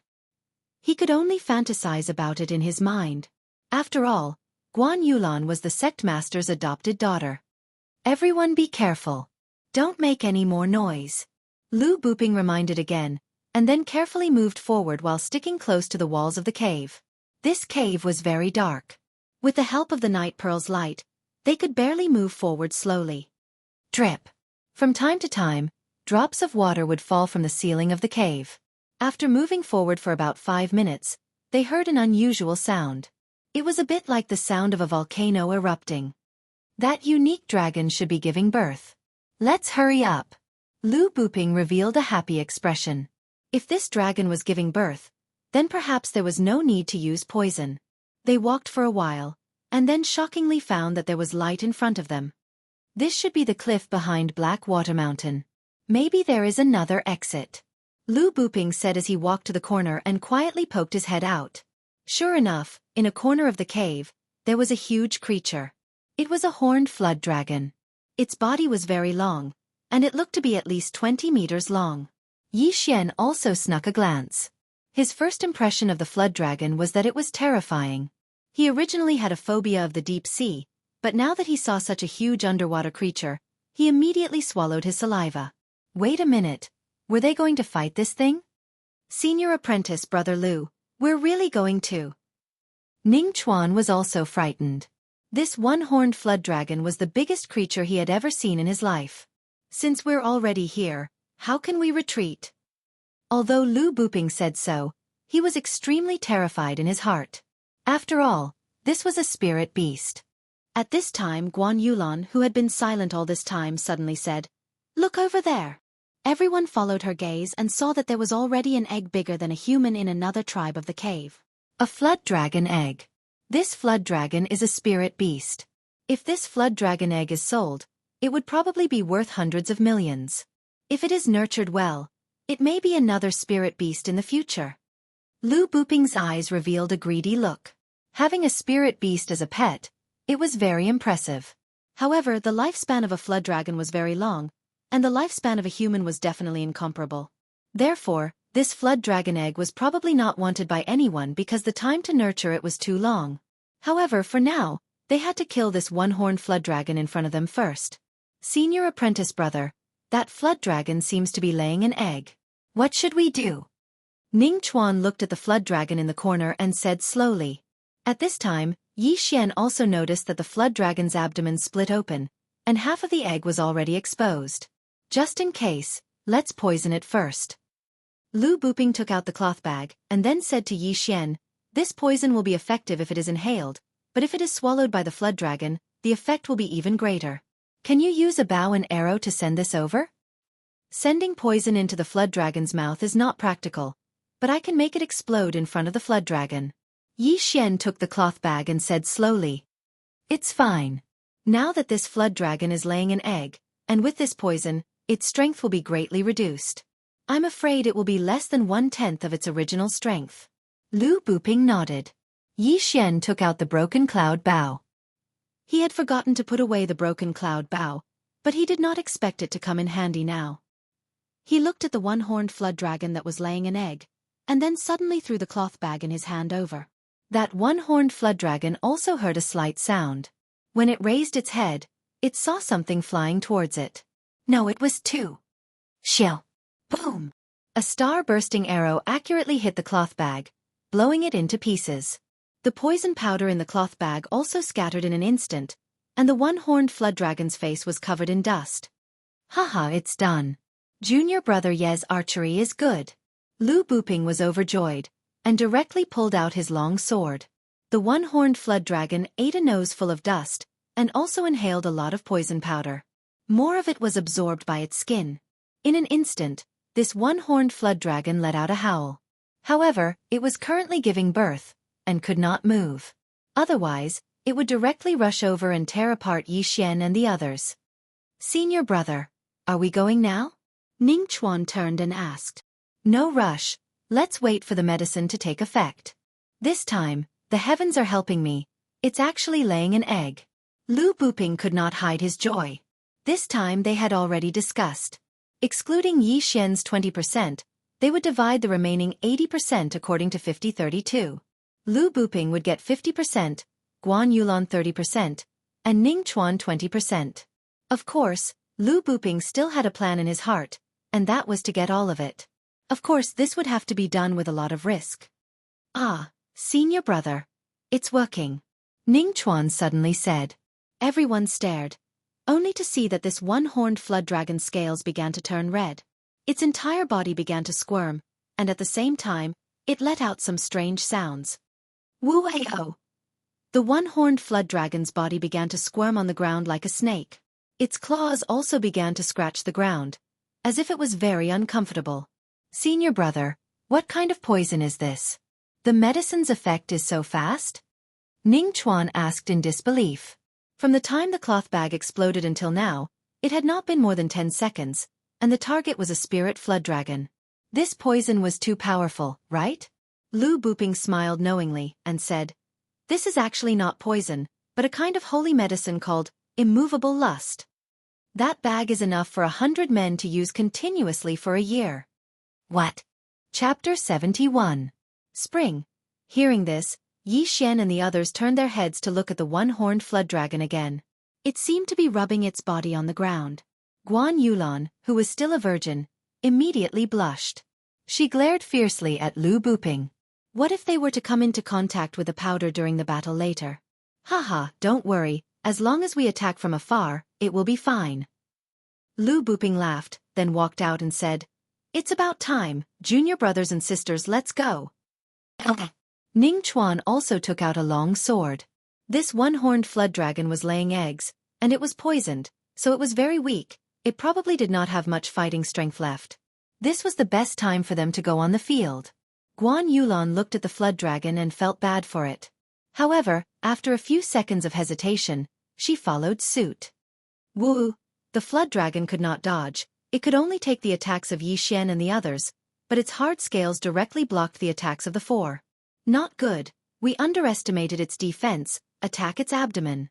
He could only fantasize about it in his mind. After all, Guan Yulan was the sect master's adopted daughter. Everyone be careful. Don't make any more noise. Lu Buping reminded again, and then carefully moved forward while sticking close to the walls of the cave. This cave was very dark. With the help of the night pearl's light, they could barely move forward slowly. Drip. From time to time, drops of water would fall from the ceiling of the cave. After moving forward for about 5 minutes, they heard an unusual sound. It was a bit like the sound of a volcano erupting. That unique dragon should be giving birth. Let's hurry up. Lu Buping revealed a happy expression. If this dragon was giving birth, then perhaps there was no need to use poison. They walked for a while, and then shockingly found that there was light in front of them. This should be the cliff behind Black Water Mountain. Maybe there is another exit. Lu Buping said as he walked to the corner and quietly poked his head out. Sure enough, in a corner of the cave, there was a huge creature. It was a horned flood dragon. Its body was very long, and it looked to be at least 20 meters long. Yi Xian also snuck a glance. His first impression of the flood dragon was that it was terrifying. He originally had a phobia of the deep sea, but now that he saw such a huge underwater creature, he immediately swallowed his saliva. Wait a minute, were they going to fight this thing? Senior apprentice brother Lu, we're really going to. Ning Chuan was also frightened. This one-horned flood dragon was the biggest creature he had ever seen in his life. Since we're already here, how can we retreat? Although Lu Buping said so, he was extremely terrified in his heart. After all, this was a spirit beast. At this time Guan Yulan, who had been silent all this time, suddenly said, Look over there. Everyone followed her gaze and saw that there was already an egg bigger than a human in another tribe of the cave. A flood dragon egg. This flood dragon is a spirit beast. If this flood dragon egg is sold, it would probably be worth hundreds of millions. If it is nurtured well, it may be another spirit beast in the future. Lu Buping's eyes revealed a greedy look. Having a spirit beast as a pet, it was very impressive. However, the lifespan of a flood dragon was very long, and the lifespan of a human was definitely incomparable. Therefore, this flood dragon egg was probably not wanted by anyone because the time to nurture it was too long. However, for now, they had to kill this one-horned flood dragon in front of them first. Senior apprentice brother, that flood dragon seems to be laying an egg. What should we do? Ning Chuan looked at the flood dragon in the corner and said slowly. At this time, Yi Xian also noticed that the flood dragon's abdomen split open, and half of the egg was already exposed. Just in case, let's poison it first. Lu Buping took out the cloth bag, and then said to Yi Xian, this poison will be effective if it is inhaled, but if it is swallowed by the flood dragon, the effect will be even greater. Can you use a bow and arrow to send this over? Sending poison into the flood dragon's mouth is not practical, but I can make it explode in front of the flood dragon. Yi Xian took the cloth bag and said slowly. It's fine. Now that this flood dragon is laying an egg, and with this poison, its strength will be greatly reduced. I'm afraid it will be less than 1/10 of its original strength. Lu Buping nodded. Yi Xian took out the broken cloud bow. He had forgotten to put away the broken cloud bow, but he did not expect it to come in handy now. He looked at the one-horned flood dragon that was laying an egg, and then suddenly threw the cloth bag in his hand over. That one-horned flood dragon also heard a slight sound. When it raised its head, it saw something flying towards it. No, it was two. Shill. Boom! A star-bursting arrow accurately hit the cloth bag, blowing it into pieces. The poison powder in the cloth bag also scattered in an instant, and the one-horned flood dragon's face was covered in dust. Haha, it's done. Junior brother Ye's archery is good. Lu Buping was overjoyed, and directly pulled out his long sword. The one-horned flood dragon ate a nose full of dust, and also inhaled a lot of poison powder. More of it was absorbed by its skin. In an instant, this one-horned flood dragon let out a howl. However, it was currently giving birth, and could not move. Otherwise, it would directly rush over and tear apart Yi Xian and the others. Senior brother, are we going now? Ning Chuan turned and asked. No rush, let's wait for the medicine to take effect. This time, the heavens are helping me, it's actually laying an egg. Lu Buping could not hide his joy. This time they had already discussed. Excluding Yi Xian's 20%, they would divide the remaining 80% according to 50-32. Lu Buping would get 50%, Guan Yulan 30%, and Ning Chuan 20%. Of course, Lu Buping still had a plan in his heart, and that was to get all of it. Of course, this would have to be done with a lot of risk. Ah, senior brother. It's working. Ning Chuan suddenly said. Everyone stared, only to see that this one-horned flood dragon's scales began to turn red. Its entire body began to squirm, and at the same time, it let out some strange sounds. Woo-ay-oh! The one-horned flood dragon's body began to squirm on the ground like a snake. Its claws also began to scratch the ground, as if it was very uncomfortable. Senior brother, what kind of poison is this? The medicine's effect is so fast? Ning Chuan asked in disbelief. From the time the cloth bag exploded until now, it had not been more than 10 seconds, and the target was a spirit flood dragon. This poison was too powerful, right? Lu Buping smiled knowingly and said, this is actually not poison, but a kind of holy medicine called immovable lust. That bag is enough for 100 men to use continuously for a year. What? Chapter 71. Spring. Hearing this, Yi Xian and the others turned their heads to look at the one-horned flood dragon again. It seemed to be rubbing its body on the ground. Guan Yulan, who was still a virgin, immediately blushed. She glared fiercely at Lu Buping. What if they were to come into contact with the powder during the battle later? Haha, don't worry, as long as we attack from afar, it will be fine. Lu Buping laughed, then walked out and said, it's about time, junior brothers and sisters, let's go. Ning Chuan also took out a long sword. This one-horned flood dragon was laying eggs, and it was poisoned, so it was very weak, it probably did not have much fighting strength left. This was the best time for them to go on the field. Guan Yulan looked at the flood dragon and felt bad for it. However, after a few seconds of hesitation, she followed suit. Woo! The flood dragon could not dodge, it could only take the attacks of Yi Xian and the others, but its hard scales directly blocked the attacks of the four. Not good, we underestimated its defense, attack its abdomen.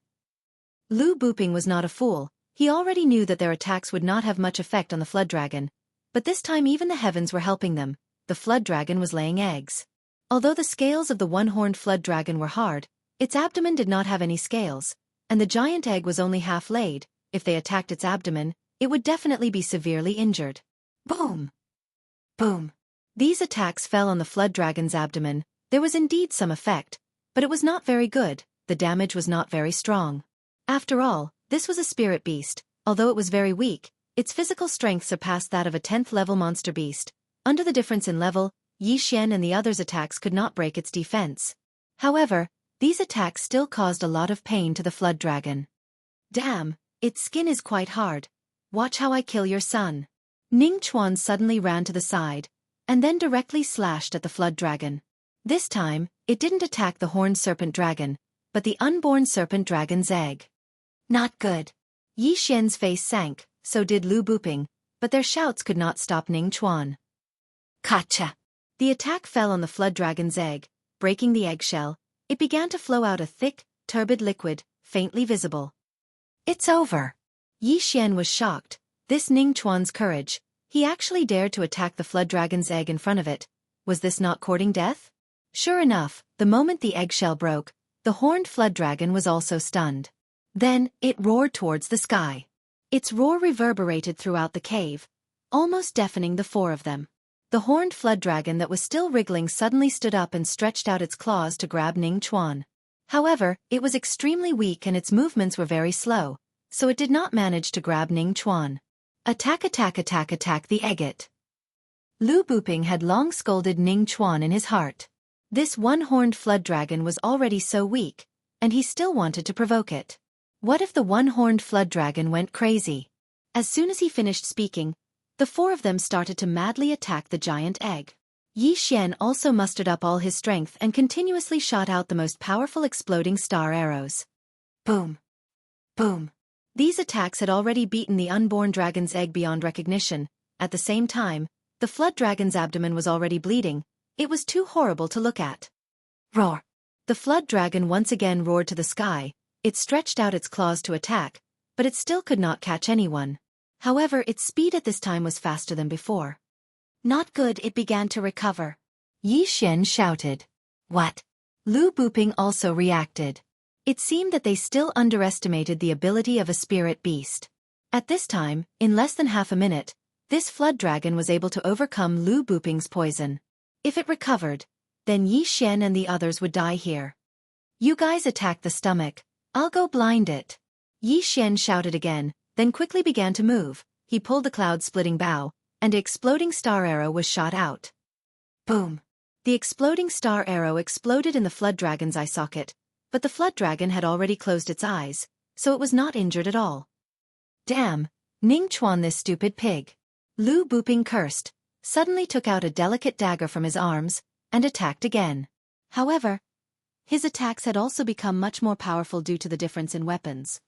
Lu Buping was not a fool, he already knew that their attacks would not have much effect on the flood dragon, but this time even the heavens were helping them, the flood dragon was laying eggs. Although the scales of the one-horned flood dragon were hard, its abdomen did not have any scales, and the giant egg was only half laid. If they attacked its abdomen, it would definitely be severely injured. Boom! Boom! These attacks fell on the flood dragon's abdomen. There was indeed some effect, but it was not very good, the damage was not very strong. After all, this was a spirit beast, although it was very weak, its physical strength surpassed that of a 10th-level monster beast. Under the difference in level, Yi Xian and the others' attacks could not break its defense. However, these attacks still caused a lot of pain to the flood dragon. Damn, its skin is quite hard. Watch how I kill your son. Ning Chuan suddenly ran to the side, and then directly slashed at the flood dragon. This time, it didn't attack the horned serpent dragon, but the unborn serpent dragon's egg. Not good. Yi Xian's face sank, so did Lu Buping, but their shouts could not stop Ning Chuan. Gotcha! The attack fell on the flood dragon's egg, breaking the eggshell. It began to flow out a thick, turbid liquid, faintly visible. It's over. Yi Xian was shocked. This Ning Chuan's courage. He actually dared to attack the flood dragon's egg in front of it. Was this not courting death? Sure enough, the moment the eggshell broke, the horned flood dragon was also stunned. Then, it roared towards the sky. Its roar reverberated throughout the cave, almost deafening the four of them. The horned flood dragon that was still wriggling suddenly stood up and stretched out its claws to grab Ning Chuan. However, it was extremely weak and its movements were very slow, so it did not manage to grab Ning Chuan. Attack, attack, attack, attack the agate. Lu Buping had long scolded Ning Chuan in his heart. This one-horned flood dragon was already so weak, and he still wanted to provoke it. What if the one-horned flood dragon went crazy? As soon as he finished speaking, the four of them started to madly attack the giant egg. Yi Xian also mustered up all his strength and continuously shot out the most powerful exploding star arrows. Boom! Boom! These attacks had already beaten the unborn dragon's egg beyond recognition. At the same time, the flood dragon's abdomen was already bleeding. It was too horrible to look at. Roar! The flood dragon once again roared to the sky. It stretched out its claws to attack, but it still could not catch anyone. However, its speed at this time was faster than before. Not good, it began to recover. Yi Xian shouted. What? Lu Buping also reacted. It seemed that they still underestimated the ability of a spirit beast. At this time, in less than half a minute, this flood dragon was able to overcome Lu Buping's poison. If it recovered, then Yi Xian and the others would die here. You guys attack the stomach. I'll go blind it. Yi Xian shouted again, then quickly began to move. He pulled the cloud-splitting bow, and an exploding star arrow was shot out. Boom! The exploding star arrow exploded in the flood dragon's eye socket, but the flood dragon had already closed its eyes, so it was not injured at all. Damn! Ning Chuan, this stupid pig! Lu Buping cursed, suddenly took out a delicate dagger from his arms, and attacked again. However, his attacks had also become much more powerful due to the difference in weapons.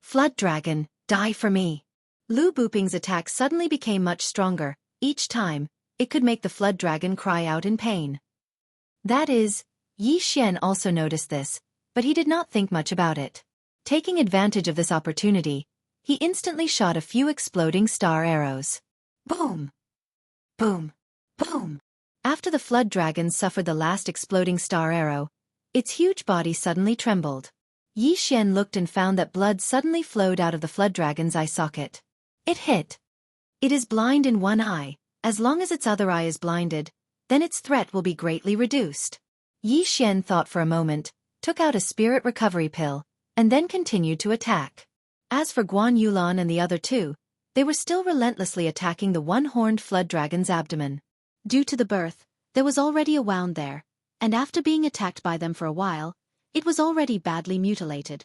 Flood dragon, die for me! Lu Buping's attack suddenly became much stronger. Each time, it could make the flood dragon cry out in pain. That is, Yi Xian also noticed this, but he did not think much about it. Taking advantage of this opportunity, he instantly shot a few exploding star arrows. Boom! Boom! Boom! After the flood dragon suffered the last exploding star arrow, its huge body suddenly trembled. Yi Xian looked and found that blood suddenly flowed out of the flood dragon's eye socket. It hit. It is blind in one eye. As long as its other eye is blinded, then its threat will be greatly reduced. Yi Xian thought for a moment, took out a spirit recovery pill, and then continued to attack. As for Guan Yulan and the other two, they were still relentlessly attacking the one-horned flood dragon's abdomen. Due to the birth, there was already a wound there, and after being attacked by them for a while, it was already badly mutilated.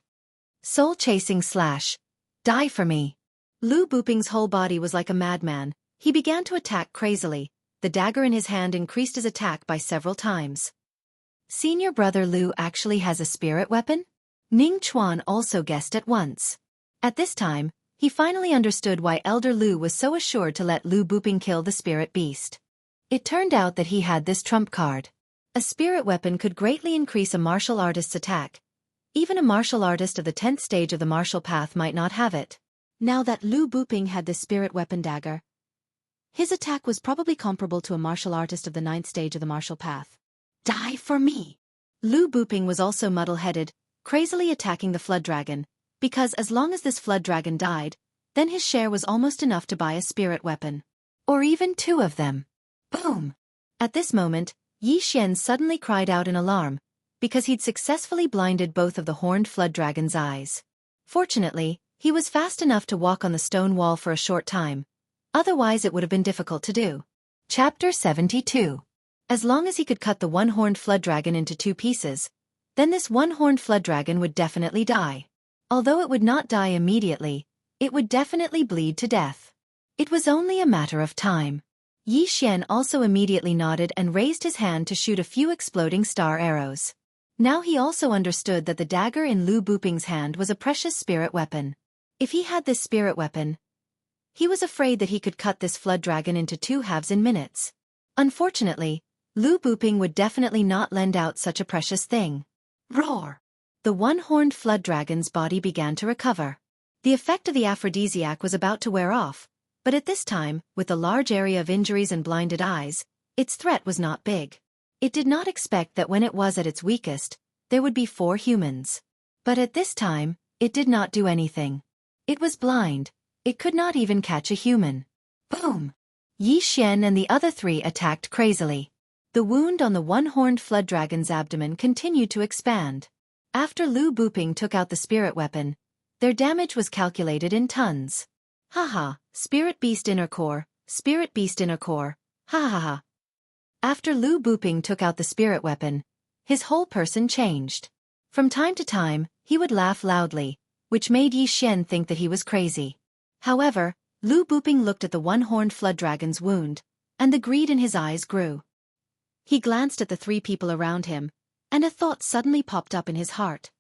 Soul-chasing slash. Die for me. Lu Buping's whole body was like a madman. He began to attack crazily. The dagger in his hand increased his attack by several times. Senior brother Lu actually has a spirit weapon? Ning Chuan also guessed at once. At this time, he finally understood why Elder Lu was so assured to let Lu Buping kill the spirit beast. It turned out that he had this trump card. A spirit weapon could greatly increase a martial artist's attack. Even a martial artist of the 10th stage of the martial path might not have it. Now that Lu Buping had this spirit weapon dagger, his attack was probably comparable to a martial artist of the 9th stage of the martial path. Die for me! Lu Buping was also muddle-headed, crazily attacking the flood dragon, because as long as this flood dragon died, then his share was almost enough to buy a spirit weapon. Or even 2 of them. Boom! At this moment, Yi Xian suddenly cried out in alarm, because he'd successfully blinded both of the horned flood dragon's eyes. Fortunately, he was fast enough to walk on the stone wall for a short time. Otherwise it would have been difficult to do. Chapter 72. As long as he could cut the one-horned flood dragon into 2 pieces, then this one-horned flood dragon would definitely die. Although it would not die immediately, it would definitely bleed to death. It was only a matter of time. Yi Xian also immediately nodded and raised his hand to shoot a few exploding star arrows. Now he also understood that the dagger in Lu Buping's hand was a precious spirit weapon. If he had this spirit weapon, he was afraid that he could cut this flood dragon into 2 halves in minutes. Unfortunately, Lu Buping would definitely not lend out such a precious thing. Roar! The one-horned flood dragon's body began to recover. The effect of the aphrodisiac was about to wear off, but at this time, with the large area of injuries and blinded eyes, its threat was not big. It did not expect that when it was at its weakest, there would be 4 humans. But at this time, it did not do anything. It was blind. It could not even catch a human. Boom! Yi Xian and the other 3 attacked crazily. The wound on the one-horned flood dragon's abdomen continued to expand. After Lu Buping took out the spirit weapon, their damage was calculated in tons. Haha, spirit beast inner core, spirit beast inner core, ha ha ha. After Lu Buping took out the spirit weapon, his whole person changed. From time to time, he would laugh loudly, which made Yi Xian think that he was crazy. However, Lu Buping looked at the one-horned flood dragon's wound, and the greed in his eyes grew. He glanced at the 3 people around him, and a thought suddenly popped up in his heart.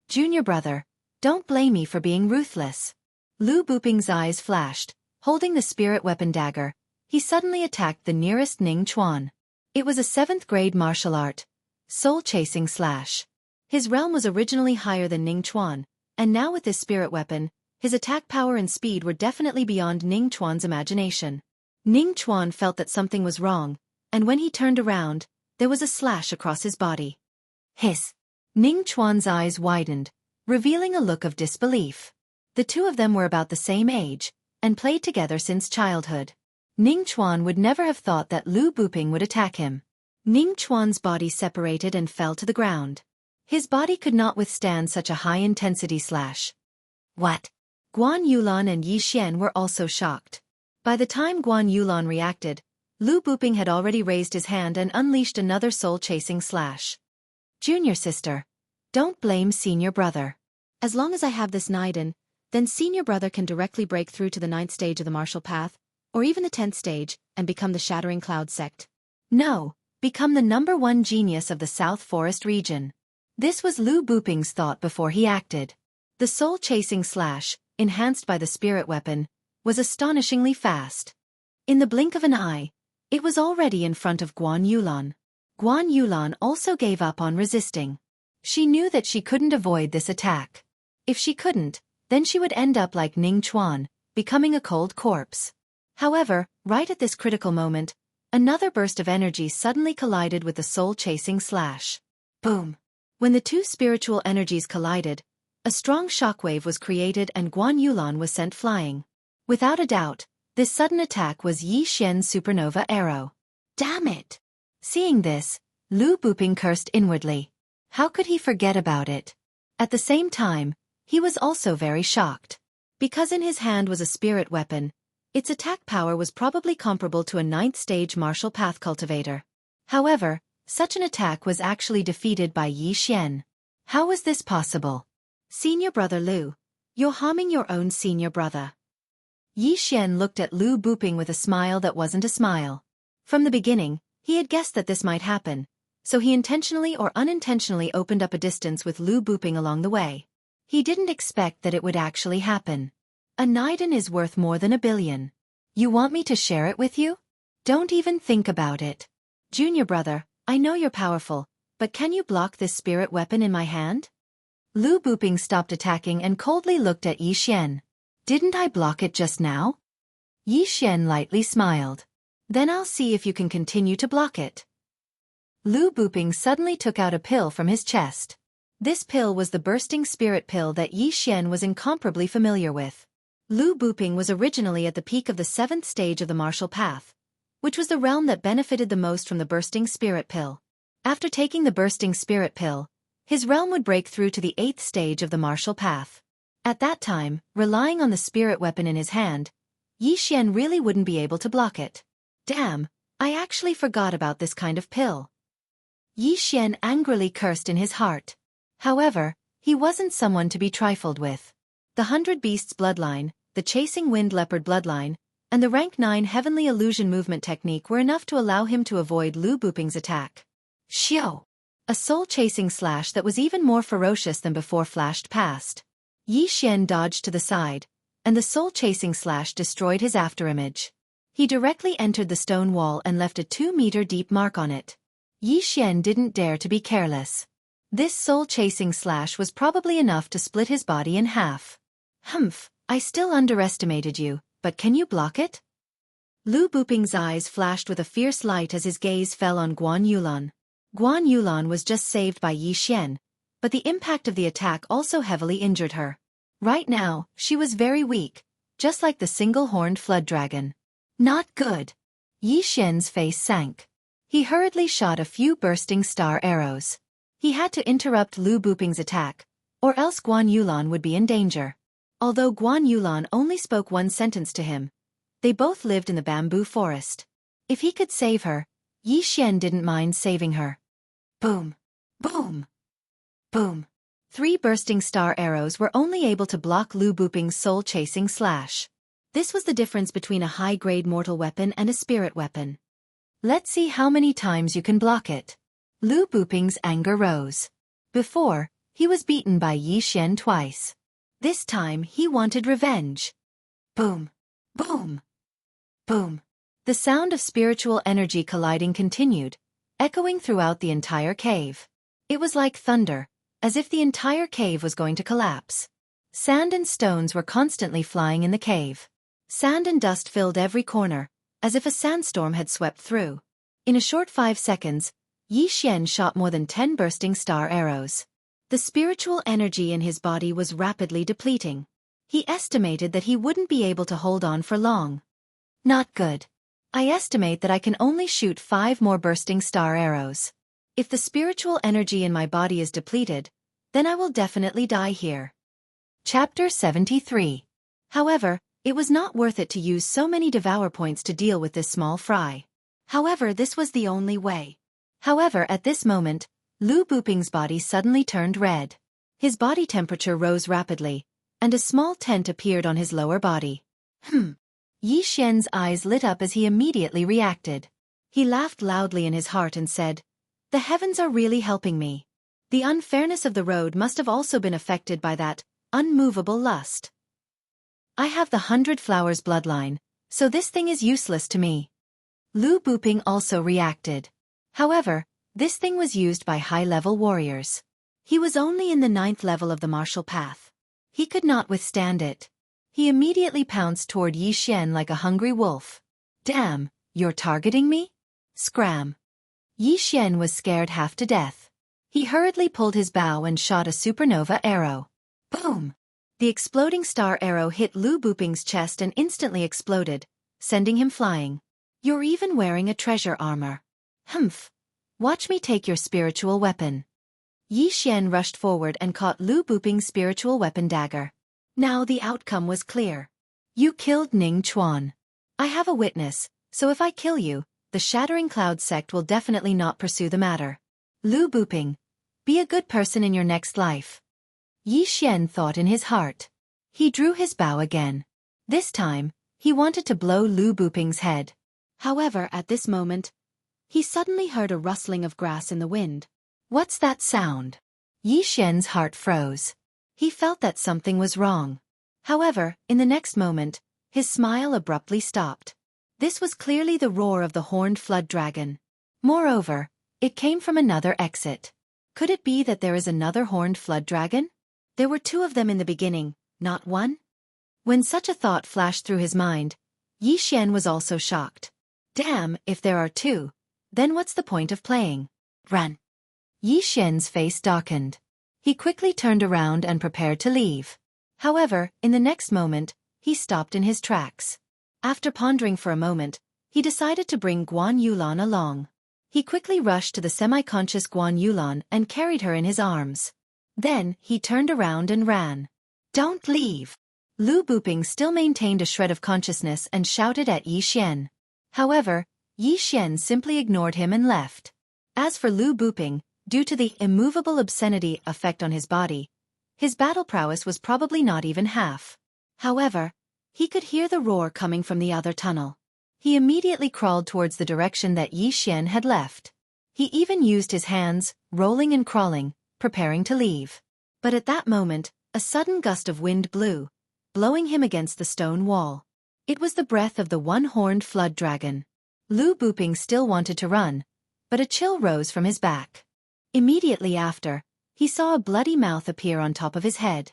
Junior brother, don't blame me for being ruthless. Lu Buping's eyes flashed. Holding the spirit weapon dagger, he suddenly attacked the nearest Ning Chuan. It was a 7th grade martial art, soul-chasing slash. His realm was originally higher than Ning Chuan, and now with this spirit weapon, his attack power and speed were definitely beyond Ning Chuan's imagination. Ning Chuan felt that something was wrong, and when he turned around, there was a slash across his body. Hiss! Ning Chuan's eyes widened, revealing a look of disbelief. The 2 of them were about the same age, and played together since childhood. Ning Chuan would never have thought that Lu Buping would attack him. Ning Chuan's body separated and fell to the ground. His body could not withstand such a high-intensity slash. What? Guan Yulan and Yi Xian were also shocked. By the time Guan Yulan reacted, Lu Buping had already raised his hand and unleashed another soul-chasing slash. Junior sister, don't blame senior brother. As long as I have this Naiden, then senior brother can directly break through to the 9th stage of the martial path, or even the 10th stage, and become the Shattering Cloud sect. No, become the #1 genius of the South Forest region. This was Lu Buping's thought before he acted. The soul-chasing slash, enhanced by the spirit weapon, was astonishingly fast. In the blink of an eye, it was already in front of Guan Yulan. Guan Yulan also gave up on resisting. She knew that she couldn't avoid this attack. If she couldn't, then she would end up like Ning Chuan, becoming a cold corpse. However, right at this critical moment, another burst of energy suddenly collided with the soul-chasing slash. Boom! When the 2 spiritual energies collided, a strong shockwave was created and Guan Yulan was sent flying. Without a doubt, this sudden attack was Yi Xian's supernova arrow. Damn it! Seeing this, Lu Buping cursed inwardly. How could he forget about it? At the same time, he was also very shocked. Because in his hand was a spirit weapon, its attack power was probably comparable to a 9th stage martial path cultivator. However, such an attack was actually defeated by Yi Xian. How was this possible? Senior brother Lu, you're harming your own senior brother. Yi Xian looked at Lu Buping with a smile that wasn't a smile. From the beginning, he had guessed that this might happen, so he intentionally or unintentionally opened up a distance with Lu Buping along the way. He didn't expect that it would actually happen. A Niden is worth more than 1 billion. You want me to share it with you? Don't even think about it. Junior brother, I know you're powerful, but can you block this spirit weapon in my hand? Lu Buping stopped attacking and coldly looked at Yi Xian. Didn't I block it just now? Yi Xian lightly smiled. Then I'll see if you can continue to block it. Lu Buping suddenly took out a pill from his chest. This pill was the bursting spirit pill that Yi Xian was incomparably familiar with. Lu Buping was originally at the peak of the 7th stage of the martial path, which was the realm that benefited the most from the bursting spirit pill. After taking the bursting spirit pill, his realm would break through to the 8th stage of the martial path. At that time, relying on the spirit weapon in his hand, Yi Xian really wouldn't be able to block it. Damn, I actually forgot about this kind of pill. Yi Xian angrily cursed in his heart. However, he wasn't someone to be trifled with. The 100 Beasts bloodline, the Chasing Wind Leopard bloodline, and the Rank 9 Heavenly Illusion movement technique were enough to allow him to avoid Lu Buping's attack. Xiao! A soul-chasing slash that was even more ferocious than before flashed past. Yi Xian dodged to the side, and the soul-chasing slash destroyed his afterimage. He directly entered the stone wall and left a 2-meter-deep mark on it. Yi Xian didn't dare to be careless. This soul-chasing slash was probably enough to split his body in half. Humph, I still underestimated you, but can you block it? Lu Buping's eyes flashed with a fierce light as his gaze fell on Guan Yulan. Guan Yulan was just saved by Yi Xian, but the impact of the attack also heavily injured her. Right now, she was very weak, just like the single-horned flood dragon. Not good. Yi Xian's face sank. He hurriedly shot a few bursting star arrows. He had to interrupt Lu Buping's attack, or else Guan Yulan would be in danger. Although Guan Yulan only spoke one sentence to him, they both lived in the bamboo forest. If he could save her, Yi Xian didn't mind saving her. Boom! Boom! Boom! 3 bursting star arrows were only able to block Lu Buping's soul-chasing slash. This was the difference between a high-grade mortal weapon and a spirit weapon. Let's see how many times you can block it. Lu Buping's anger rose. Before, he was beaten by Yi Xian twice. This time he wanted revenge. Boom! Boom! Boom! The sound of spiritual energy colliding continued, echoing throughout the entire cave. It was like thunder, as if the entire cave was going to collapse. Sand and stones were constantly flying in the cave. Sand and dust filled every corner, as if a sandstorm had swept through. In a short 5 seconds, Yi Xian shot more than 10 bursting star arrows. The spiritual energy in his body was rapidly depleting. He estimated that he wouldn't be able to hold on for long. Not good. I estimate that I can only shoot 5 more bursting star arrows. If the spiritual energy in my body is depleted, then I will definitely die here. Chapter 73. However, it was not worth it to use so many devour points to deal with this small fry. However, this was the only way. However, at this moment, Lu Buping's body suddenly turned red. His body temperature rose rapidly, and a small tent appeared on his lower body. Yi Xian's eyes lit up as he immediately reacted. He laughed loudly in his heart and said, "The heavens are really helping me. The unfairness of the road must have also been affected by that unmovable lust. I have the 100 Flowers bloodline, so this thing is useless to me." Lu Buping also reacted. However, this thing was used by high-level warriors. He was only in the 9th level of the martial path. He could not withstand it. He immediately pounced toward Yi Xian like a hungry wolf. "Damn, you're targeting me?" Scram. Yi Xian was scared half to death. He hurriedly pulled his bow and shot a supernova arrow. Boom! The exploding star arrow hit Lu Buping's chest and instantly exploded, sending him flying. "You're even wearing a treasure armor. Humph! Watch me take your spiritual weapon." Yi Xian rushed forward and caught Lu Buping's spiritual weapon dagger. Now the outcome was clear. "You killed Ning Chuan. I have a witness, so if I kill you, the Shattering Cloud sect will definitely not pursue the matter. Lu Buping, be a good person in your next life." Yi Xian thought in his heart. He drew his bow again. This time, He wanted to blow Lu Buping's head. However, at this moment, he suddenly heard a rustling of grass in the wind. What's that sound? Yi Xian's heart froze. He felt that something was wrong. However, in the next moment, his smile abruptly stopped. This was clearly the roar of the horned flood dragon. Moreover, it came from another exit. Could it be that there is another horned flood dragon? There were two of them in the beginning, not one? When such a thought flashed through his mind, Yi Xian was also shocked. Damn, if there are two, then what's the point of playing? Run. Yi Xian's face darkened. He quickly turned around and prepared to leave. However, in the next moment, he stopped in his tracks. After pondering for a moment, he decided to bring Guan Yulan along. He quickly rushed to the semi-conscious Guan Yulan and carried her in his arms. Then, he turned around and ran. Don't leave! Lu Buping still maintained a shred of consciousness and shouted at Yi Xian. However, Yi Xian simply ignored him and left. As for Lu Buping, due to the immovable obscenity effect on his body, his battle prowess was probably not even half. However, he could hear the roar coming from the other tunnel. He immediately crawled towards the direction that Yi Xian had left. He even used his hands, rolling and crawling, preparing to leave. But at that moment, a sudden gust of wind blew, blowing him against the stone wall. It was the breath of the one-horned flood dragon. Lu Buping still wanted to run, but a chill rose from his back. Immediately after, he saw a bloody mouth appear on top of his head.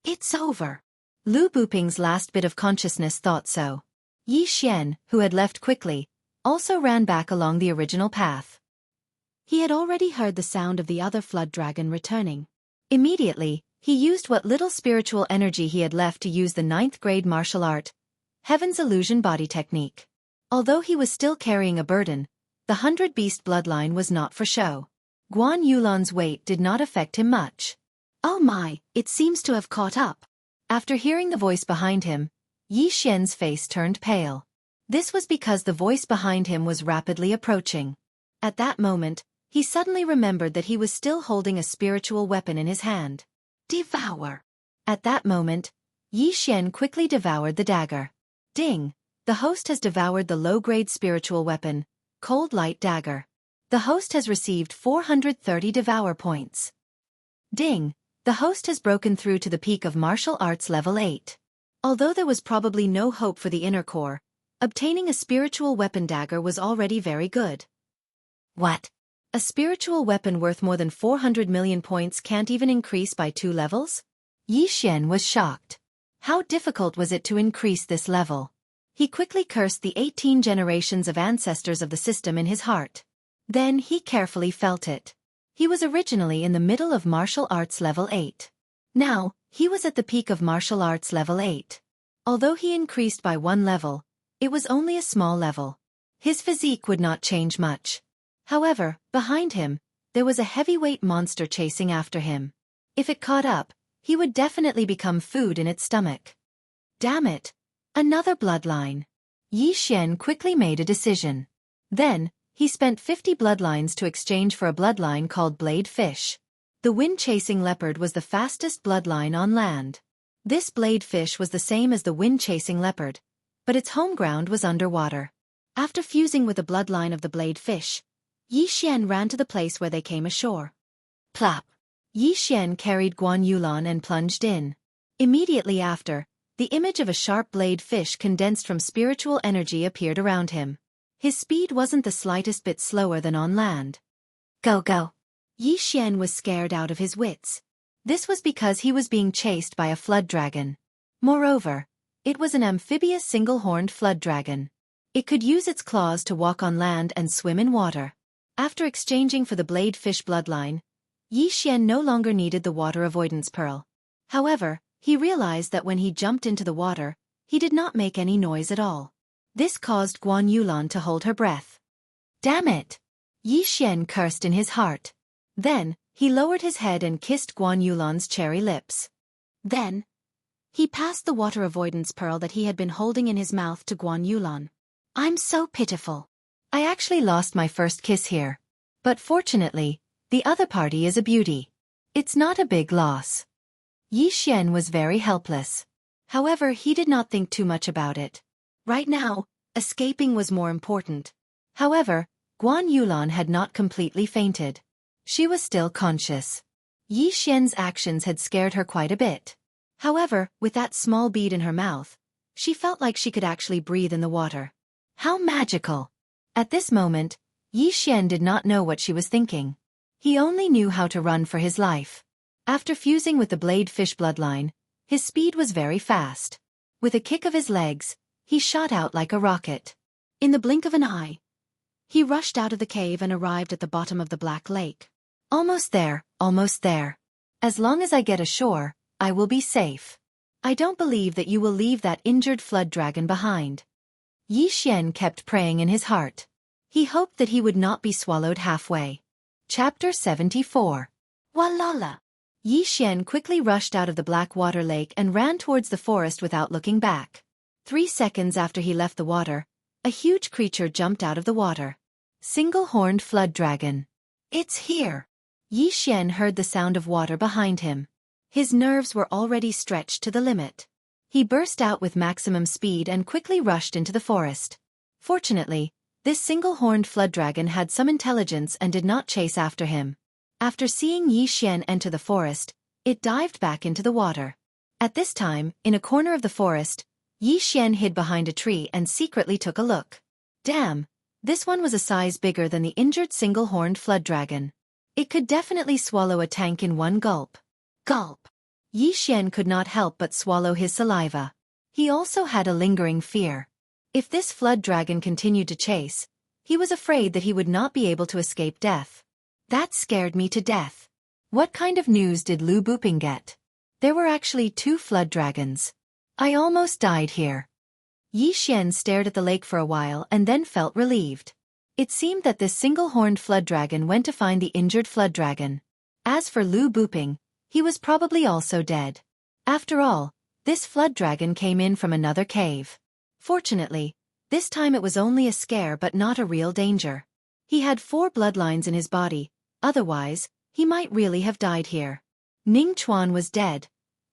It's over. Lu Buping's last bit of consciousness thought so. Yi Xian, who had left quickly, also ran back along the original path. He had already heard the sound of the other flood dragon returning. Immediately, he used what little spiritual energy he had left to use the 9th grade martial art, Heaven's Illusion Body Technique. Although he was still carrying a burden, the 100 Beast bloodline was not for show. Guan Yulan's weight did not affect him much. Oh my, it seems to have caught up. After hearing the voice behind him, Yi Xian's face turned pale. This was because the voice behind him was rapidly approaching. At that moment, he suddenly remembered that he was still holding a spiritual weapon in his hand. Devour! At that moment, Yi Xian quickly devoured the dagger. Ding! The host has devoured the low-grade spiritual weapon, Cold Light Dagger. The host has received 430 devour points. Ding! The host has broken through to the peak of martial arts level 8. Although there was probably no hope for the inner core, obtaining a spiritual weapon dagger was already very good. What? A spiritual weapon worth more than 400 million points can't even increase by 2 levels? Yi Xian was shocked. How difficult was it to increase this level? He quickly cursed the 18 generations of ancestors of the system in his heart. Then he carefully felt it. He was originally in the middle of martial arts level 8. Now, he was at the peak of martial arts level 8. Although he increased by 1 level, it was only a small level. His physique would not change much. However, behind him, there was a heavyweight monster chasing after him. If it caught up, he would definitely become food in its stomach. Damn it! Another bloodline. Yi Xian quickly made a decision. Then, he spent 50 bloodlines to exchange for a bloodline called Blade Fish. The wind-chasing leopard was the fastest bloodline on land. This blade fish was the same as the wind-chasing leopard, but its home ground was underwater. After fusing with the bloodline of the blade fish, Yi Xian ran to the place where they came ashore. Plop! Yi Xian carried Guan Yulan and plunged in. Immediately after, the image of a sharp blade fish condensed from spiritual energy appeared around him. His speed wasn't the slightest bit slower than on land. Go go! Yi Xian was scared out of his wits. This was because he was being chased by a flood dragon. Moreover, it was an amphibious single-horned flood dragon. It could use its claws to walk on land and swim in water. After exchanging for the blade fish bloodline, Yi Xian no longer needed the water avoidance pearl. However, he realized that when he jumped into the water, he did not make any noise at all. This caused Guan Yulan to hold her breath. Damn it! Yi Xian cursed in his heart. Then, he lowered his head and kissed Guan Yulan's cherry lips. Then, he passed the water avoidance pearl that he had been holding in his mouth to Guan Yulan. I'm so pitiful. I actually lost my first kiss here. But fortunately, the other party is a beauty. It's not a big loss. Yi Xian was very helpless. However, he did not think too much about it. Right now, escaping was more important. However, Guan Yulan had not completely fainted. She was still conscious. Yi Xian's actions had scared her quite a bit. However, with that small bead in her mouth, she felt like she could actually breathe in the water. How magical! At this moment, Yi Xian did not know what she was thinking. He only knew how to run for his life. After fusing with the blade fish bloodline, his speed was very fast. With a kick of his legs, he shot out like a rocket. In the blink of an eye, he rushed out of the cave and arrived at the bottom of the Black Lake. Almost there, almost there. As long as I get ashore, I will be safe. I don't believe that you will leave that injured flood dragon behind. Yi Xian kept praying in his heart. He hoped that he would not be swallowed halfway. Chapter 74. Walala. Yi Xian quickly rushed out of the Black Water Lake and ran towards the forest without looking back. 3 seconds after he left the water, a huge creature jumped out of the water. Single-horned flood dragon. It's here. Yi Xian heard the sound of water behind him. His nerves were already stretched to the limit. He burst out with maximum speed and quickly rushed into the forest. Fortunately, this single-horned flood dragon had some intelligence and did not chase after him. After seeing Yi Xian enter the forest, it dived back into the water. At this time, in a corner of the forest, Yi Xian hid behind a tree and secretly took a look. Damn, this one was a size bigger than the injured single-horned flood dragon. It could definitely swallow a tank in one gulp. Gulp. Yi Xian could not help but swallow his saliva. He also had a lingering fear. If this flood dragon continued to chase, he was afraid that he would not be able to escape death. That scared me to death. What kind of news did Lu Buping get? There were actually 2 flood dragons. I almost died here. Yi Xian stared at the lake for a while and then felt relieved. It seemed that this single-horned flood dragon went to find the injured flood dragon. As for Lu Buping, he was probably also dead. After all, this flood dragon came in from another cave. Fortunately, this time it was only a scare but not a real danger. He had 4 bloodlines in his body, otherwise, he might really have died here. Ning Chuan was dead.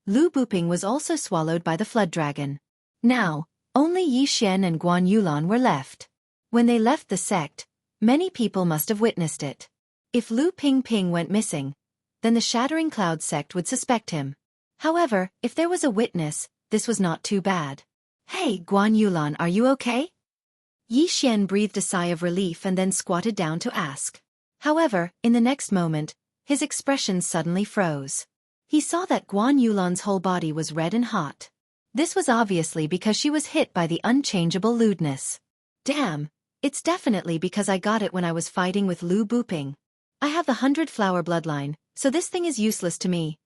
Lu Buping was also swallowed by the flood dragon. Now, only Yi Xian and Guan Yulan were left. When they left the sect, many people must have witnessed it. If Lu Ping went missing, then the Shattering Cloud sect would suspect him. However, if there was a witness, this was not too bad. Hey, Guan Yulan, are you okay? Yi Xian breathed a sigh of relief and then squatted down to ask. However, in the next moment, his expression suddenly froze. He saw that Guan Yulan's whole body was red and hot. This was obviously because she was hit by the unchangeable lewdness. Damn, it's definitely because I got it when I was fighting with Lu Buping. I have the 100-flower bloodline, so this thing is useless to me.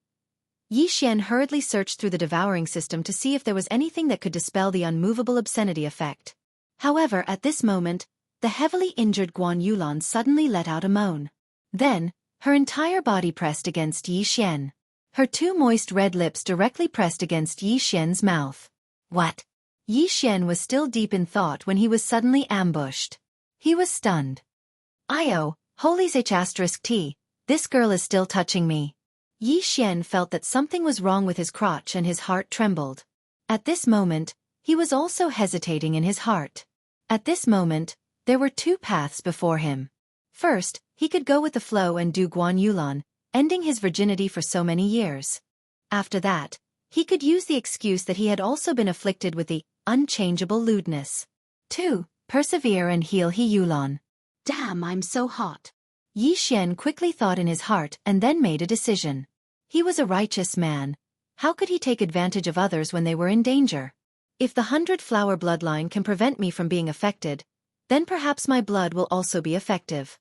Yi Xian hurriedly searched through the devouring system to see if there was anything that could dispel the unmovable obscenity effect. However, at this moment, the heavily injured Guan Yulan suddenly let out a moan. Then, her entire body pressed against Yi Xian. Her 2 moist red lips directly pressed against Yi Xian's mouth. What? Yi Xian was still deep in thought when he was suddenly ambushed. He was stunned. Io, holy H*T, this girl is still touching me. Yi Xian felt that something was wrong with his crotch and his heart trembled. At this moment, he was also hesitating in his heart. At this moment, there were 2 paths before him. First, he could go with the flow and do Guan Yulan, ending his virginity for so many years. After that, he could use the excuse that he had also been afflicted with the unchangeable lewdness. 2. Persevere and heal He Yulan. Damn, I'm so hot. Yi Xian quickly thought in his heart and then made a decision. He was a righteous man. How could he take advantage of others when they were in danger? If the 100-flower bloodline can prevent me from being affected, then perhaps my blood will also be effective.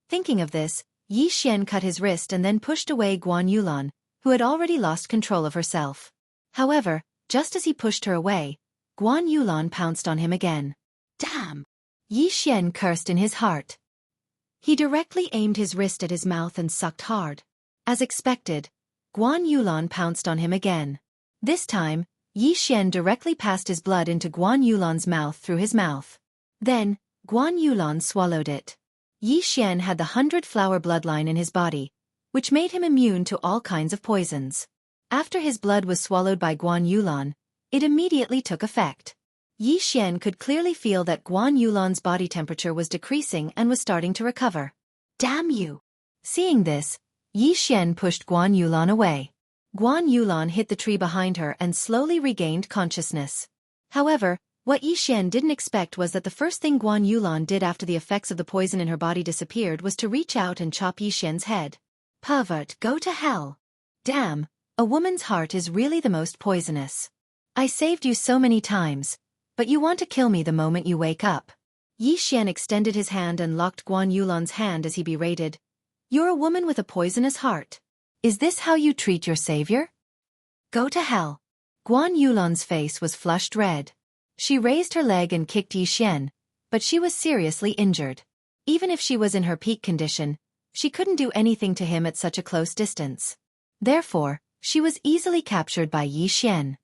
Thinking of this, Yi Xian cut his wrist and then pushed away Guan Yulan, who had already lost control of herself. However, just as he pushed her away, Guan Yulan pounced on him again. Damn! Yi Xian cursed in his heart. He directly aimed his wrist at his mouth and sucked hard. As expected, Guan Yulan pounced on him again. This time, Yi Xian directly passed his blood into Guan Yulan's mouth through his mouth. Then, Guan Yulan swallowed it. Yi Xian had the 100-flower bloodline in his body, which made him immune to all kinds of poisons. After his blood was swallowed by Guan Yulan, it immediately took effect. Yi Xian could clearly feel that Guan Yulan's body temperature was decreasing and was starting to recover. Damn you! Seeing this, Yi Xian pushed Guan Yulan away. Guan Yulan hit the tree behind her and slowly regained consciousness. However, what Yi Xian didn't expect was that the first thing Guan Yulan did after the effects of the poison in her body disappeared was to reach out and chop Yi Xian's head. Pervert, go to hell! Damn, a woman's heart is really the most poisonous. I saved you so many times, but you want to kill me the moment you wake up. Yi Xian extended his hand and locked Guan Yulan's hand as he berated. You're a woman with a poisonous heart. Is this how you treat your savior? Go to hell. Guan Yulan's face was flushed red. She raised her leg and kicked Yi Xian, but she was seriously injured. Even if she was in her peak condition, she couldn't do anything to him at such a close distance. Therefore, she was easily captured by Yi Xian.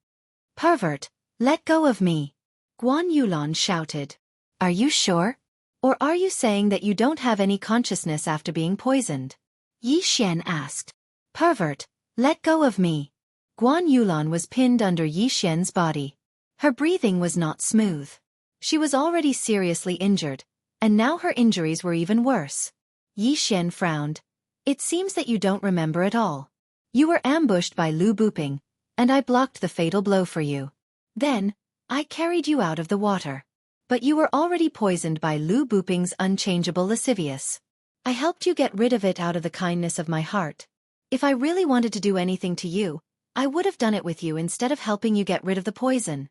Pervert, let go of me! Guan Yulan shouted. Are you sure? Or are you saying that you don't have any consciousness after being poisoned? Yi Xian asked. Pervert, let go of me! Guan Yulan was pinned under Yi Xian's body. Her breathing was not smooth. She was already seriously injured, and now her injuries were even worse. Yi Xian frowned. It seems that you don't remember at all. You were ambushed by Lu Buping, and I blocked the fatal blow for you. Then, I carried you out of the water. But you were already poisoned by Lu Buping's unchangeable lascivious. I helped you get rid of it out of the kindness of my heart. If I really wanted to do anything to you, I would have done it with you instead of helping you get rid of the poison.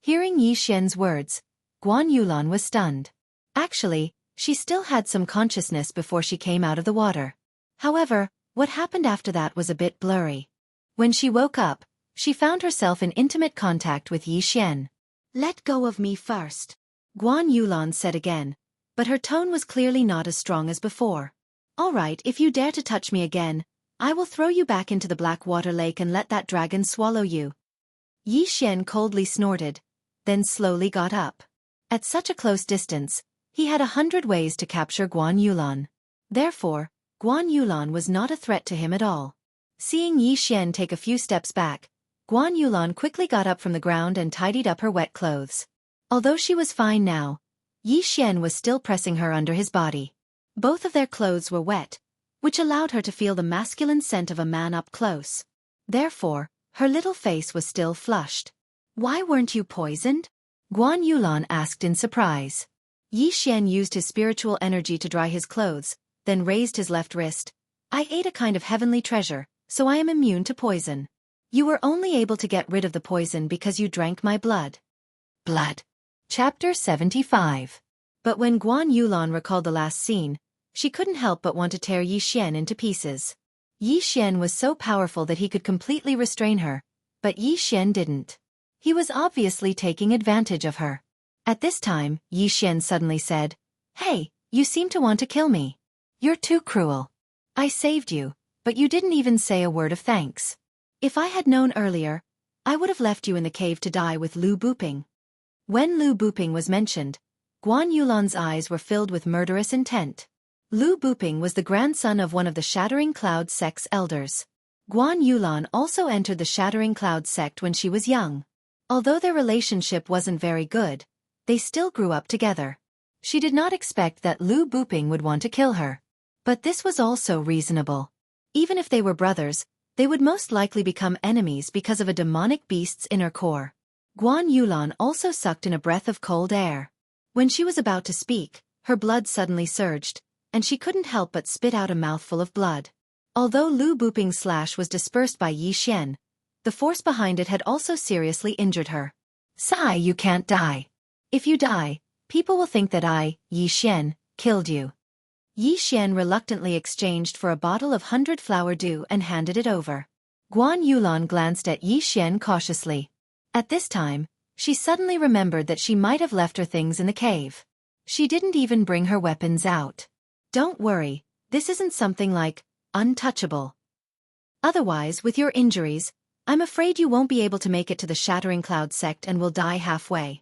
Hearing Yi Xian's words, Guan Yulan was stunned. Actually, she still had some consciousness before she came out of the water. However, what happened after that was a bit blurry. When she woke up, she found herself in intimate contact with Yi Xian. Let go of me first, Guan Yulan said again, but her tone was clearly not as strong as before. All right, if you dare to touch me again, I will throw you back into the black water lake and let that dragon swallow you. Yi Xian coldly snorted, then slowly got up. At such a close distance, he had 100 ways to capture Guan Yulan. Therefore, Guan Yulan was not a threat to him at all. Seeing Yi Xian take a few steps back, Guan Yulan quickly got up from the ground and tidied up her wet clothes. Although she was fine now, Yi Xian was still pressing her under his body. Both of their clothes were wet, which allowed her to feel the masculine scent of a man up close. Therefore, her little face was still flushed. Why weren't you poisoned? Guan Yulan asked in surprise. Yi Xian used his spiritual energy to dry his clothes, then raised his left wrist. I ate a kind of heavenly treasure, so I am immune to poison. You were only able to get rid of the poison because you drank my blood. Blood. Chapter 75. But when Guan Yulan recalled the last scene, she couldn't help but want to tear Yi Xian into pieces. Yi Xian was so powerful that he could completely restrain her, but Yi Xian didn't. He was obviously taking advantage of her. At this time, Yi Xian suddenly said, Hey, you seem to want to kill me. You're too cruel. I saved you, but you didn't even say a word of thanks. If I had known earlier, I would have left you in the cave to die with Lu Buping. When Lu Buping was mentioned, Guan Yulan's eyes were filled with murderous intent. Lu Buping was the grandson of one of the Shattering Cloud sect's elders. Guan Yulan also entered the Shattering Cloud sect when she was young. Although their relationship wasn't very good, they still grew up together. She did not expect that Lu Buping would want to kill her. But this was also reasonable. Even if they were brothers, they would most likely become enemies because of a demonic beast's inner core. Guan Yulan also sucked in a breath of cold air. When she was about to speak, her blood suddenly surged, and she couldn't help but spit out a mouthful of blood. Although Lu Buping's slash was dispersed by Yi Xian, the force behind it had also seriously injured her. Sigh, you can't die. If you die, people will think that I, Yi Xian, killed you. Yi Xian reluctantly exchanged for a bottle of 100 flower dew and handed it over. Guan Yulan glanced at Yi Xian cautiously. At this time, she suddenly remembered that she might have left her things in the cave. She didn't even bring her weapons out. Don't worry, this isn't something like untouchable. Otherwise, with your injuries, I'm afraid you won't be able to make it to the Shattering Cloud sect and will die halfway.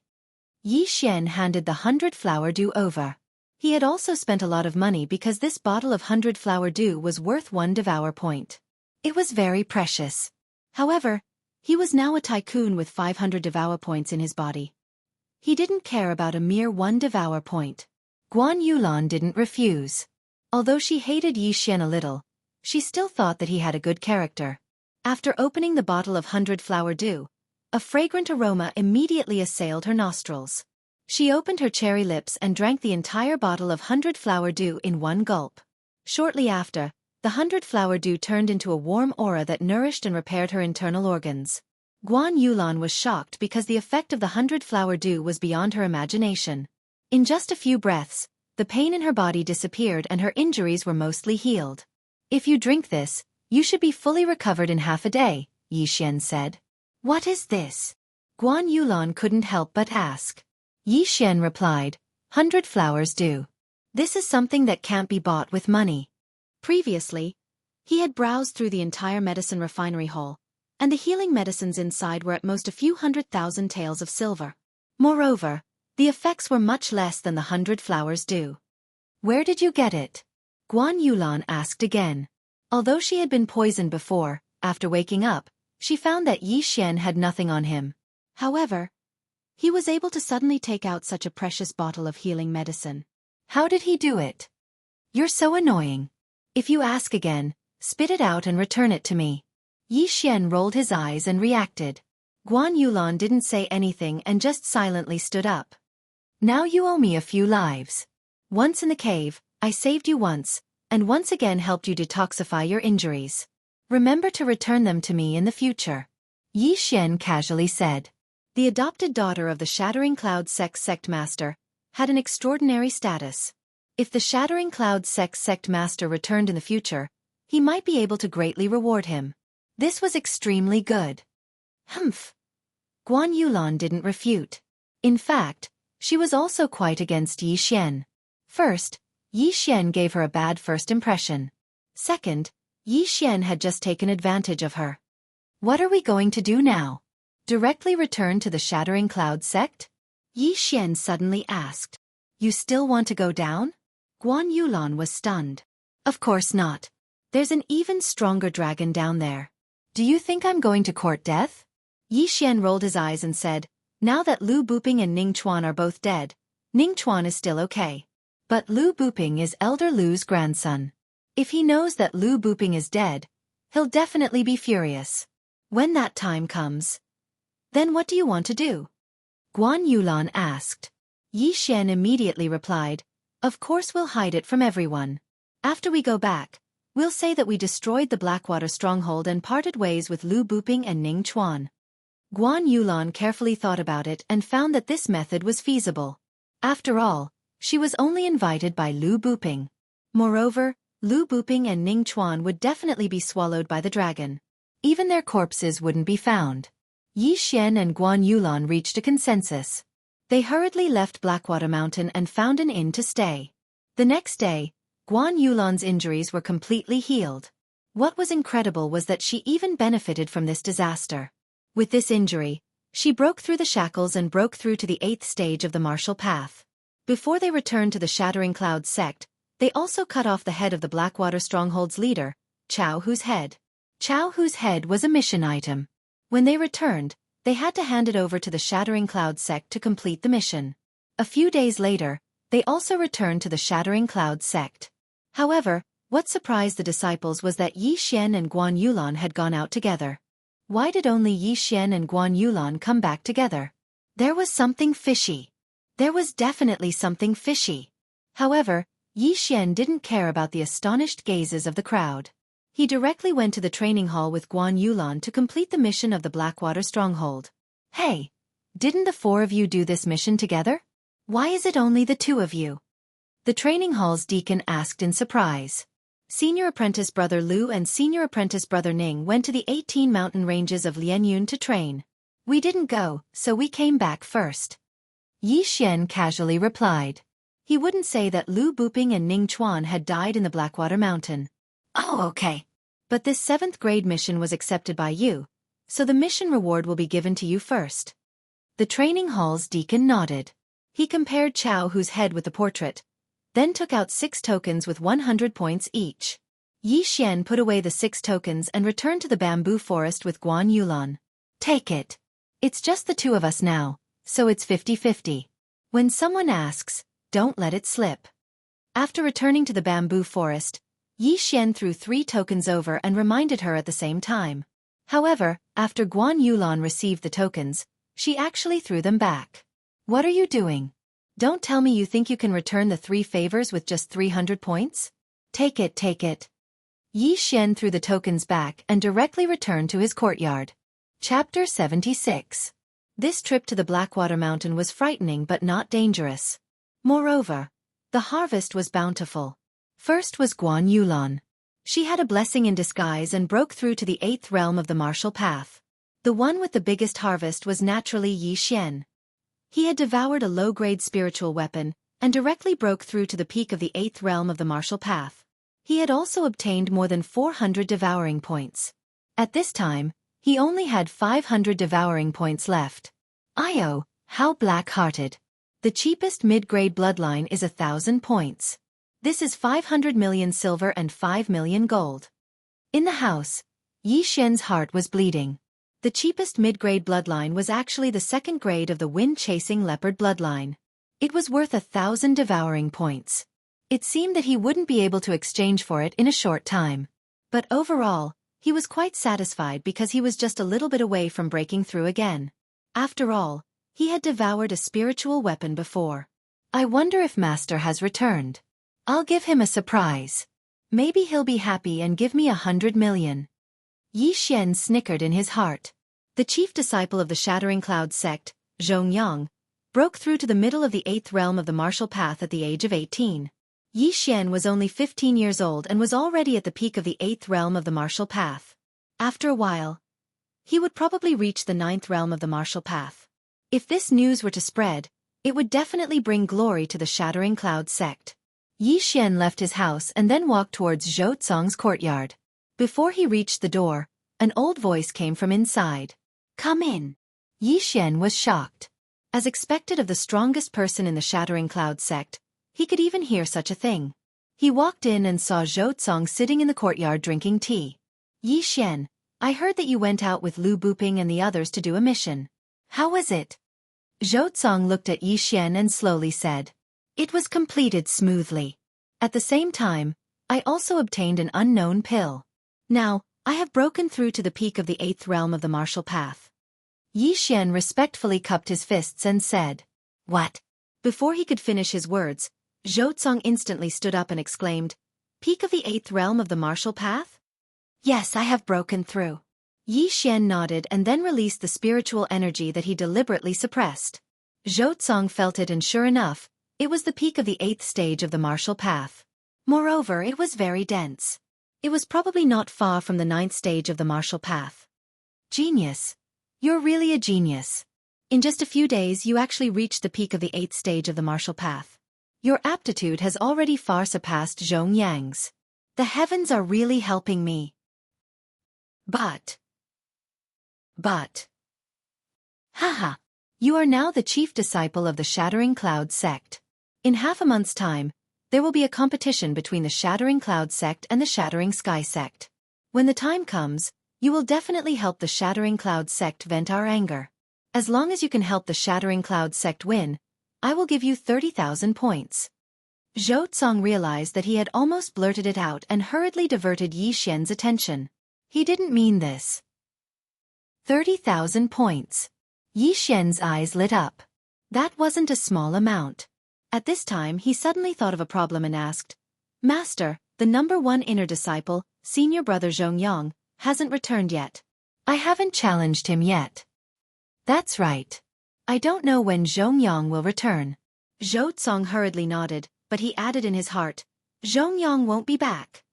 Yi Xian handed the 100 flower dew over. He had also spent a lot of money because this bottle of 100 flower dew was worth 1 devour point. It was very precious. However, he was now a tycoon with 500 devour points in his body. He didn't care about a mere one devour point. Guan Yulan didn't refuse. Although she hated Yi Xian a little, she still thought that he had a good character. After opening the bottle of 100-flower dew, a fragrant aroma immediately assailed her nostrils. She opened her cherry lips and drank the entire bottle of 100-flower dew in one gulp. Shortly after, the 100-flower dew turned into a warm aura that nourished and repaired her internal organs. Guan Yulan was shocked because the effect of the 100-flower dew was beyond her imagination. In just a few breaths, the pain in her body disappeared and her injuries were mostly healed. If you drink this, you should be fully recovered in half a day, Yi Xian said. What is this? Guan Yulan couldn't help but ask. Yi Xian replied, 100 flowers dew. This is something that can't be bought with money. Previously, he had browsed through the entire medicine refinery hall, and the healing medicines inside were at most a few 100,000 taels of silver. Moreover, the effects were much less than the 100 flowers dew. Where did you get it? Guan Yulan asked again. Although she had been poisoned before, after waking up, she found that Yi Xian had nothing on him. However, he was able to suddenly take out such a precious bottle of healing medicine. How did he do it? You're so annoying. If you ask again, spit it out and return it to me. Yi Xian rolled his eyes and reacted. Guan Yulan didn't say anything and just silently stood up. Now you owe me a few lives. Once in the cave, I saved you once, and once again helped you detoxify your injuries. Remember to return them to me in the future. Yi Xian casually said. The adopted daughter of the Shattering Cloud sect master had an extraordinary status. If the Shattering Cloud sect master returned in the future, he might be able to greatly reward him. This was extremely good. Humph. Guan Yulan didn't refute. In fact, she was also quite against Yi Xian. First, Yi Xian gave her a bad first impression. Second, Yi Xian had just taken advantage of her. What are we going to do now? Directly return to the Shattering Cloud sect? Yi Xian suddenly asked. You still want to go down? Guan Yulan was stunned. Of course not. There's an even stronger dragon down there. Do you think I'm going to court death? Yi Xian rolled his eyes and said, now that Lu Buping and Ning Chuan are both dead, Ning Chuan is still okay. But Lu Buping is Elder Lu's grandson. If he knows that Lu Buping is dead, he'll definitely be furious. When that time comes, then what do you want to do? Guan Yulan asked. Yi Xian immediately replied, of course we'll hide it from everyone. After we go back, we'll say that we destroyed the Blackwater stronghold and parted ways with Lu Buping and Ning Chuan. Guan Yulan carefully thought about it and found that this method was feasible. After all, she was only invited by Lu Buping. Moreover, Lu Buping and Ning Chuan would definitely be swallowed by the dragon. Even their corpses wouldn't be found. Yi Xian and Guan Yulan reached a consensus. They hurriedly left Blackwater Mountain and found an inn to stay. The next day, Guan Yulan's injuries were completely healed. What was incredible was that she even benefited from this disaster. With this injury, she broke through the shackles and broke through to the 8th stage of the martial path. Before they returned to the Shattering Cloud sect, they also cut off the head of the Blackwater Stronghold's leader, Chao Hu's head. Chao Hu's head was a mission item. When they returned, they had to hand it over to the Shattering Cloud sect to complete the mission. A few days later, they also returned to the Shattering Cloud sect. However, what surprised the disciples was that Yi Xian and Guan Yulan had gone out together. Why did only Yi Xian and Guan Yulan come back together? There was something fishy. There was definitely something fishy. However, Yi Xian didn't care about the astonished gazes of the crowd. He directly went to the training hall with Guan Yulan to complete the mission of the Blackwater Stronghold. Hey, didn't the 4 of you do this mission together? Why is it only the 2 of you? The training hall's deacon asked in surprise. Senior apprentice brother Lu and senior apprentice brother Ning went to the 18 mountain ranges of Lianyun to train. We didn't go, so we came back first. Yi Xian casually replied. He wouldn't say that Lu Buping and Ning Chuan had died in the Blackwater Mountain. Oh, okay. But this 7th grade mission was accepted by you, so the mission reward will be given to you first. The training hall's deacon nodded. He compared Chao Hu's head with the portrait, then took out 6 tokens with 100 points each. Yi Xian put away the 6 tokens and returned to the bamboo forest with Guan Yulan. Take it. It's just the 2 of us now, so it's 50-50. When someone asks, don't let it slip. After returning to the bamboo forest, Yi Xian threw 3 tokens over and reminded her at the same time. However, after Guan Yulan received the tokens, she actually threw them back. What are you doing? Don't tell me you think you can return the 3 favors with just 300 points? Take it, take it. Yi Xian threw the tokens back and directly returned to his courtyard. Chapter 76. This trip to the Blackwater Mountain was frightening but not dangerous. Moreover, the harvest was bountiful. First was Guan Yulan. She had a blessing in disguise and broke through to the 8th realm of the martial path. The one with the biggest harvest was naturally Yi Xian. He had devoured a low-grade spiritual weapon and directly broke through to the peak of the 8th realm of the martial path. He had also obtained more than 400 devouring points. At this time, he only had 500 devouring points left. Io, how black-hearted. The cheapest mid-grade bloodline is 1,000 points. This is 500 million silver and 5 million gold. In the house, Yi Xian's heart was bleeding. The cheapest mid-grade bloodline was actually the 2nd grade of the wind-chasing leopard bloodline. It was worth 1,000 devouring points. It seemed that he wouldn't be able to exchange for it in a short time. But overall, he was quite satisfied because he was just a little bit away from breaking through again. After all, he had devoured a spiritual weapon before. I wonder if Master has returned. I'll give him a surprise. Maybe he'll be happy and give me 100 million. Yi Xian snickered in his heart. The chief disciple of the Shattering Cloud sect, Zhongyang, broke through to the middle of the 8th realm of the martial path at the age of 18. Yi Xian was only 15 years old and was already at the peak of the 8th realm of the martial path. After a while, he would probably reach the 9th realm of the martial path. If this news were to spread, it would definitely bring glory to the Shattering Cloud sect. Yi Xian left his house and then walked towards Zhou Tsang's courtyard. Before he reached the door, an old voice came from inside. Come in. Yi Xian was shocked. As expected of the strongest person in the Shattering Cloud sect, he could even hear such a thing. He walked in and saw Zhou Tsang sitting in the courtyard drinking tea. Yi Xian, I heard that you went out with Lu Buping and the others to do a mission. How was it? Zhou Tsang looked at Yi Xian and slowly said. It was completed smoothly. At the same time, I also obtained an unknown pill. Now, I have broken through to the peak of the 8th realm of the martial path. Yi Xian respectfully cupped his fists and said. What? Before he could finish his words, Zhou Tsang instantly stood up and exclaimed, Peak of the 8th realm of the martial path? Yes, I have broken through. Yi Xian nodded and then released the spiritual energy that he deliberately suppressed. Zhou Tsang felt it and sure enough, it was the peak of the 8th stage of the martial path. Moreover, it was very dense. It was probably not far from the 9th stage of the martial path. Genius. You're really a genius. In just a few days you actually reached the peak of the 8th stage of the martial path. Your aptitude has already far surpassed Zhong Yang's. The heavens are really helping me. But. Haha. You are now the chief disciple of the Shattering Cloud sect. In half a month's time, there will be a competition between the Shattering Cloud sect and the Shattering Sky sect. When the time comes, you will definitely help the Shattering Cloud sect vent our anger. As long as you can help the Shattering Cloud sect win, I will give you 30,000 points. Zhou Tsang realized that he had almost blurted it out and hurriedly diverted Yi Xian's attention. He didn't mean this. 30,000 points. Yi Xian's eyes lit up. That wasn't a small amount. At this time he suddenly thought of a problem and asked, Master, the number 1 inner disciple, senior brother Zhongyang, hasn't returned yet. I haven't challenged him yet. That's right. I don't know when Zhongyang will return. Zhou Tsang hurriedly nodded, but he added in his heart, Zhongyang won't be back.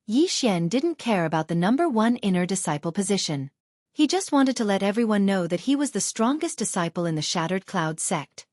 Yi Xian didn't care about the number 1 inner disciple position. He just wanted to let everyone know that he was the strongest disciple in the Shattered Cloud sect.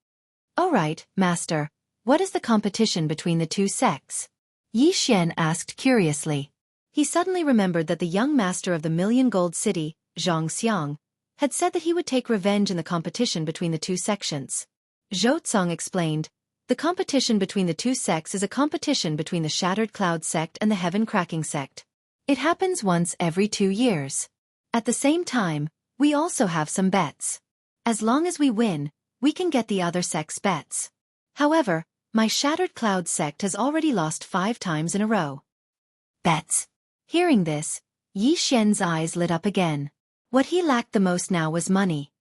Alright, Master, what is the competition between the 2 sects? Yi Xian asked curiously. He suddenly remembered that the young master of the Million Gold City, Zhang Xiang, had said that he would take revenge in the competition between the 2 sections. Zhou Tsang explained, the competition between the 2 sects is a competition between the Shattered Cloud sect and the Heaven Cracking sect. It happens once every 2 years. At the same time, we also have some bets. As long as we win, we can get the other sect's bets. However, my Shattered Cloud sect has already lost 5 times in a row. Bets. Hearing this, Yi Xian's eyes lit up again. What he lacked the most now was money.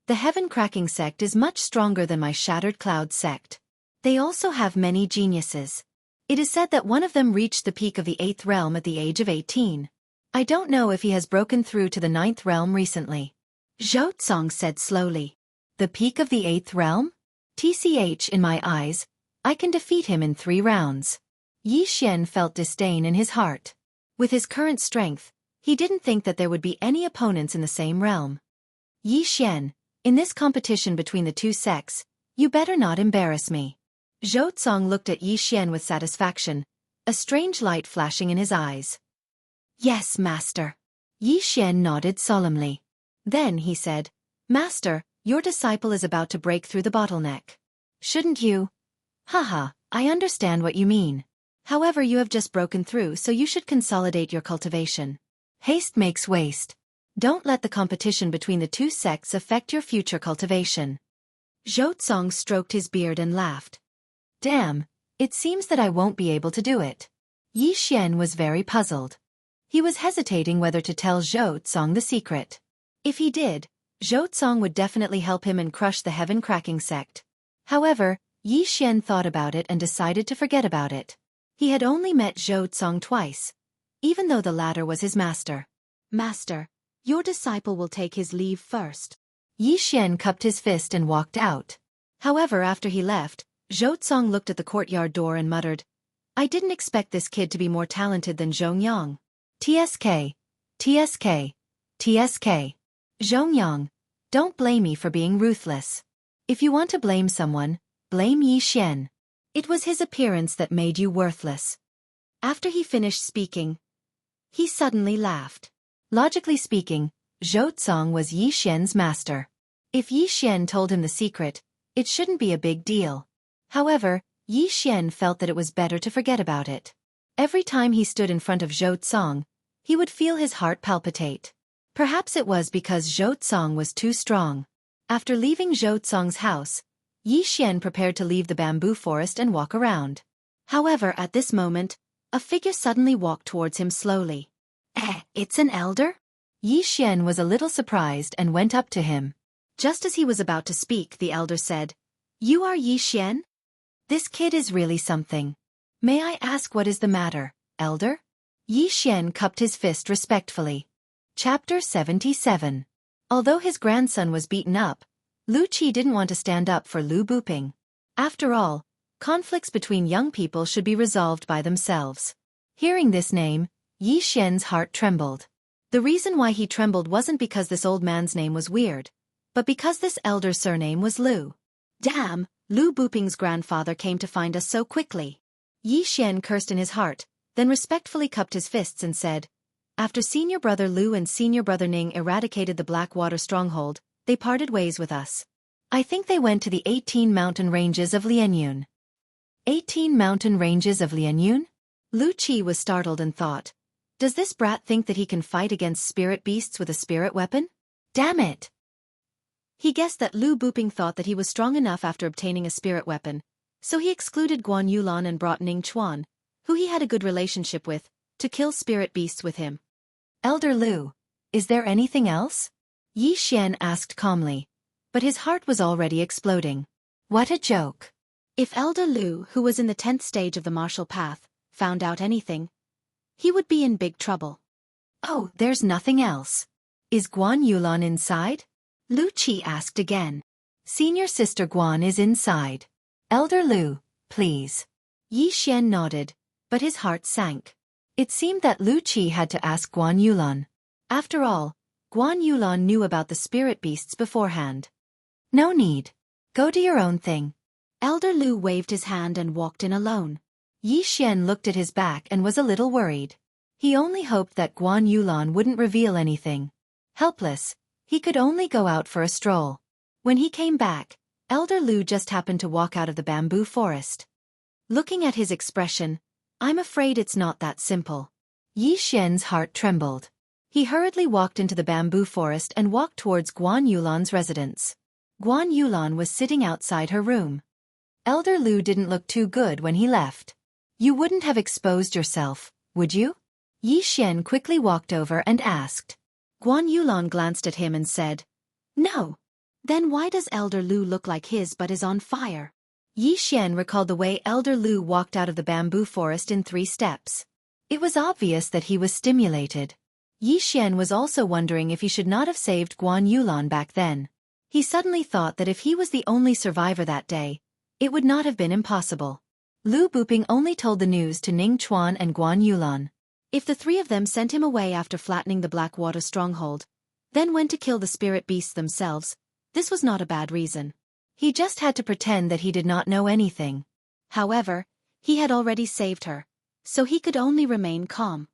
The Heaven-Cracking sect is much stronger than my Shattered Cloud sect. They also have many geniuses. It is said that one of them reached the peak of the 8th realm at the age of 18. I don't know if he has broken through to the 9th realm recently. Zhou Tsong said slowly. The peak of the 8th realm? TCH in my eyes, I can defeat him in 3 rounds. Yi Xian felt disdain in his heart. With his current strength, he didn't think that there would be any opponents in the same realm. Yi Xian, in this competition between the 2 sects, you better not embarrass me. Zhou Tsong looked at Yi Xian with satisfaction, a strange light flashing in his eyes. Yes, Master. Yi Xian nodded solemnly. Then he said, Master, your disciple is about to break through the bottleneck. Shouldn't you? Haha, I understand what you mean. However, you have just broken through, so you should consolidate your cultivation. Haste makes waste. Don't let the competition between the 2 sects affect your future cultivation. Zhou Tsong stroked his beard and laughed. Damn, it seems that I won't be able to do it. Yi Xian was very puzzled. He was hesitating whether to tell Zhou Tsong the secret. If he did, Zhou Tsong would definitely help him and crush the Heaven-Cracking sect. However, Yi Xian thought about it and decided to forget about it. He had only met Zhou Tsong twice, even though the latter was his master. Master, your disciple will take his leave first. Yi Xian cupped his fist and walked out. However, after he left, Zhou Tsong looked at the courtyard door and muttered, I didn't expect this kid to be more talented than Zhongyang. TSK, TSK, TSK. Zhongyang, don't blame me for being ruthless. If you want to blame someone, blame Yi Xian. It was his appearance that made you worthless. After he finished speaking, he suddenly laughed. Logically speaking, Zhou Tsong was Yi Xian's master. If Yi Xian told him the secret, it shouldn't be a big deal. However, Yi Xian felt that it was better to forget about it. Every time he stood in front of Zhou Tsong, he would feel his heart palpitate. Perhaps it was because Zhou Tsong was too strong. After leaving Zhou Tsong's house, Yi Xian prepared to leave the bamboo forest and walk around. However, at this moment, a figure suddenly walked towards him slowly. It's an elder? Yi Xian was a little surprised and went up to him. Just as he was about to speak, the elder said, You are Yi Xian? This kid is really something. May I ask what is the matter, elder? Yi Xian cupped his fist respectfully. Chapter 77. Although his grandson was beaten up, Lu Qi didn't want to stand up for Lu Buping. After all, conflicts between young people should be resolved by themselves. Hearing this name, Yi Xian's heart trembled. The reason why he trembled wasn't because this old man's name was weird, but because this elder's surname was Lu. Damn, Lu Buping's grandfather came to find us so quickly. Yi Xian cursed in his heart, then respectfully cupped his fists and said, After senior brother Lu and senior brother Ning eradicated the Blackwater stronghold, they parted ways with us. I think they went to the 18 mountain ranges of Lianyun. 18 mountain ranges of Lianyun? Lu Qi was startled and thought, Does this brat think that he can fight against spirit beasts with a spirit weapon? Damn it! He guessed that Lu Buping thought that he was strong enough after obtaining a spirit weapon, so he excluded Guan Yulan and brought Ning Chuan, who he had a good relationship with, to kill spirit beasts with him. Elder Lu, is there anything else? Yi Xian asked calmly, but his heart was already exploding. What a joke. If Elder Lu, who was in the 10th stage of the martial path, found out anything, he would be in big trouble. Oh, there's nothing else. Is Guan Yulan inside? Lu Qi asked again. Senior sister Guan is inside. Elder Lu, please. Yi Xian nodded, but his heart sank. It seemed that Lu Qi had to ask Guan Yulan. After all, Guan Yulan knew about the spirit beasts beforehand. No need. Go do your own thing. Elder Lu waved his hand and walked in alone. Yi Xian looked at his back and was a little worried. He only hoped that Guan Yulan wouldn't reveal anything. Helpless, he could only go out for a stroll. When he came back, Elder Lu just happened to walk out of the bamboo forest. Looking at his expression, I'm afraid it's not that simple. Yi Xian's heart trembled. He hurriedly walked into the bamboo forest and walked towards Guan Yulan's residence. Guan Yulan was sitting outside her room. Elder Lu didn't look too good when he left. You wouldn't have exposed yourself, would you? Yi Xian quickly walked over and asked. Guan Yulan glanced at him and said, No. Then why does Elder Lu look like his butt is on fire? Yi Xian recalled the way Elder Lu walked out of the bamboo forest in 3 steps. It was obvious that he was stimulated. Yi Xian was also wondering if he should not have saved Guan Yulan back then. He suddenly thought that if he was the only survivor that day, it would not have been impossible. Lu Buping only told the news to Ning Chuan and Guan Yulan. If the 3 of them sent him away after flattening the Blackwater stronghold, then went to kill the spirit beasts themselves, this was not a bad reason. He just had to pretend that he did not know anything. However, he had already saved her, so he could only remain calm.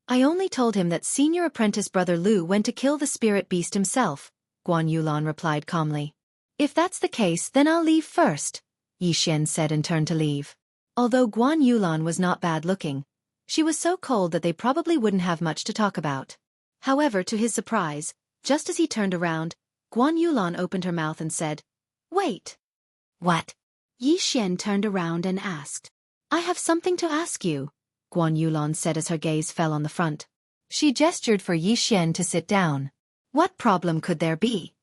I only told him that senior apprentice brother Lu went to kill the spirit beast himself, Guan Yulan replied calmly. If that's the case, then I'll leave first, Yi Xian said and turned to leave. Although Guan Yulan was not bad-looking, she was so cold that they probably wouldn't have much to talk about. However, to his surprise, just as he turned around, Guan Yulan opened her mouth and said, Wait. What? Yi Xian turned around and asked. I have something to ask you, Guan Yulan said as her gaze fell on the front. She gestured for Yi Xian to sit down. What problem could there be?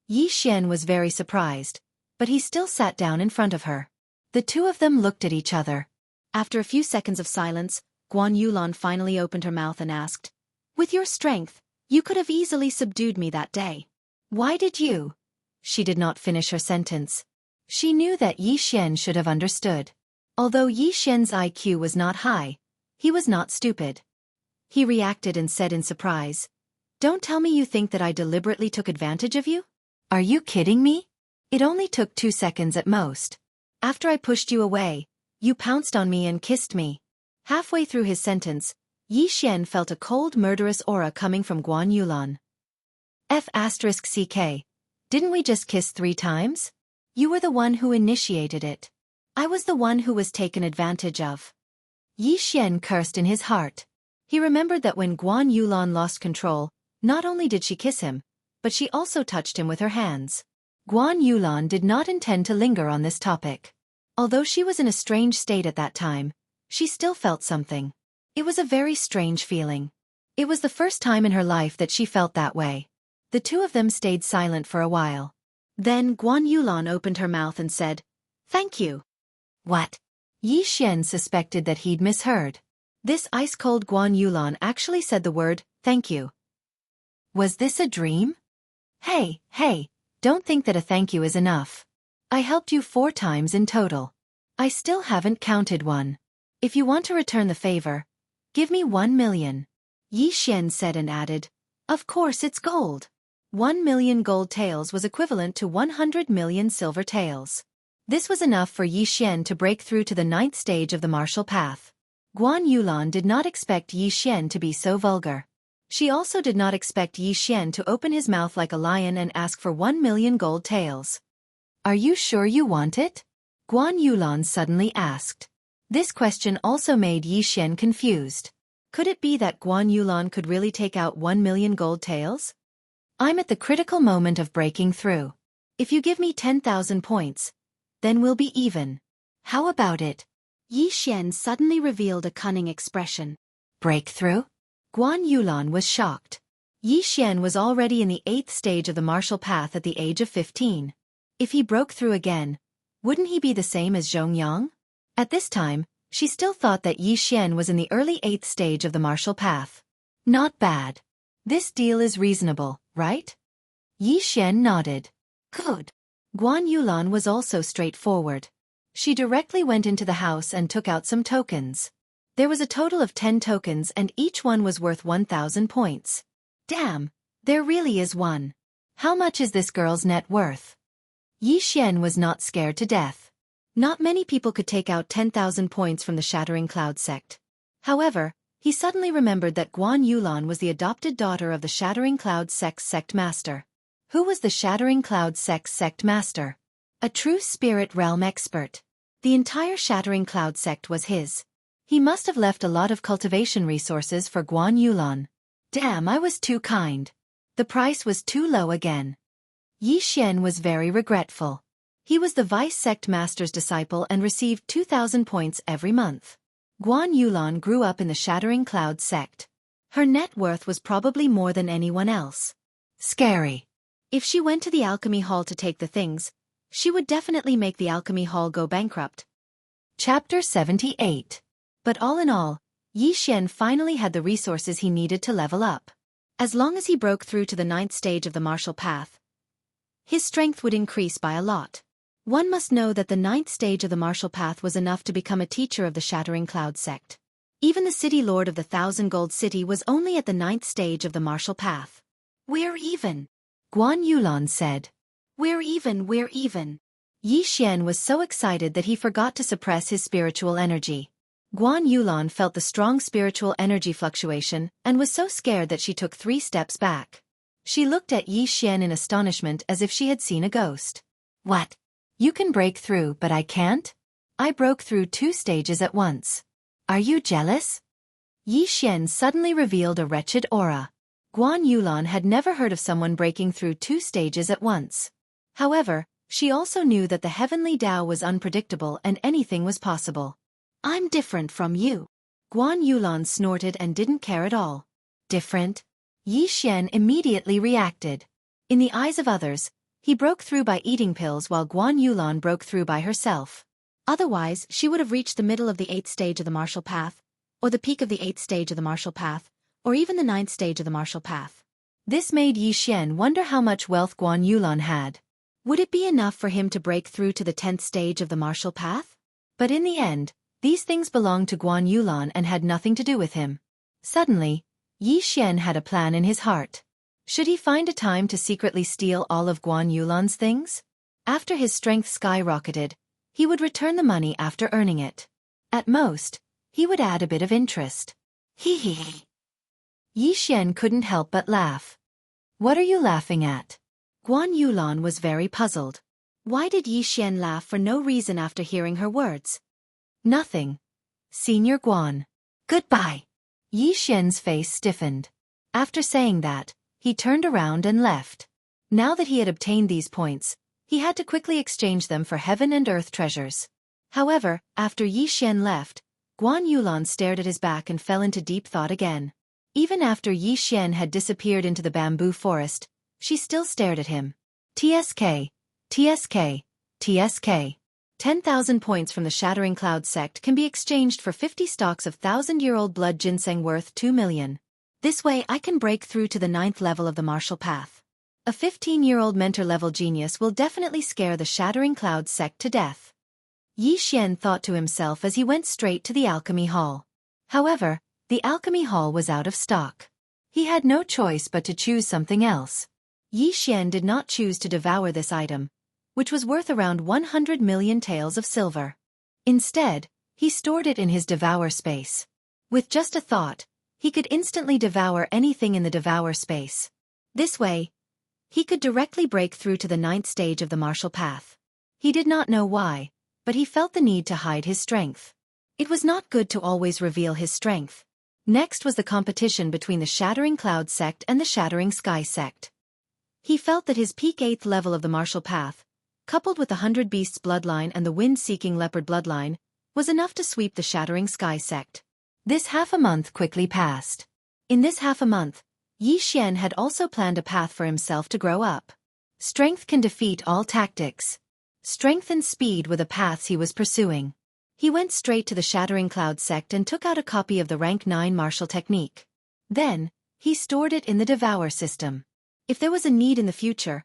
Yi Xian was very surprised, but he still sat down in front of her. The 2 of them looked at each other. After a few seconds of silence, Guan Yulan finally opened her mouth and asked, With your strength, you could have easily subdued me that day. Why did you? She did not finish her sentence. She knew that Yi Xian should have understood. Although Yi Xian's IQ was not high, he was not stupid. He reacted and said in surprise, Don't tell me you think that I deliberately took advantage of you? Are you kidding me? It only took 2 seconds at most. After I pushed you away, you pounced on me and kissed me. Halfway through his sentence, Yi Xian felt a cold murderous aura coming from Guan Yulan. F***CK. Didn't we just kiss 3 times? You were the one who initiated it. I was the one who was taken advantage of. Yi Xian cursed in his heart. He remembered that when Guan Yulan lost control, not only did she kiss him, but she also touched him with her hands. Guan Yulan did not intend to linger on this topic. Although she was in a strange state at that time, she still felt something. It was a very strange feeling. It was the first time in her life that she felt that way. The 2 of them stayed silent for a while. Then Guan Yulan opened her mouth and said, Thank you. What? Yi Xian suspected that he'd misheard. This ice-cold Guan Yulan actually said the word, thank you. Was this a dream? Hey, don't think that a thank you is enough. I helped you 4 times in total. I still haven't counted 1. If you want to return the favor, give me 1 million. Yi Xian said and added, Of course it's gold. 1 million gold taels was equivalent to 100 million silver taels. This was enough for Yi Xian to break through to the 9th stage of the martial path. Guan Yulan did not expect Yi Xian to be so vulgar. She also did not expect Yi Xian to open his mouth like a lion and ask for 1 million gold taels. Are you sure you want it? Guan Yulan suddenly asked. This question also made Yi Xian confused. Could it be that Guan Yulan could really take out 1 million gold taels? I'm at the critical moment of breaking through. If you give me 10,000 points, then we'll be even. How about it? Yi Xian suddenly revealed a cunning expression. Breakthrough? Guan Yulan was shocked. Yi Xian was already in the 8th stage of the martial path at the age of 15. If he broke through again, wouldn't he be the same as Zhongyang? At this time, she still thought that Yi Xian was in the early 8th stage of the martial path. Not bad. This deal is reasonable, right? Yi Xian nodded. Good. Guan Yulan was also straightforward. She directly went into the house and took out some tokens. There was a total of 10 tokens and each one was worth 1,000 points. Damn, there really is one. How much is this girl's net worth? Yi Xian was not scared to death. Not many people could take out 10,000 points from the Shattering Cloud sect. However, he suddenly remembered that Guan Yulan was the adopted daughter of the Shattering Cloud sect's sect master. Who was the Shattering Cloud sect's sect master? A true spirit realm expert. The entire Shattering Cloud sect was his. He must have left a lot of cultivation resources for Guan Yulan. Damn, I was too kind. The price was too low again. Yi Xian was very regretful. He was the vice sect master's disciple and received 2,000 points every month. Guan Yulan grew up in the Shattering Cloud sect. Her net worth was probably more than anyone else. Scary. If she went to the alchemy hall to take the things, she would definitely make the alchemy hall go bankrupt. Chapter 78. But all in all, Yi Xian finally had the resources he needed to level up. As long as he broke through to the 9th stage of the martial path, his strength would increase by a lot. One must know that the 9th stage of the martial path was enough to become a teacher of the Shattering Cloud sect. Even the city lord of the 1,000 Gold City was only at the 9th stage of the martial path. We're even, Guan Yulan said. We're even. Yi Xian was so excited that he forgot to suppress his spiritual energy. Guan Yulan felt the strong spiritual energy fluctuation and was so scared that she took 3 steps back. She looked at Yi Xian in astonishment as if she had seen a ghost. What? You can break through, but I can't? I broke through 2 stages at once. Are you jealous? Yi Xian suddenly revealed a wretched aura. Guan Yulan had never heard of someone breaking through 2 stages at once. However, she also knew that the heavenly Tao was unpredictable and anything was possible. I'm different from you. Guan Yulan snorted and didn't care at all. Different? Yi Xian immediately reacted. In the eyes of others, he broke through by eating pills while Guan Yulan broke through by herself. Otherwise, she would have reached the middle of the 8th stage of the martial path, or the peak of the 8th stage of the martial path, or even the 9th stage of the martial path. This made Yi Xian wonder how much wealth Guan Yulan had. Would it be enough for him to break through to the 10th stage of the martial path? But in the end, these things belonged to Guan Yulan and had nothing to do with him. Suddenly, Yi Xian had a plan in his heart. Should he find a time to secretly steal all of Guan Yulan's things? After his strength skyrocketed, he would return the money after earning it. At most, he would add a bit of interest. Hee hee. Yi Xian couldn't help but laugh. What are you laughing at? Guan Yulan was very puzzled. Why did Yi Xian laugh for no reason after hearing her words? Nothing. Senior Guan. Goodbye. Yi Xian's face stiffened. After saying that, he turned around and left. Now that he had obtained these points, he had to quickly exchange them for heaven and earth treasures. However, after Yi Xian left, Guan Yulan stared at his back and fell into deep thought again. Even after Yi Xian had disappeared into the bamboo forest, she still stared at him. TSK. 10,000 points from the Shattering Cloud sect can be exchanged for 50 stalks of 1,000-year-old blood ginseng worth 2 million. This way I can break through to the 9th level of the martial path. A 15-year-old mentor-level genius will definitely scare the Shattering Cloud sect to death. Yi Xian thought to himself as he went straight to the alchemy hall. However, the alchemy hall was out of stock. He had no choice but to choose something else. Yi Xian did not choose to devour this item, which was worth around 100 million taels of silver. Instead, he stored it in his devour space. With just a thought, he could instantly devour anything in the devour space. This way, he could directly break through to the 9th stage of the martial path. He did not know why, but he felt the need to hide his strength. It was not good to always reveal his strength. Next was the competition between the Shattering Cloud sect and the Shattering Sky sect. He felt that his peak 8th level of the martial path, coupled with the 100 Beasts bloodline and the Wind-Seeking Leopard bloodline, was enough to sweep the Shattering Sky sect. This half a month quickly passed. In this half a month, Yi Xian had also planned a path for himself to grow up. Strength can defeat all tactics. Strength and speed were the paths he was pursuing. He went straight to the Shattering Cloud sect and took out a copy of the Rank 9 martial technique. Then, he stored it in the Devour system. If there was a need in the future,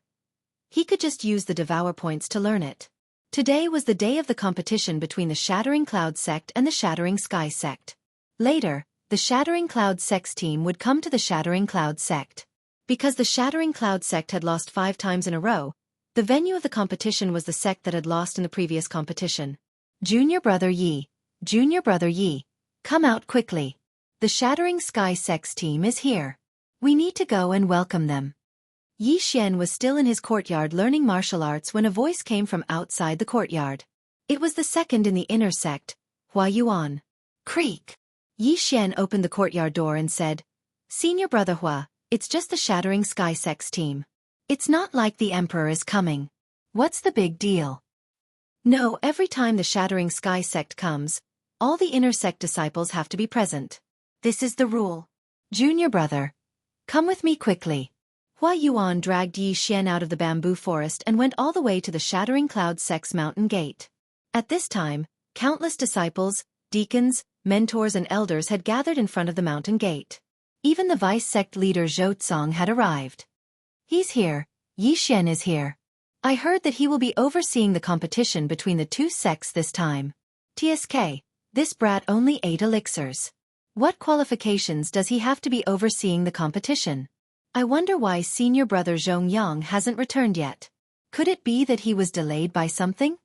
he could just use the Devour points to learn it. Today was the day of the competition between the Shattering Cloud sect and the Shattering Sky sect. Later, the Shattering Cloud sect's team would come to the Shattering Cloud sect. Because the Shattering Cloud sect had lost 5 times in a row, the venue of the competition was the sect that had lost in the previous competition. Junior Brother Yi, come out quickly. The Shattering Sky sect's team is here. We need to go and welcome them. Yi Xian was still in his courtyard learning martial arts when a voice came from outside the courtyard. It was the second in the inner sect, Hua Yuan. Creak. Yi Xian opened the courtyard door and said, Senior Brother Hua, it's just the Shattering Sky sect's team. It's not like the Emperor is coming. What's the big deal? No, every time the Shattering Sky sect comes, all the inner sect disciples have to be present. This is the rule. Junior brother, come with me quickly. Hua Yuan dragged Yi Xian out of the bamboo forest and went all the way to the Shattering Cloud sect's mountain gate. At this time, countless disciples, deacons, mentors and elders had gathered in front of the mountain gate. Even the vice sect leader Zhou Tsang had arrived. He's here. Yi Xian is here. I heard that he will be overseeing the competition between the two sects this time. TSK, this brat only 8 elixirs. What qualifications does he have to be overseeing the competition? I wonder why senior brother Zhongyang hasn't returned yet. Could it be that he was delayed by something?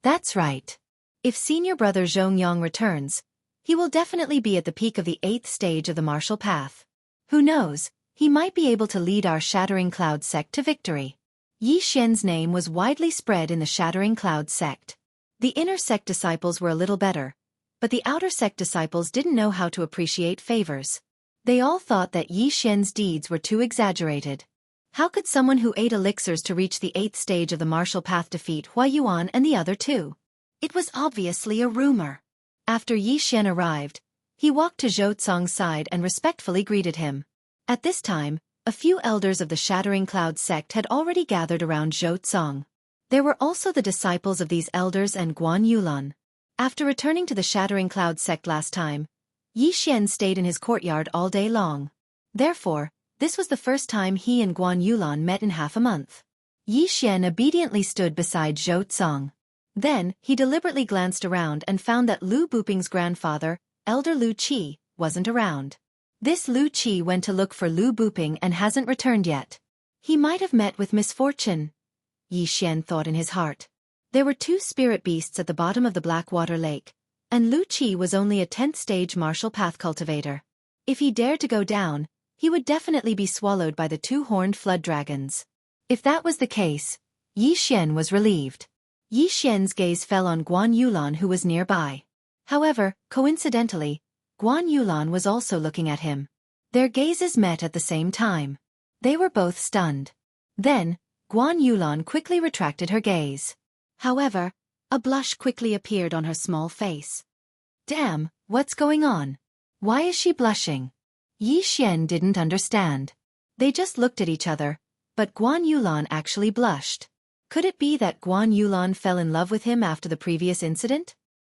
That's right. If senior brother Zhongyang returns, he will definitely be at the peak of the 8th stage of the martial path. Who knows, he might be able to lead our Shattering Cloud sect to victory. Yi Xian's name was widely spread in the Shattering Cloud sect. The inner sect disciples were a little better, but the outer sect disciples didn't know how to appreciate favors. They all thought that Yi Xian's deeds were too exaggerated. How could someone who ate elixirs to reach the 8th stage of the martial path defeat Hua Yuan and the other two? It was obviously a rumor. After Yi Xian arrived, he walked to Zhou Tsang's side and respectfully greeted him. At this time, a few elders of the Shattering Cloud sect had already gathered around Zhou Tsang. There were also the disciples of these elders and Guan Yulan. After returning to the Shattering Cloud sect last time, Yi Xian stayed in his courtyard all day long. Therefore, this was the first time he and Guan Yulan met in half a month. Yi Xian obediently stood beside Zhou Tsang. Then, he deliberately glanced around and found that Lu Buping's grandfather, Elder Lu Qi, wasn't around. This Lu Qi went to look for Lu Buping and hasn't returned yet. He might have met with misfortune, Yi Xian thought in his heart. There were 2 spirit beasts at the bottom of the Blackwater Lake, and Lu Qi was only a 10th stage martial path cultivator. If he dared to go down, he would definitely be swallowed by the 2-horned flood dragons. If that was the case, Yi Xian was relieved. Yi Xian's gaze fell on Guan Yulan who was nearby. However, coincidentally, Guan Yulan was also looking at him. Their gazes met at the same time. They were both stunned. Then, Guan Yulan quickly retracted her gaze. However, a blush quickly appeared on her small face. Damn, what's going on? Why is she blushing? Yi Xian didn't understand. They just looked at each other, but Guan Yulan actually blushed. Could it be that Guan Yulan fell in love with him after the previous incident?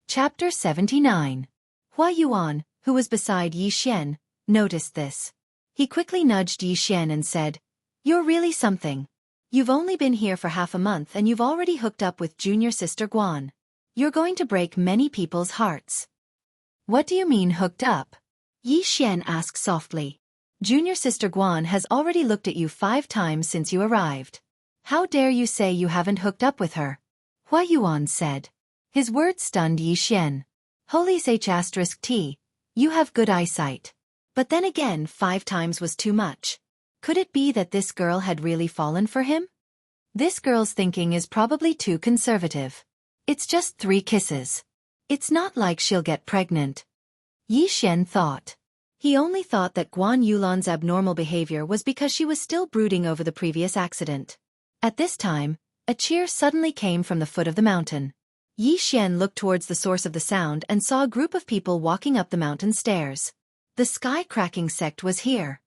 Chapter 79. Hua Yuan, who was beside Yi Xian, noticed this. He quickly nudged Yi Xian and said, "You're really something. You've only been here for half a month and you've already hooked up with junior sister Guan. You're going to break many people's hearts." "What do you mean hooked up?" Yi Xian asked softly. "Junior sister Guan has already looked at you 5 times since you arrived. How dare you say you haven't hooked up with her?" Hua Yuan said. His words stunned Yi Xian. "Holy H*T, you have good eyesight. But then again 5 times was too much. Could it be that this girl had really fallen for him? This girl's thinking is probably too conservative. It's just 3 kisses. It's not like she'll get pregnant." Yi Xian thought. He only thought that Guan Yulan's abnormal behavior was because she was still brooding over the previous accident. At this time, a cheer suddenly came from the foot of the mountain. Yi Xian looked towards the source of the sound and saw a group of people walking up the mountain stairs. The sky-cracking sect was here.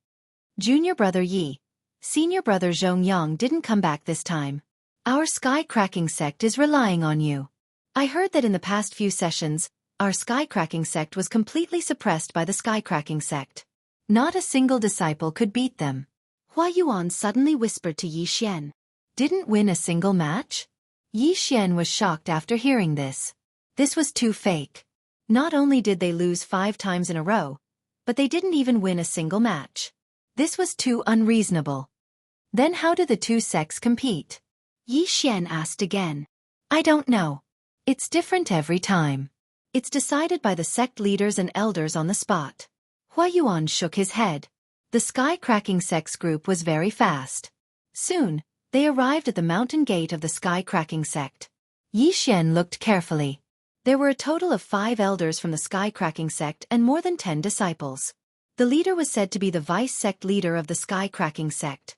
Junior brother Yi, senior brother Zhongyang didn't come back this time. Our sky-cracking sect is relying on you. I heard that in the past few sessions, our sky-cracking sect was completely suppressed by the sky-cracking sect. Not a single disciple could beat them. Hua Yuan suddenly whispered to Yi Xian. "Didn't win a single match?" Yi Xian was shocked after hearing this. This was too fake. Not only did they lose 5 times in a row, but they didn't even win a single match. This was too unreasonable. Then how do the 2 sects compete? Yi Xian asked again. "I don't know. It's different every time. It's decided by the sect leaders and elders on the spot." Hua Yuan shook his head. The sky-cracking sect's group was very fast. Soon, they arrived at the mountain gate of the sky-cracking sect. Yi Xian looked carefully. There were a total of 5 elders from the sky-cracking sect and more than 10 disciples. The leader was said to be the vice sect leader of the sky-cracking sect.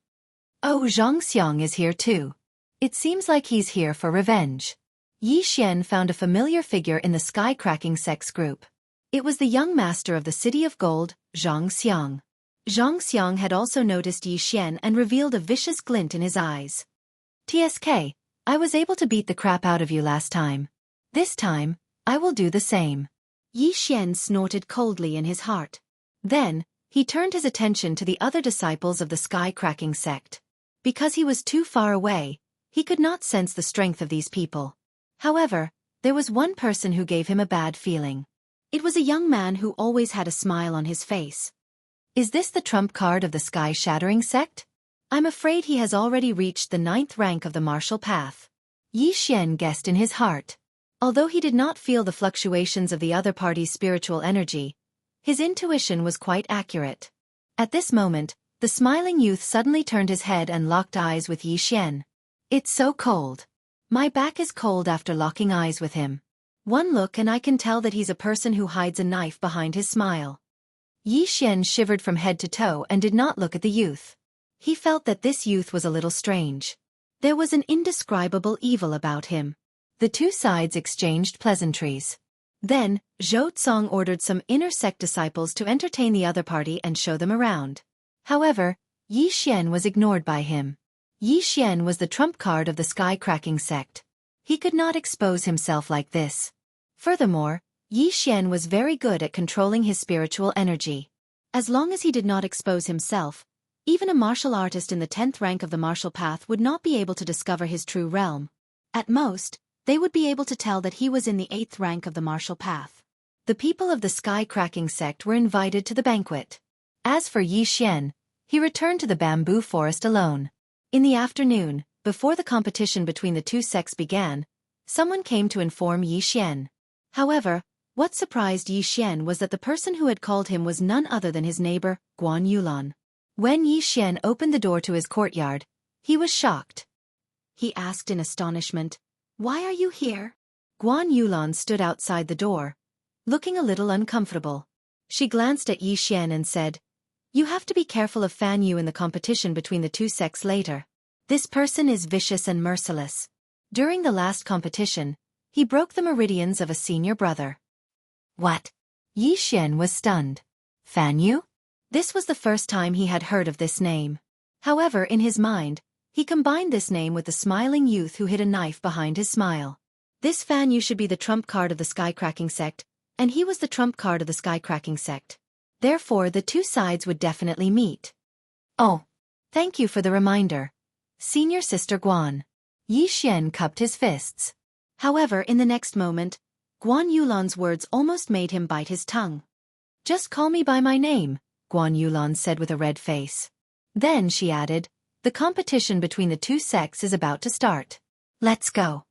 Oh, Zhangxiang is here too. It seems like he's here for revenge. Yi Xian found a familiar figure in the sky-cracking sex group. It was the young master of the City of Gold, Zhang Xiang. Zhang Xiang had also noticed Yi Xian and revealed a vicious glint in his eyes. TSK, I was able to beat the crap out of you last time. This time, I will do the same. Yi Xian snorted coldly in his heart. Then, he turned his attention to the other disciples of the sky-cracking sect. Because he was too far away, he could not sense the strength of these people. However, there was one person who gave him a bad feeling. It was a young man who always had a smile on his face. Is this the trump card of the sky-shattering sect? I'm afraid he has already reached the 9th rank of the martial path. Yi Xian guessed in his heart. Although he did not feel the fluctuations of the other party's spiritual energy, his intuition was quite accurate. At this moment, the smiling youth suddenly turned his head and locked eyes with Yi Xian. It's so cold. My back is cold after locking eyes with him. One look and I can tell that he's a person who hides a knife behind his smile. Yi Xian shivered from head to toe and did not look at the youth. He felt that this youth was a little strange. There was an indescribable evil about him. The two sides exchanged pleasantries. Then, Zhou Tsong ordered some inner sect disciples to entertain the other party and show them around. However, Yi Xian was ignored by him. Yi Xian was the trump card of the sky-cracking sect. He could not expose himself like this. Furthermore, Yi Xian was very good at controlling his spiritual energy. As long as he did not expose himself, even a martial artist in the 10th rank of the martial path would not be able to discover his true realm. At most, they would be able to tell that he was in the 8th rank of the martial path. The people of the sky-cracking sect were invited to the banquet. As for Yi Xian, he returned to the bamboo forest alone. In the afternoon, before the competition between the two sects began, someone came to inform Yi Xian. However, what surprised Yi Xian was that the person who had called him was none other than his neighbor, Guan Yulan. When Yi Xian opened the door to his courtyard, he was shocked. He asked in astonishment, "Why are you here?" Guan Yulan stood outside the door, looking a little uncomfortable. She glanced at Yi Xian and said, "You have to be careful of Fan Yu in the competition between the two sects later. This person is vicious and merciless. During the last competition, he broke the meridians of a senior brother." What? Yi Xian was stunned. Fan Yu? This was the first time he had heard of this name. However, in his mind, he combined this name with the smiling youth who hid a knife behind his smile. This Fan Yu should be the trump card of the sky-cracking sect, and he was the trump card of the sky-cracking sect. Therefore, the two sides would definitely meet. Oh, thank you for the reminder, Senior Sister Guan. Yi Xian cupped his fists. However, in the next moment, Guan Yulan's words almost made him bite his tongue. "Just call me by my name," Guan Yulan said with a red face. Then she added, "The competition between the two sects is about to start. Let's go."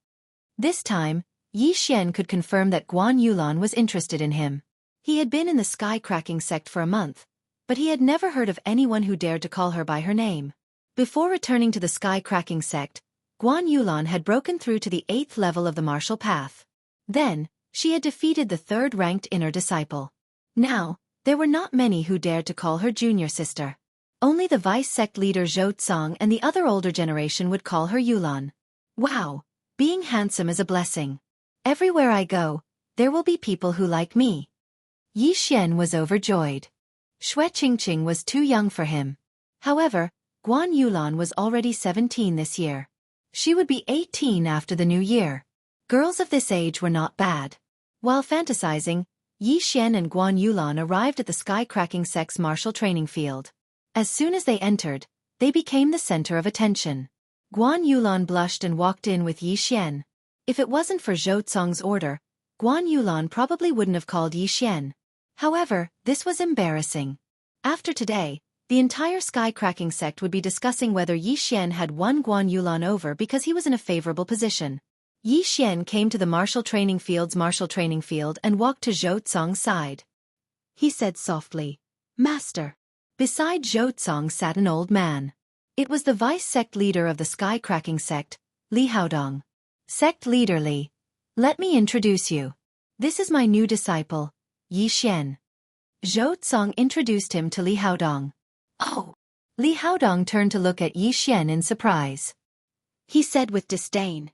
This time, Yi Xian could confirm that Guan Yulan was interested in him. He had been in the sky-cracking sect for a month, but he had never heard of anyone who dared to call her by her name. Before returning to the sky-cracking sect, Guan Yulan had broken through to the 8th level of the martial path. Then, she had defeated the 3rd-ranked inner disciple. Now, there were not many who dared to call her junior sister. Only the vice-sect leader Zhou Tsong and the other older generation would call her Yulan. Wow, being handsome is a blessing. Everywhere I go, there will be people who like me. Yi Xian was overjoyed. Xue Qingqing was too young for him. However, Guan Yulan was already 17 this year. She would be 18 after the new year. Girls of this age were not bad. While fantasizing, Yi Xian and Guan Yulan arrived at the sky-cracking sect's martial training field. As soon as they entered, they became the center of attention. Guan Yulan blushed and walked in with Yi Xian. If it wasn't for Zhou Tsong's order, Guan Yulan probably wouldn't have called Yi Xian. However, this was embarrassing. After today, the entire sky-cracking sect would be discussing whether Yi Xian had won Guan Yulan over because he was in a favorable position. Yi Xian came to the martial training field and walked to Zhou Tsong's side. He said softly, "Master." Beside Zhou Tsong sat an old man. It was the vice-sect leader of the sky-cracking sect, Li Haodong. "Sect leader Li, let me introduce you. This is my new disciple, Yi Xian." Zhou Tsong introduced him to Li Haodong. "Oh, Li Haodong turned to look at Yi Xian in surprise. He said with disdain.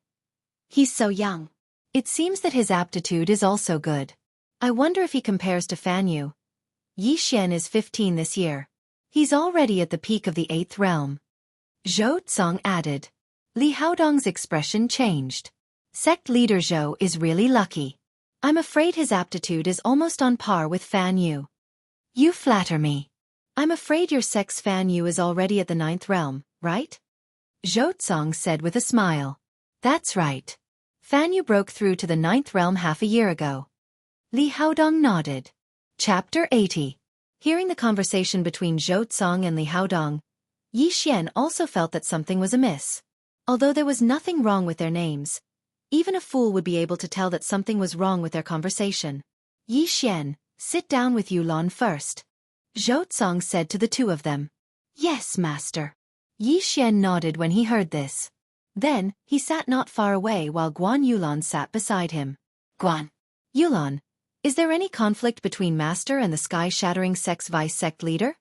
He's so young. It seems that his aptitude is also good. I wonder if he compares to Fan Yu. Yi Xian is 15 this year. He's already at the peak of the 8th realm. Zhou Tsong added. Li Haodong's expression changed. Sect leader Zhou is really lucky. I'm afraid his aptitude is almost on par with Fan Yu. You flatter me. I'm afraid your sect's Fan Yu is already at the 9th realm, right? Zhou Tsong said with a smile. That's right. Fan Yu broke through to the 9th realm half a year ago. Li Haodong nodded. Chapter 80. Hearing the conversation between Zhou Tsong and Li Haodong, Yi Xian also felt that something was amiss. Although there was nothing wrong with their names, even a fool would be able to tell that something was wrong with their conversation. Yi Xian, sit down with Yulan first. Zhou Tsong said to the two of them. Yes, master. Yi Xian nodded when he heard this. Then, he sat not far away while Guan Yulan sat beside him. Guan. Yulan, is there any conflict between master and the sky-shattering sect's vice-sect leader?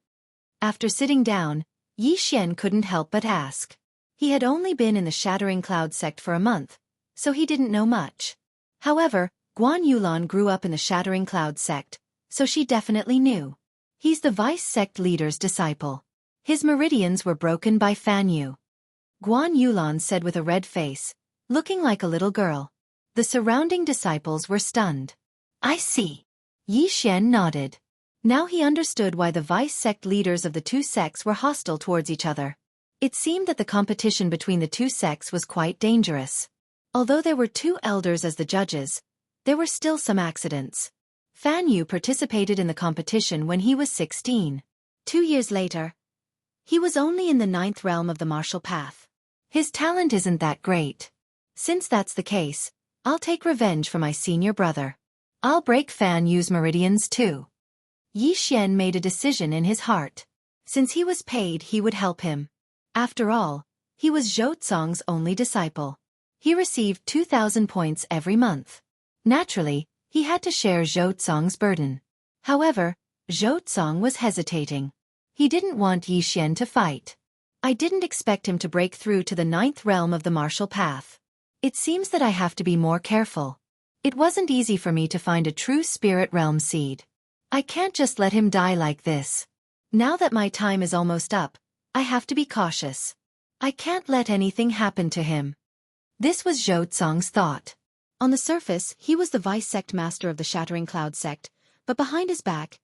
After sitting down, Yi Xian couldn't help but ask. He had only been in the Shattering Cloud sect for a month, so he didn't know much. However, Guan Yulan grew up in the Shattering Cloud sect, so she definitely knew. He's the vice-sect leader's disciple. His meridians were broken by Fan Yu. Guan Yulan said with a red face, looking like a little girl. The surrounding disciples were stunned. I see. Yi Xian nodded. Now he understood why the vice-sect leaders of the two sects were hostile towards each other. It seemed that the competition between the two sects was quite dangerous. Although there were two elders as the judges, there were still some accidents. Fan Yu participated in the competition when he was 16. 2 years later, he was only in the 9th realm of the martial path. His talent isn't that great. Since that's the case, I'll take revenge for my senior brother. I'll break Fan Yu's meridians too. Yi Xian made a decision in his heart. Since he was paid, he would help him. After all, he was Zhou Tsong's only disciple. He received 2,000 points every month. Naturally, he had to share Zhou Tsong's burden. However, Zhou Tsong was hesitating. He didn't want Yi Xian to fight. I didn't expect him to break through to the 9th realm of the martial path. It seems that I have to be more careful. It wasn't easy for me to find a true spirit realm seed. I can't just let him die like this. Now that my time is almost up, I have to be cautious. I can't let anything happen to him. This was Zhou Tsong's thought. On the surface, he was the vice-sect master of the Shattering Cloud sect, but behind his back,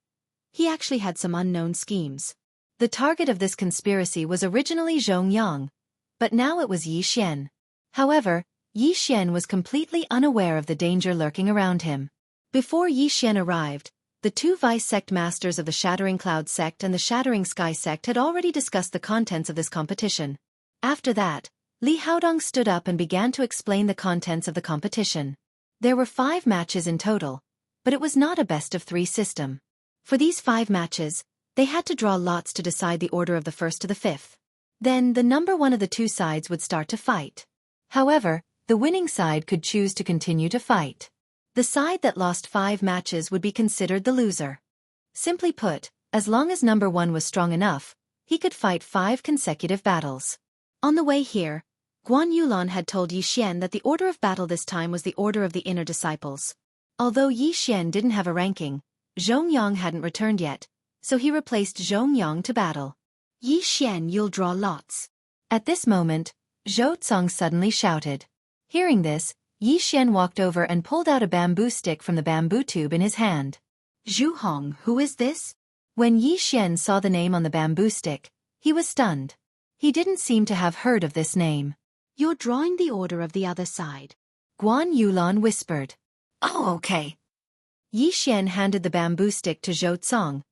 he actually had some unknown schemes. The target of this conspiracy was originally Zhong Yang, but now it was Yi Xian. However, Yi Xian was completely unaware of the danger lurking around him. Before Yi Xian arrived, the two vice-sect masters of the Shattering Cloud sect and the Shattering Sky sect had already discussed the contents of this competition. After that, Li Haodong stood up and began to explain the contents of the competition. There were 5 matches in total, but it was not a best-of-3 system. For these 5 matches, they had to draw lots to decide the order of the 1st to the 5th. Then, the number 1 of the two sides would start to fight. However, the winning side could choose to continue to fight. The side that lost 5 matches would be considered the loser. Simply put, as long as number 1 was strong enough, he could fight 5 consecutive battles. On the way here, Guan Yulan had told Yi Xian that the order of battle this time was the order of the inner disciples. Although Yi Xian didn't have a ranking, Zhong Yang hadn't returned yet, so he replaced Zhong Yang to battle. Yi Xian, you'll draw lots. At this moment, Zhou Tsong suddenly shouted. Hearing this, Yi Xian walked over and pulled out a bamboo stick from the bamboo tube in his hand. Zhu Hong, who is this? When Yi Xian saw the name on the bamboo stick, he was stunned. He didn't seem to have heard of this name. You're drawing the order of the other side. Guan Yulan whispered. Oh, okay. Yi Xian handed the bamboo stick to Zhou Tsong,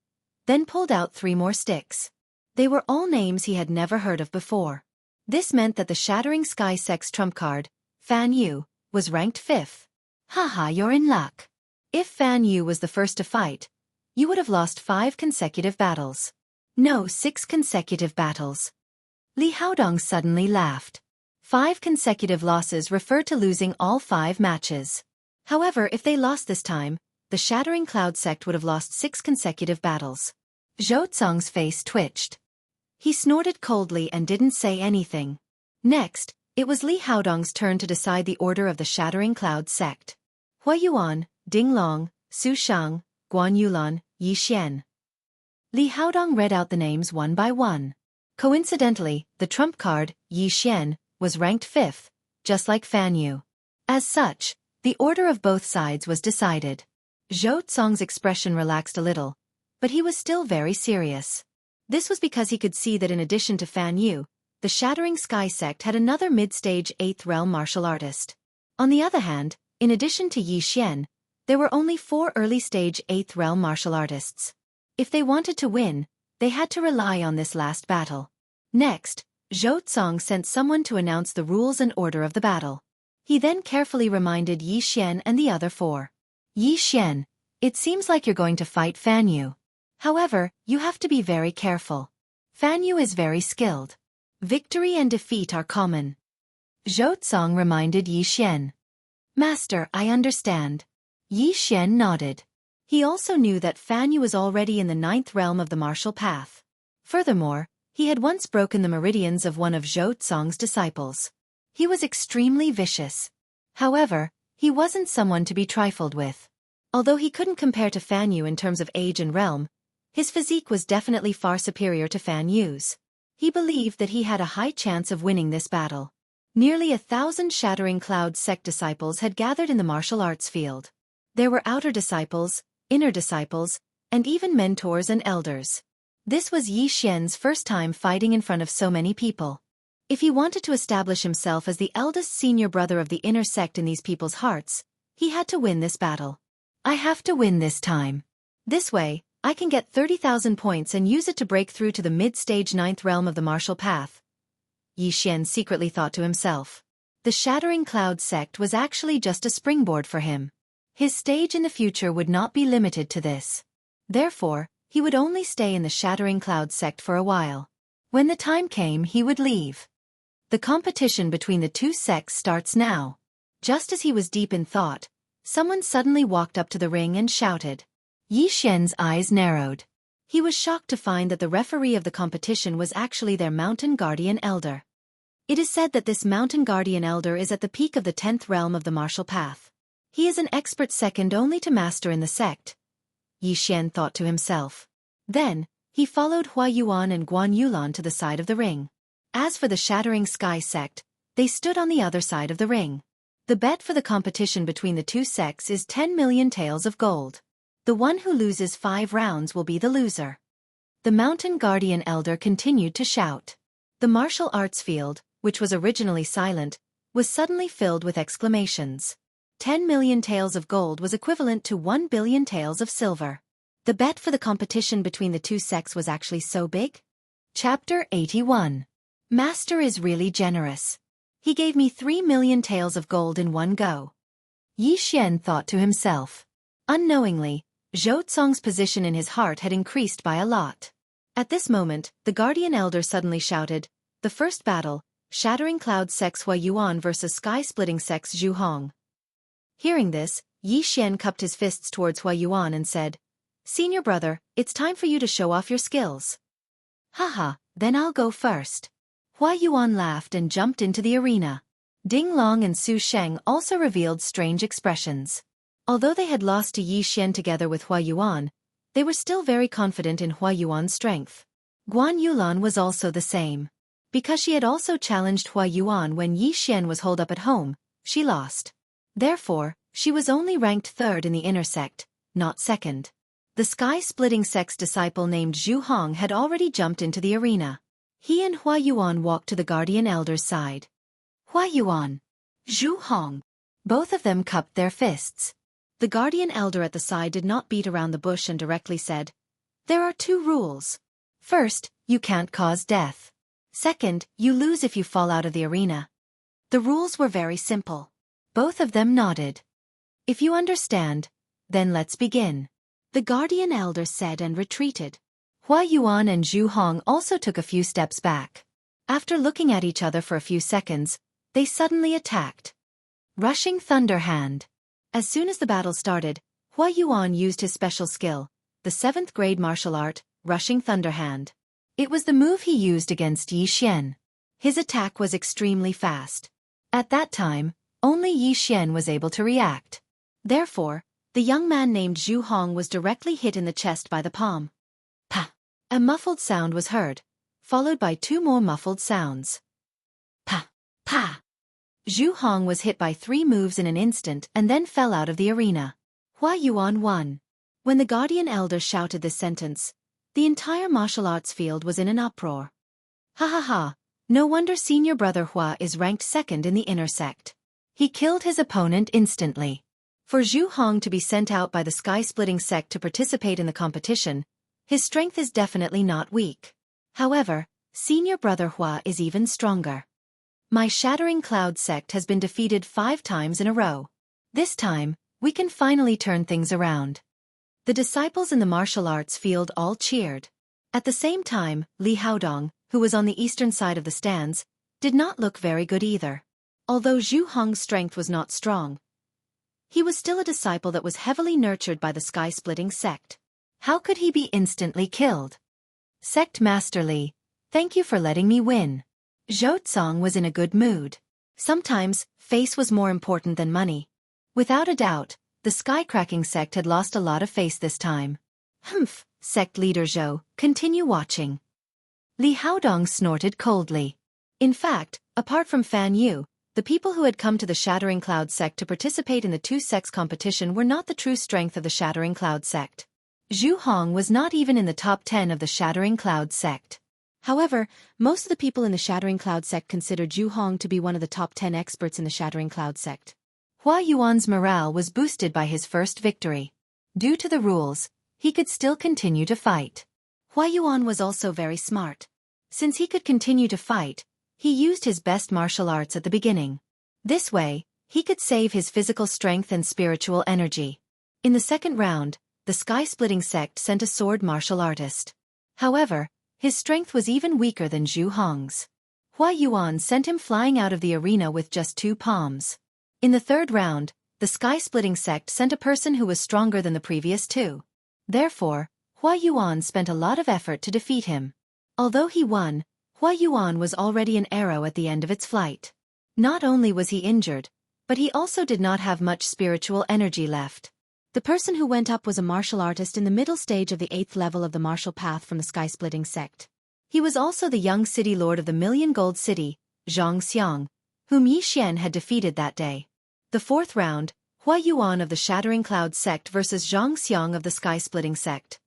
then pulled out 3 more sticks. They were all names he had never heard of before. This meant that the Shattering Sky sect's trump card, Fan Yu, was ranked 5th. Haha, you're in luck. If Fan Yu was the first to fight, you would have lost 5 consecutive battles. No, 6 consecutive battles. Li Haodong suddenly laughed. 5 consecutive losses refer to losing all 5 matches. However, if they lost this time, the Shattering Cloud sect would have lost 6 consecutive battles. Zhou Tsong's face twitched. He snorted coldly and didn't say anything. Next, it was Li Haodong's turn to decide the order of the Shattering Cloud sect. Hua Yuan, Ding Long, Su Shang, Guan Yulan, Yi Xian. Li Haodong read out the names one by one. Coincidentally, the trump card, Yi Xian, was ranked 5th, just like Fan Yu. As such, the order of both sides was decided. Zhou Tsong's expression relaxed a little, but he was still very serious. This was because he could see that in addition to Fan Yu, the Shattering Sky sect had another mid-stage 8th realm martial artist. On the other hand, in addition to Yi Xian, there were only 4 early-stage 8th realm martial artists. If they wanted to win, they had to rely on this last battle. Next, Zhou Tsong sent someone to announce the rules and order of the battle. He then carefully reminded Yi Xian and the other 4. Yi Xian, it seems like you're going to fight Fan Yu. However, you have to be very careful. Fan Yu is very skilled. Victory and defeat are common. Zhou Tsong reminded Yi Xian. Master, I understand. Yi Xian nodded. He also knew that Fan Yu was already in the 9th realm of the martial path. Furthermore, he had once broken the meridians of one of Zhou Tsong's disciples. He was extremely vicious. However, he wasn't someone to be trifled with. Although he couldn't compare to Fan Yu in terms of age and realm, his physique was definitely far superior to Fan Yu's. He believed that he had a high chance of winning this battle. Nearly 1,000 Shattering Cloud sect disciples had gathered in the martial arts field. There were outer disciples, inner disciples, and even mentors and elders. This was Yi Xian's first time fighting in front of so many people. If he wanted to establish himself as the eldest senior brother of the inner sect in these people's hearts, he had to win this battle. I have to win this time. This way, I can get 30,000 points and use it to break through to the mid-stage 9th realm of the martial path. Yi Xian secretly thought to himself. The Shattering Cloud sect was actually just a springboard for him. His stage in the future would not be limited to this. Therefore, he would only stay in the Shattering Cloud sect for a while. When the time came, he would leave. The competition between the two sects starts now. Just as he was deep in thought, someone suddenly walked up to the ring and shouted. Yi Xian's eyes narrowed. He was shocked to find that the referee of the competition was actually their Mountain Guardian Elder. It is said that this Mountain Guardian Elder is at the peak of the 10th realm of the martial path. He is an expert second only to master in the sect. Yi Xian thought to himself. Then, he followed Hua Yuan and Guan Yulan to the side of the ring. As for the Shattering Sky sect, they stood on the other side of the ring. The bet for the competition between the two sects is 10 million taels of gold. The one who loses 5 rounds will be the loser. The Mountain Guardian Elder continued to shout. The martial arts field, which was originally silent, was suddenly filled with exclamations. 10 million taels of gold was equivalent to 1 billion taels of silver. The bet for the competition between the two sects was actually so big? Chapter 81. Master is really generous. He gave me 3 million taels of gold in one go. Yi Xian thought to himself. Unknowingly, Zhou Tsong's position in his heart had increased by a lot. At this moment, the Guardian Elder suddenly shouted, "The first battle, Shattering Cloud Sects Hua Yuan versus Sky-Splitting Sects Zhu Hong." Hearing this, Yi Xian cupped his fists towards Hua Yuan and said, "Senior brother, it's time for you to show off your skills." "Haha, then I'll go first." Hua Yuan laughed and jumped into the arena. Ding Long and Su Sheng also revealed strange expressions. Although they had lost to Yi Xian together with Hua Yuan, they were still very confident in Hua Yuan's strength. Guan Yulan was also the same. Because she had also challenged Hua Yuan when Yi Xian was holed up at home, she lost. Therefore, she was only ranked 3rd in the inner sect, not 2nd. The Sky-Splitting Sect's disciple named Zhu Hong had already jumped into the arena. He and Hua Yuan walked to the Guardian Elder's side. Hua Yuan, Zhu Hong. Both of them cupped their fists. The Guardian Elder at the side did not beat around the bush and directly said, "There are 2 rules. First, you can't cause death. Second, you lose if you fall out of the arena." The rules were very simple. Both of them nodded. "If you understand, then let's begin," the Guardian Elder said and retreated. Hua Yuan and Zhu Hong also took a few steps back. After looking at each other for a few seconds, they suddenly attacked. Rushing Thunder Hand. As soon as the battle started, Hua Yuan used his special skill, the 7th grade martial art, Rushing Thunder Hand. It was the move he used against Yi Xian. His attack was extremely fast. At that time, only Yi Xian was able to react. Therefore, the young man named Zhu Hong was directly hit in the chest by the palm. Pa! A muffled sound was heard, followed by two more muffled sounds. Pa! Pa! Zhu Hong was hit by 3 moves in an instant and then fell out of the arena. Hua Yuan won. When the Guardian Elder shouted this sentence, the entire martial arts field was in an uproar. Ha ha ha, no wonder senior brother Hua is ranked 2nd in the inner sect. He killed his opponent instantly. For Zhu Hong to be sent out by the sky-splitting sect to participate in the competition, his strength is definitely not weak. However, senior brother Hua is even stronger. My Shattering Cloud sect has been defeated 5 times in a row. This time, we can finally turn things around. The disciples in the martial arts field all cheered. At the same time, Li Haodong, who was on the eastern side of the stands, did not look very good either. Although Zhu Hong's strength was not strong, he was still a disciple that was heavily nurtured by the sky-splitting sect. How could he be instantly killed? Sect Master Li, thank you for letting me win. Zhou Tsong was in a good mood. Sometimes, face was more important than money. Without a doubt, the sky-cracking sect had lost a lot of face this time. Humph, sect leader Zhou, continue watching. Li Haodong snorted coldly. In fact, apart from Fan Yu, the people who had come to the Shattering Cloud sect to participate in the 2 sects competition were not the true strength of the Shattering Cloud sect. Zhu Hong was not even in the top 10 of the Shattering Cloud sect. However, most of the people in the Shattering Cloud sect considered Zhu Hong to be one of the top 10 experts in the Shattering Cloud sect. Hua Yuan's morale was boosted by his first victory. Due to the rules, he could still continue to fight. Hua Yuan was also very smart. Since he could continue to fight, he used his best martial arts at the beginning. This way, he could save his physical strength and spiritual energy. In the second round, the sky-splitting sect sent a sword martial artist. However, his strength was even weaker than Zhu Hong's. Hua Yuan sent him flying out of the arena with just 2 palms. In the third round, the sky-splitting sect sent a person who was stronger than the previous 2. Therefore, Hua Yuan spent a lot of effort to defeat him. Although he won, Hua Yuan was already an arrow at the end of its flight. Not only was he injured, but he also did not have much spiritual energy left. The person who went up was a martial artist in the middle stage of the 8th level of the martial path from the sky-splitting sect. He was also the young city lord of the Million Gold City, Zhang Xiang, whom Yi Xian had defeated that day. The 4th round, Hua Yuan of the Shattering Cloud sect versus Zhang Xiang of the sky-splitting sect.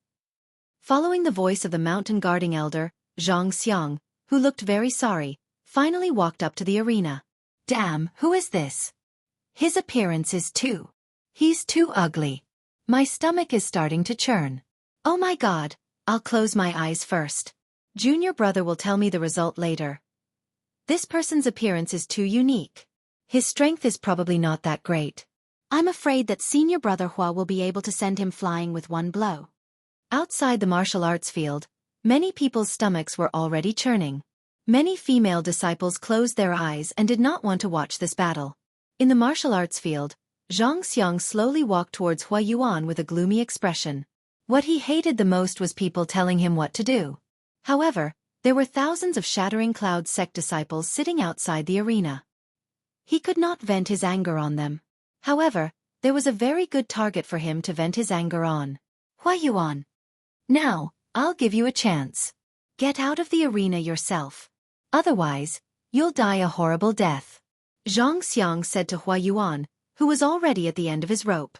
Following the voice of the mountain guarding elder, Zhang Xiang, who looked very sorry, finally walked up to the arena. Damn, who is this? His appearance is He's too ugly. My stomach is starting to churn. Oh my god, I'll close my eyes first. Junior brother will tell me the result later. This person's appearance is too unique. His strength is probably not that great. I'm afraid that senior brother Hua will be able to send him flying with 1 blow. Outside the martial arts field, many people's stomachs were already churning. Many female disciples closed their eyes and did not want to watch this battle. In the martial arts field, Zhang Xiang slowly walked towards Hua Yuan with a gloomy expression. What he hated the most was people telling him what to do. However, there were thousands of Shattering Cloud sect disciples sitting outside the arena. He could not vent his anger on them. However, there was a very good target for him to vent his anger on. Hua Yuan. Now, I'll give you a chance. Get out of the arena yourself. Otherwise, you'll die a horrible death. Zhang Xiang said to Hua Yuan, who was already at the end of his rope.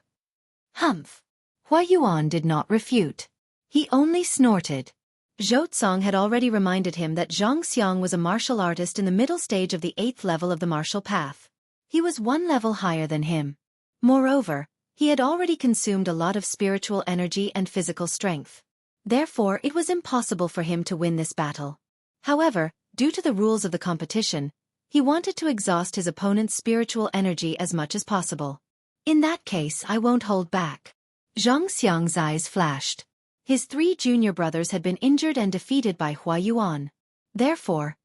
Humph. Hua Yuan did not refute. He only snorted. Zhou Tsong had already reminded him that Zhang Xiang was a martial artist in the middle stage of the 8th level of the martial path. He was 1 level higher than him. Moreover, he had already consumed a lot of spiritual energy and physical strength. Therefore, it was impossible for him to win this battle. However, due to the rules of the competition, he wanted to exhaust his opponent's spiritual energy as much as possible. In that case, I won't hold back. Zhang Xiang's eyes flashed. His 3 junior brothers had been injured and defeated by Hua Yuan. Therefore,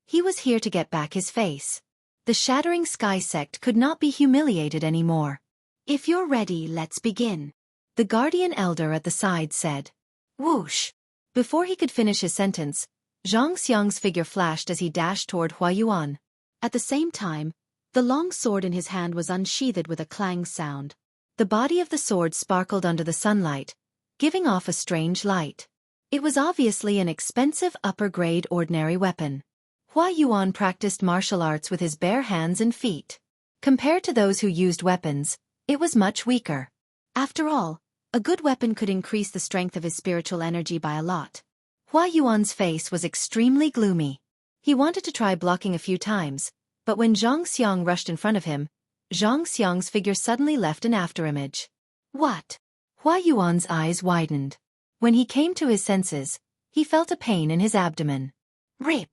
he was here to get back his face. The Shattering Sky sect could not be humiliated anymore. If you're ready, let's begin. The guardian elder at the side said. Whoosh! Before he could finish his sentence, Zhang Xiang's figure flashed as he dashed toward Hua Yuan. At the same time, the long sword in his hand was unsheathed with a clang sound. The body of the sword sparkled under the sunlight, giving off a strange light. It was obviously an expensive upper-grade ordinary weapon. Hua Yuan practiced martial arts with his bare hands and feet. Compared to those who used weapons, it was much weaker. After all, a good weapon could increase the strength of his spiritual energy by a lot. Hua Yuan's face was extremely gloomy. He wanted to try blocking a few times, but when Zhang Xiang rushed in front of him, Zhang Xiang's figure suddenly left an afterimage. What? Hua Yuan's eyes widened. When he came to his senses, he felt a pain in his abdomen. Rip!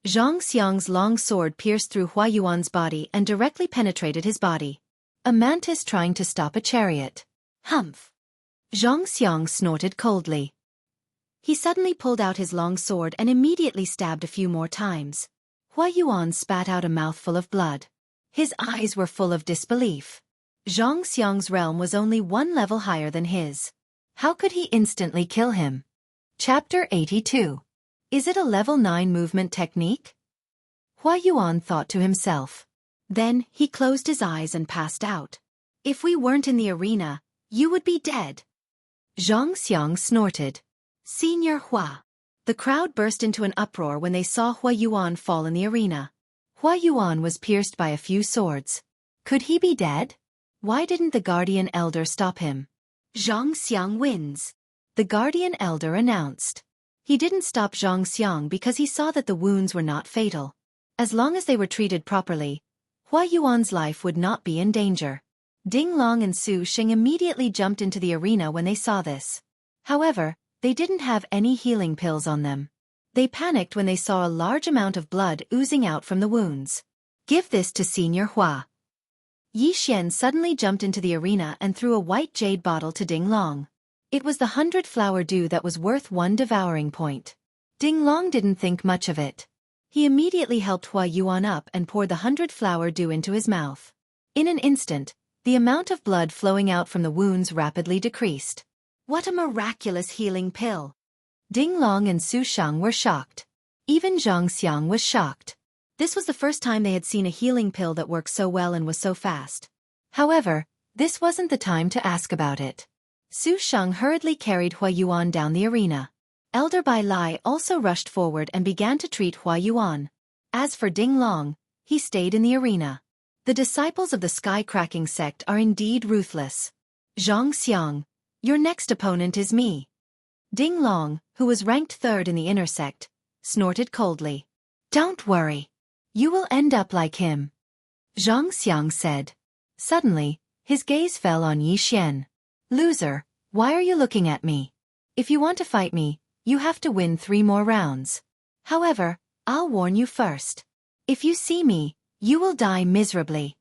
Zhang Xiang's long sword pierced through Hua Yuan's body and directly penetrated his body. A mantis trying to stop a chariot. Humph! Zhang Xiang snorted coldly. He suddenly pulled out his long sword and immediately stabbed a few more times. Hua Yuan spat out a mouthful of blood. His eyes were full of disbelief. Zhang Xiang's realm was only one level higher than his. How could he instantly kill him? Chapter 82. Is it a level 9 movement technique? Hua Yuan thought to himself. Then he closed his eyes and passed out. If we weren't in the arena, you would be dead. Zhang Xiang snorted. Senior Hua. The crowd burst into an uproar when they saw Hua Yuan fall in the arena. Hua Yuan was pierced by a few swords. Could he be dead? Why didn't the Guardian Elder stop him? Zhang Xiang wins. The Guardian Elder announced. He didn't stop Zhang Xiang because he saw that the wounds were not fatal. As long as they were treated properly, Hua Yuan's life would not be in danger. Ding Long and Su Xing immediately jumped into the arena when they saw this. However, they didn't have any healing pills on them. They panicked when they saw a large amount of blood oozing out from the wounds. Give this to Senior Hua. Yi Xian suddenly jumped into the arena and threw a white jade bottle to Ding Long. It was the 100-flower dew that was worth 1 devouring point. Ding Long didn't think much of it. He immediately helped Hua Yuan up and poured the 100-flower dew into his mouth. In an instant, the amount of blood flowing out from the wounds rapidly decreased. What a miraculous healing pill! Ding Long and Su Shang were shocked. Even Zhang Xiang was shocked. This was the first time they had seen a healing pill that worked so well and was so fast. However, this wasn't the time to ask about it. Su Shang hurriedly carried Hua Yuan down the arena. Elder Bai Lai also rushed forward and began to treat Hua Yuan. As for Ding Long, he stayed in the arena. The disciples of the Sky-Cracking sect are indeed ruthless. Zhang Xiang, your next opponent is me. Ding Long, who was ranked 3rd in the inner sect, snorted coldly. Don't worry. You will end up like him. Zhang Xiang said. Suddenly, his gaze fell on Yi Xian. Loser, why are you looking at me? If you want to fight me, you have to win 3 more rounds. However, I'll warn you first. If you see me, you will die miserably.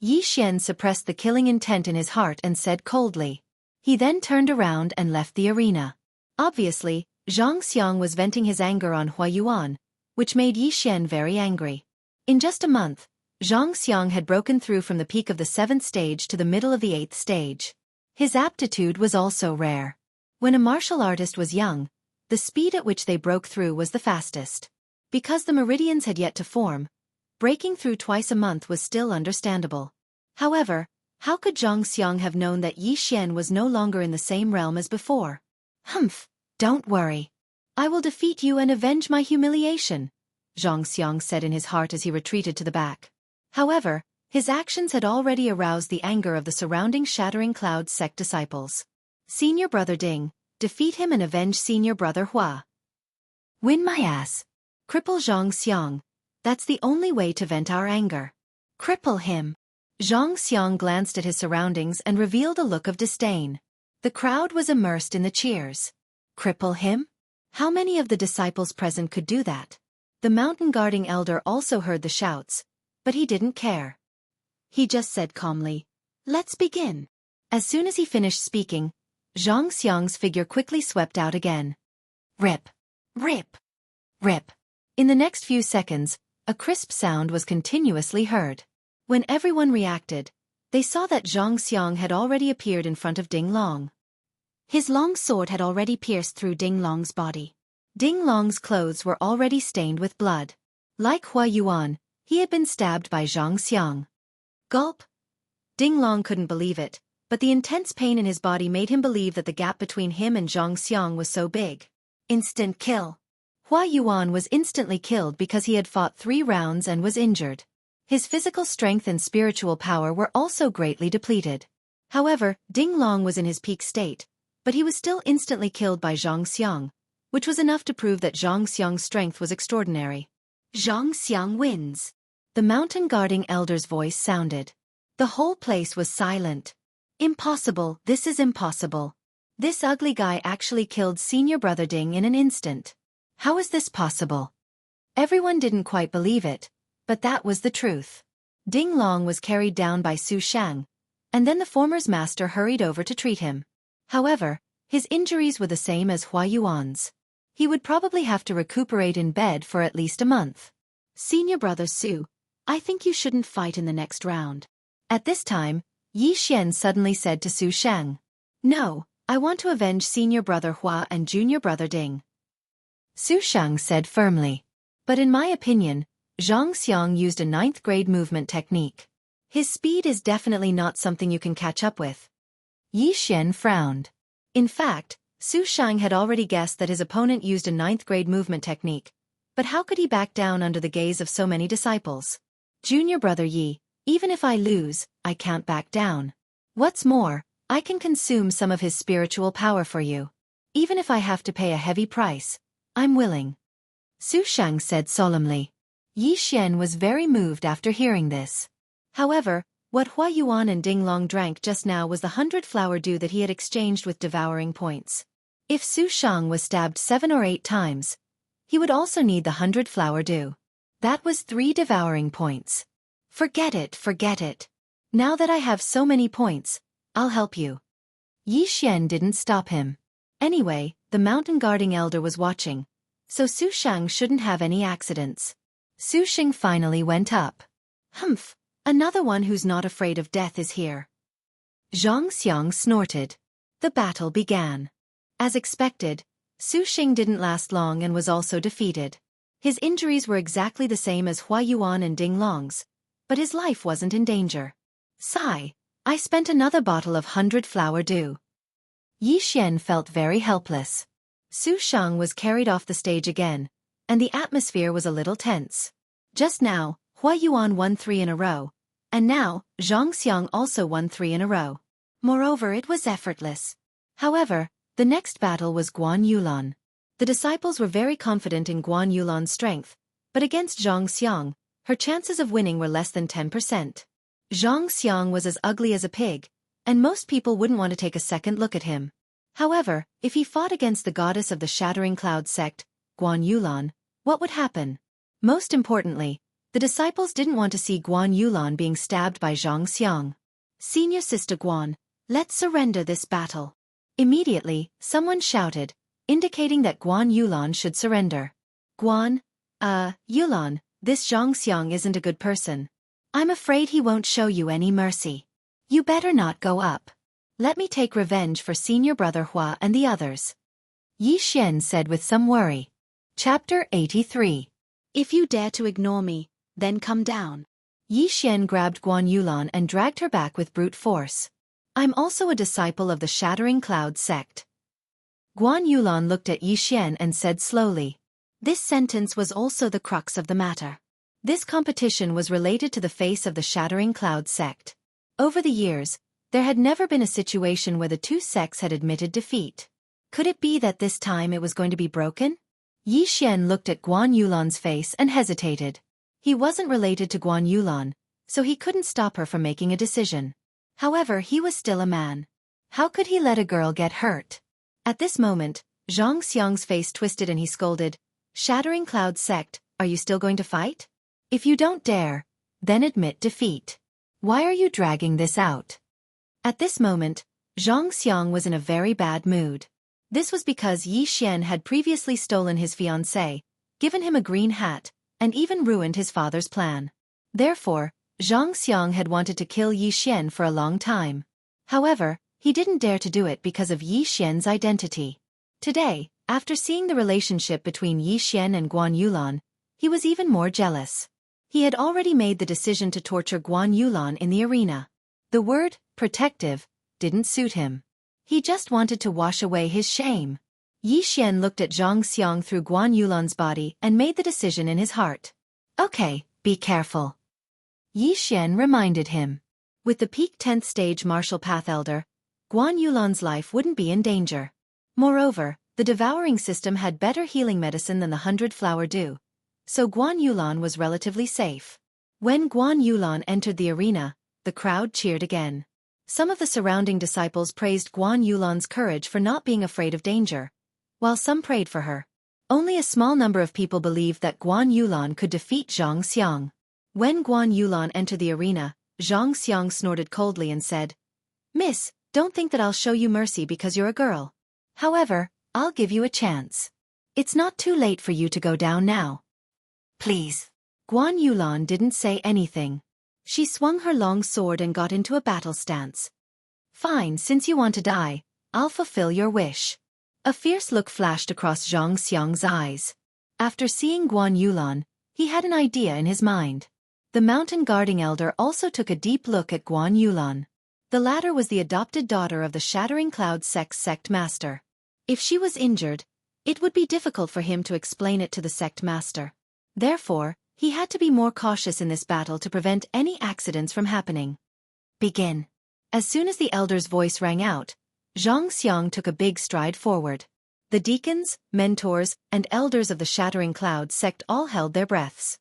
Yi Xian suppressed the killing intent in his heart and said coldly. He then turned around and left the arena. Obviously, Zhang Xiang was venting his anger on Hua Yuan, which made Yi Xian very angry. In just a month, Zhang Xiang had broken through from the peak of the 7th stage to the middle of the 8th stage. His aptitude was also rare. When a martial artist was young, the speed at which they broke through was the fastest. Because the meridians had yet to form, breaking through twice a month was still understandable. However, how could Zhang Xiang have known that Yi Xian was no longer in the same realm as before? Humph, don't worry. I will defeat you and avenge my humiliation, Zhang Xiang said in his heart as he retreated to the back. However, his actions had already aroused the anger of the surrounding Shattering Cloud sect disciples. Senior Brother Ding, defeat him and avenge Senior Brother Hua. Win my ass. Cripple Zhang Xiang. That's the only way to vent our anger. Cripple him. Zhang Xiang glanced at his surroundings and revealed a look of disdain. The crowd was immersed in the cheers. Cripple him? How many of the disciples present could do that? The mountain guarding elder also heard the shouts, but he didn't care. He just said calmly, "Let's begin." As soon as he finished speaking, Zhang Xiang's figure quickly swept out again. Rip. Rip. Rip. In the next few seconds, a crisp sound was continuously heard. When everyone reacted, they saw that Zhang Xiang had already appeared in front of Ding Long. His long sword had already pierced through Ding Long's body. Ding Long's clothes were already stained with blood. Like Hua Yuan, he had been stabbed by Zhang Xiang. Gulp! Ding Long couldn't believe it, but the intense pain in his body made him believe that the gap between him and Zhang Xiang was so big. Instant kill. Hua Yuan was instantly killed because he had fought 3 rounds and was injured. His physical strength and spiritual power were also greatly depleted. However, Ding Long was in his peak state, but he was still instantly killed by Zhang Xiang, which was enough to prove that Zhang Xiang's strength was extraordinary. Zhang Xiang wins. The mountain guarding elder's voice sounded. The whole place was silent. Impossible, this is impossible. This ugly guy actually killed senior brother Ding in an instant. How is this possible? Everyone didn't quite believe it, but that was the truth. Ding Long was carried down by Su Shang, and then the former's master hurried over to treat him. However, his injuries were the same as Hua Yuan's. He would probably have to recuperate in bed for at least a month. Senior brother Su, I think you shouldn't fight in the next round. At this time, Yi Xian suddenly said to Su Shang. No, I want to avenge senior brother Hua and junior brother Ding. Su Shang said firmly. But in my opinion, Zhang Xiang used a 9th grade movement technique. His speed is definitely not something you can catch up with. Yi Xian frowned. In fact, Su Shang had already guessed that his opponent used a 9th grade movement technique, but how could he back down under the gaze of so many disciples? Junior brother Yi, even if I lose, I can't back down. What's more, I can consume some of his spiritual power for you. Even if I have to pay a heavy price, I'm willing. Su Shang said solemnly. Yi Xian was very moved after hearing this. However, what Hua Yuan and Ding Long drank just now was the 100-flower dew that he had exchanged with devouring points. If Su Shang was stabbed 7 or 8 times, he would also need the 100-flower dew. That was 3 devouring points. Forget it, forget it. Now that I have so many points, I'll help you. Yi Xian didn't stop him. Anyway, the mountain guarding elder was watching, so Su Shang shouldn't have any accidents. Su Shang finally went up. Humph, another one who's not afraid of death is here. Zhang Xiang snorted. The battle began. As expected, Su Shang didn't last long and was also defeated. His injuries were exactly the same as Hua Yuan and Ding Long's, but his life wasn't in danger. Sigh, I spent another bottle of 100-flower dew. Yi Xian felt very helpless. Su Shang was carried off the stage again, and the atmosphere was a little tense. Just now, Hua Yuan won 3 in a row, and now, Zhang Xiang also won 3 in a row. Moreover, it was effortless. However, the next battle was Guan Yulan. The disciples were very confident in Guan Yulan's strength, but against Zhang Xiang, her chances of winning were less than 10%. Zhang Xiang was as ugly as a pig, and most people wouldn't want to take a second look at him. However, if he fought against the goddess of the Shattering Cloud sect, Guan Yulan, what would happen? Most importantly, the disciples didn't want to see Guan Yulan being stabbed by Zhang Xiang. Senior Sister Guan, let's surrender this battle. Immediately, someone shouted, indicating that Guan Yulan should surrender. Guan, Yulan, this Zhang Xiang isn't a good person. I'm afraid he won't show you any mercy. You better not go up. Let me take revenge for senior brother Hua and the others. Yi Xian said with some worry. Chapter 83. If you dare to ignore me, then come down. Yi Xian grabbed Guan Yulan and dragged her back with brute force. I'm also a disciple of the Shattering Cloud sect. Guan Yulan looked at Yi Xian and said slowly. This sentence was also the crux of the matter. This competition was related to the face of the Shattering Cloud sect. Over the years, there had never been a situation where the 2 sects had admitted defeat. Could it be that this time it was going to be broken? Yi Xian looked at Guan Yulan's face and hesitated. He wasn't related to Guan Yulan, so he couldn't stop her from making a decision. However, he was still a man. How could he let a girl get hurt? At this moment, Zhang Xiang's face twisted and he scolded, Shattering Cloud sect, are you still going to fight? If you don't dare, then admit defeat. Why are you dragging this out? At this moment, Zhang Xiang was in a very bad mood. This was because Yi Xian had previously stolen his fiancée, given him a green hat, and even ruined his father's plan. Therefore, Zhang Xiang had wanted to kill Yi Xian for a long time. However, He didn't dare to do it because of Yi Xian's identity. Today, after seeing the relationship between Yi Xian and Guan Yulan, he was even more jealous. He had already made the decision to torture Guan Yulan in the arena. The word, protective, didn't suit him. He just wanted to wash away his shame. Yi Xian looked at Zhang Xiang through Guan Yulan's body and made the decision in his heart. Okay, be careful. Yi Xian reminded him. With the peak 10th stage martial path elder, Guan Yulan's life wouldn't be in danger. Moreover, the devouring system had better healing medicine than the 100-flower dew, so Guan Yulan was relatively safe. When Guan Yulan entered the arena, the crowd cheered again. Some of the surrounding disciples praised Guan Yulan's courage for not being afraid of danger, while some prayed for her. Only a small number of people believed that Guan Yulan could defeat Zhang Xiang. When Guan Yulan entered the arena, Zhang Xiang snorted coldly and said, "Miss, don't think that I'll show you mercy because you're a girl. However, I'll give you a chance. It's not too late for you to go down now. Please." Guan Yulan didn't say anything. She swung her long sword and got into a battle stance. "Fine, since you want to die, I'll fulfill your wish." A fierce look flashed across Zhang Xiang's eyes. After seeing Guan Yulan, he had an idea in his mind. The mountain guarding elder also took a deep look at Guan Yulan. The latter was the adopted daughter of the Shattering Cloud sect master. If she was injured, it would be difficult for him to explain it to the sect master. Therefore, he had to be more cautious in this battle to prevent any accidents from happening. Begin. As soon as the elder's voice rang out, Zhang Xiang took a big stride forward. The deacons, mentors, and elders of the Shattering Cloud sect all held their breaths.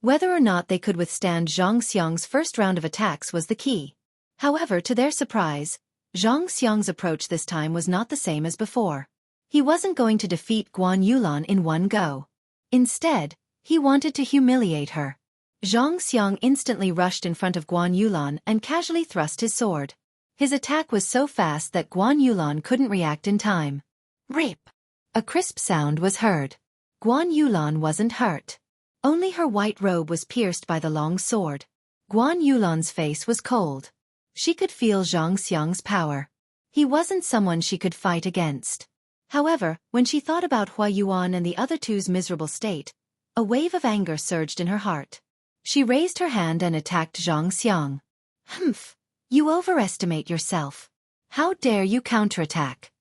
Whether or not they could withstand Zhang Xiang's first round of attacks was the key. However, to their surprise, Zhang Xiang's approach this time was not the same as before. He wasn't going to defeat Guan Yulan in one go. Instead, he wanted to humiliate her. Zhang Xiang instantly rushed in front of Guan Yulan and casually thrust his sword. His attack was so fast that Guan Yulan couldn't react in time. Rip! A crisp sound was heard. Guan Yulan wasn't hurt. Only her white robe was pierced by the long sword. Guan Yulan's face was cold. She could feel Zhang Xiang's power. He wasn't someone she could fight against. However, when she thought about Hua Yuan and the other two's miserable state, a wave of anger surged in her heart. She raised her hand and attacked Zhang Xiang. "Humph! You overestimate yourself. How dare you counterattack?"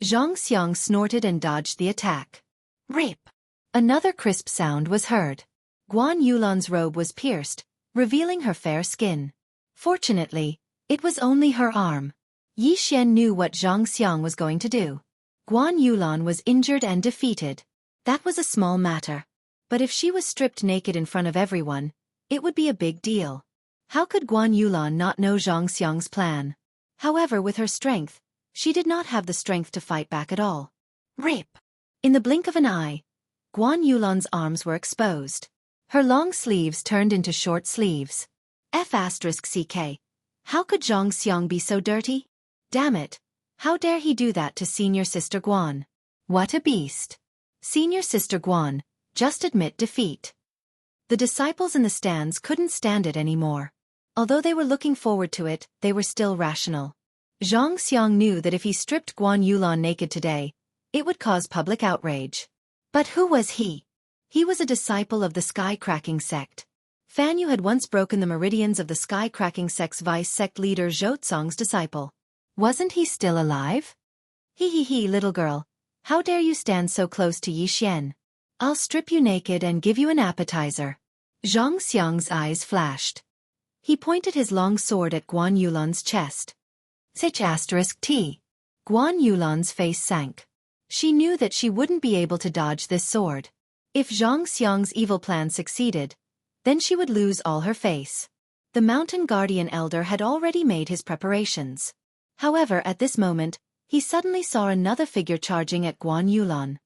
Zhang Xiang snorted and dodged the attack. Rip! Another crisp sound was heard. Guan Yulan's robe was pierced, revealing her fair skin. Fortunately, it was only her arm. Yi Xian knew what Zhang Xiang was going to do. Guan Yulan was injured and defeated. That was a small matter. But if she was stripped naked in front of everyone, it would be a big deal. How could Guan Yulan not know Zhang Xiang's plan? However, with her strength, she did not have the strength to fight back at all. Rip! In the blink of an eye, Guan Yulan's arms were exposed. Her long sleeves turned into short sleeves. F***ck. How could Zhang Xiang be so dirty? Damn it! How dare he do that to senior sister Guan? What a beast! Senior sister Guan, just admit defeat. The disciples in the stands couldn't stand it anymore. Although they were looking forward to it, they were still rational. Zhang Xiang knew that if he stripped Guan Yulan naked today, it would cause public outrage. But who was he? He was a disciple of the Sky-Cracking sect. Fan Yu had once broken the meridians of the Sky-Cracking sect's vice-sect leader Zhou Tsong's disciple. Wasn't he still alive? He, little girl. How dare you stand so close to Yi Xian? I'll strip you naked and give you an appetizer. Zhang Xiang's eyes flashed. He pointed his long sword at Guan Yulan's chest. **T. Guan Yulan's face sank. She knew that she wouldn't be able to dodge this sword. If Zhang Xiang's evil plan succeeded, then she would lose all her face. The mountain guardian elder had already made his preparations. However, at this moment, he suddenly saw another figure charging at Guan Yulan.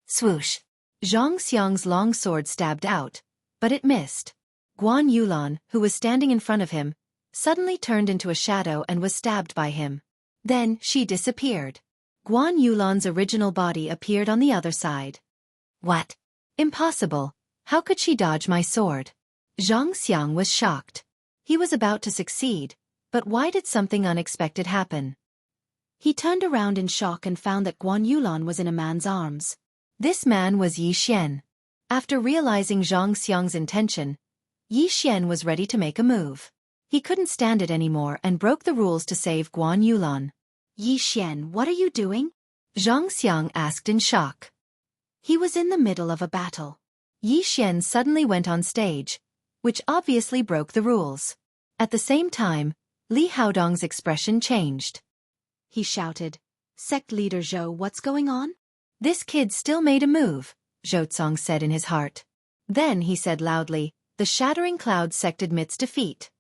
Swoosh! Zhang Xiang's long sword stabbed out, but it missed. Guan Yulan, who was standing in front of him, suddenly turned into a shadow and was stabbed by him. Then, she disappeared. Guan Yulan's original body appeared on the other side. What? Impossible. How could she dodge my sword? Zhang Xiang was shocked. He was about to succeed, but why did something unexpected happen? He turned around in shock and found that Guan Yulan was in a man's arms. This man was Yi Xian. After realizing Zhang Xiang's intention, Yi Xian was ready to make a move. He couldn't stand it anymore and broke the rules to save Guan Yulan. Yi Xian, what are you doing? Zhang Xiang asked in shock. He was in the middle of a battle. Yi Xian suddenly went on stage, which obviously broke the rules. At the same time, Li Haodong's expression changed. He shouted, "Sect leader Zhou, what's going on?" "This kid still made a move," Zhou Tsong said in his heart. Then he said loudly, "The Shattering Cloud sect admits defeat."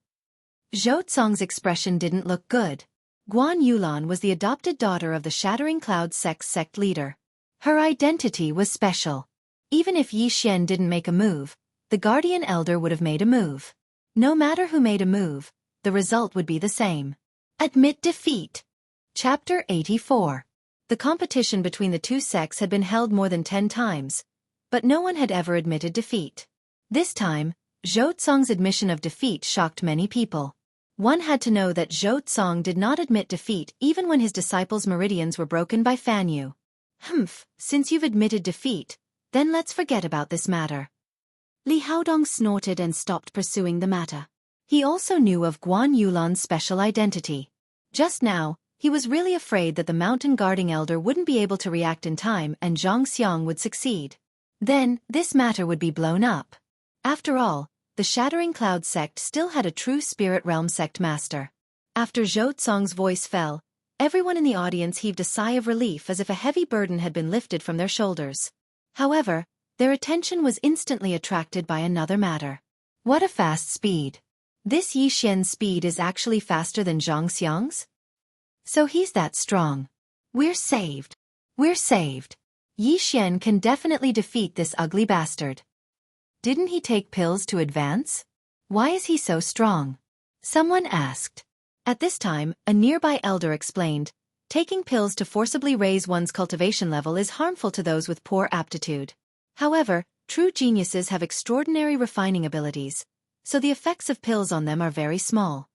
Zhou Tsong's expression didn't look good. Guan Yulan was the adopted daughter of the Shattering Cloud sect's sect leader. Her identity was special. Even if Yi Xian didn't make a move, the Guardian Elder would have made a move. No matter who made a move, the result would be the same. Admit defeat. Chapter 84. The competition between the two sects had been held more than 10 times, but no one had ever admitted defeat. This time, Zhou Tsong's admission of defeat shocked many people. One had to know that Zhou Tsong did not admit defeat even when his disciples' meridians were broken by Fan Yu. Since you've admitted defeat, then let's forget about this matter. Li Haodong snorted and stopped pursuing the matter. He also knew of Guan Yulan's special identity. Just now, he was really afraid that the mountain guarding elder wouldn't be able to react in time and Zhang Xiang would succeed. Then, this matter would be blown up. After all, the Shattering Cloud sect still had a true Spirit Realm sect master. After Zhou Tsong's voice fell, everyone in the audience heaved a sigh of relief as if a heavy burden had been lifted from their shoulders. However, their attention was instantly attracted by another matter. What a fast speed! This Yi Xian's speed is actually faster than Zhang Xiang's? So he's that strong. We're saved. We're saved. Yi Xian can definitely defeat this ugly bastard. Didn't he take pills to advance? Why is he so strong? Someone asked. At this time, a nearby elder explained, taking pills to forcibly raise one's cultivation level is harmful to those with poor aptitude. However, true geniuses have extraordinary refining abilities, so the effects of pills on them are very small.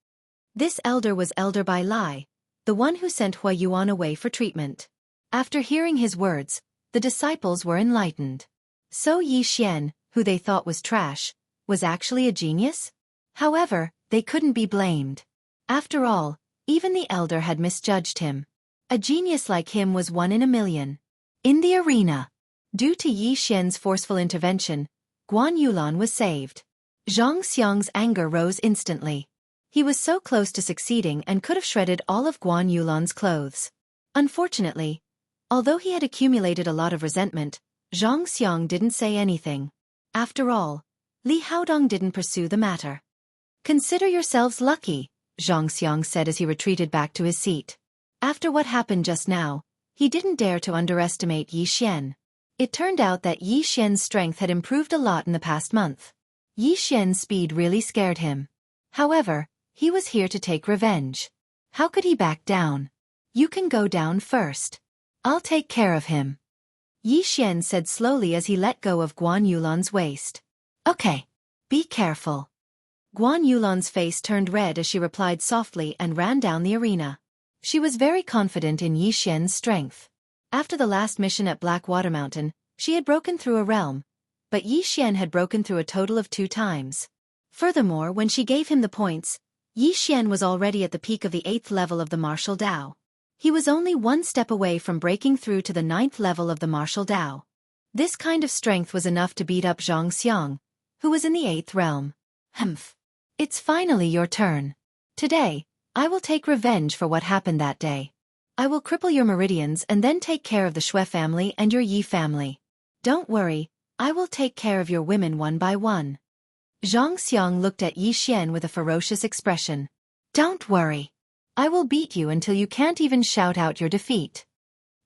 This elder was Elder Bai Lai, the one who sent Hua Yuan away for treatment. After hearing his words, the disciples were enlightened. So Yi Xian, who they thought was trash, was actually a genius? However, they couldn't be blamed. After all, even the elder had misjudged him. A genius like him was one in a million. In the arena, due to Yi Xian's forceful intervention, Guan Yulan was saved. Zhang Xiang's anger rose instantly. He was so close to succeeding and could have shredded all of Guan Yulan's clothes. Unfortunately, although he had accumulated a lot of resentment, Zhang Xiang didn't say anything. After all, Li Haodong didn't pursue the matter. "Consider yourselves lucky," Zhang Xiang said as he retreated back to his seat. After what happened just now, he didn't dare to underestimate Yi Xian. It turned out that Yi Xian's strength had improved a lot in the past month. Yi Xian's speed really scared him. However, he was here to take revenge. How could he back down? "You can go down first. I'll take care of him," Yi Xian said slowly as he let go of Guan Yulan's waist. "Okay. Be careful." Guan Yulan's face turned red as she replied softly and ran down the arena. She was very confident in Yi Xian's strength. After the last mission at Blackwater Mountain, she had broken through a realm, but Yi Xian had broken through a total of 2 times. Furthermore, when she gave him the points, Yi Xian was already at the peak of the 8th level of the martial Dao. He was only 1 step away from breaking through to the 9th level of the martial Dao. This kind of strength was enough to beat up Zhang Xiang, who was in the 8th realm. It's finally your turn. Today, I will take revenge for what happened that day. I will cripple your meridians and then take care of the Shui family and your Yi family. Don't worry, I will take care of your women one by one. Zhang Xiang looked at Yi Xian with a ferocious expression. Don't worry. I will beat you until you can't even shout out your defeat.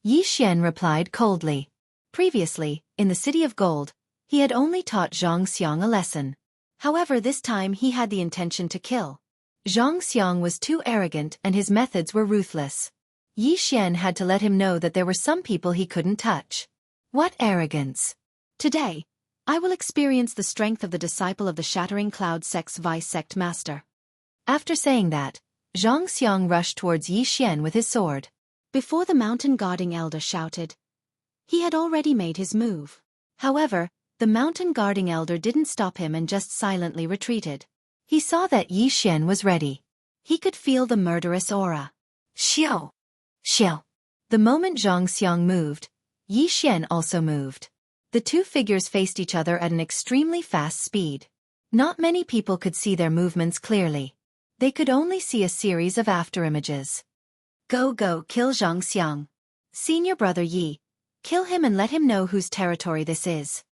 Yi Xian replied coldly. Previously, in the City of Gold, he had only taught Zhang Xiang a lesson. However, this time he had the intention to kill. Zhang Xiang was too arrogant and his methods were ruthless. Yi Xian had to let him know that there were some people he couldn't touch. What arrogance! Today, I will experience the strength of the disciple of the Shattering Cloud sect's vice-sect master. After saying that, Zhang Xiang rushed towards Yi Xian with his sword. Before the mountain guarding elder shouted, he had already made his move. However, the mountain guarding elder didn't stop him and just silently retreated. He saw that Yi Xian was ready. He could feel the murderous aura. Xiao! Xiao! The moment Zhang Xiang moved, Yi Xian also moved. The two figures faced each other at an extremely fast speed. Not many people could see their movements clearly. They could only see a series of afterimages. Go, kill Zhang Xiang. Senior brother Yi. Kill him and let him know whose territory this is.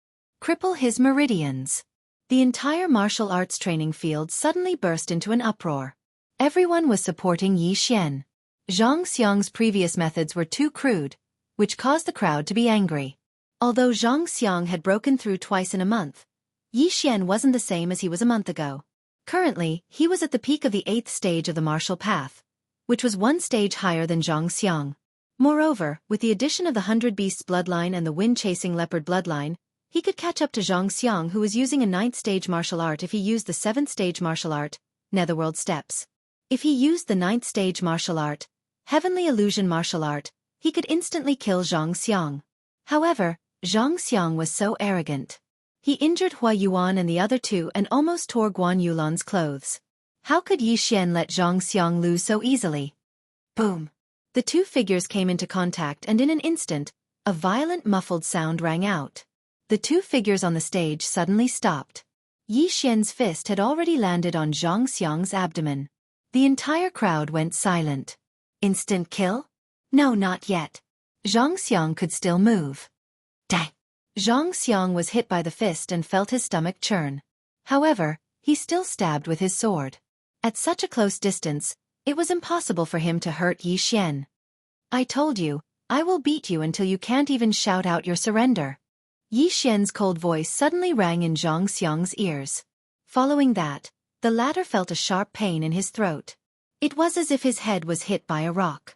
Cripple his meridians. The entire martial arts training field suddenly burst into an uproar. Everyone was supporting Yi Xian. Zhang Xiang's previous methods were too crude, which caused the crowd to be angry. Although Zhang Xiang had broken through twice in a month, Yi Xian wasn't the same as he was a month ago. Currently, he was at the peak of the 8th stage of the martial path, which was one stage higher than Zhang Xiang. Moreover, with the addition of the 100 Beasts bloodline and the wind-chasing leopard bloodline, he could catch up to Zhang Xiang, who was using a 9th stage martial art if he used the 7th stage martial art, Netherworld Steps. If he used the 9th stage martial art, Heavenly Illusion martial art, he could instantly kill Zhang Xiang. However, Zhang Xiang was so arrogant. He injured Hua Yuan and the other two and almost tore Guan Yulan's clothes. How could Yi Xian let Zhang Xiang lose so easily? Boom! The two figures came into contact and in an instant, a violent muffled sound rang out. The two figures on the stage suddenly stopped. Yi Xian's fist had already landed on Zhang Xiang's abdomen. The entire crowd went silent. Instant kill? No, not yet. Zhang Xiang could still move. Dang! Zhang Xiang was hit by the fist and felt his stomach churn. However, he still stabbed with his sword. At such a close distance, it was impossible for him to hurt Yi Xian. I told you, I will beat you until you can't even shout out your surrender. Yi Xian's cold voice suddenly rang in Zhang Xiang's ears. Following that, the latter felt a sharp pain in his throat. It was as if his head was hit by a rock.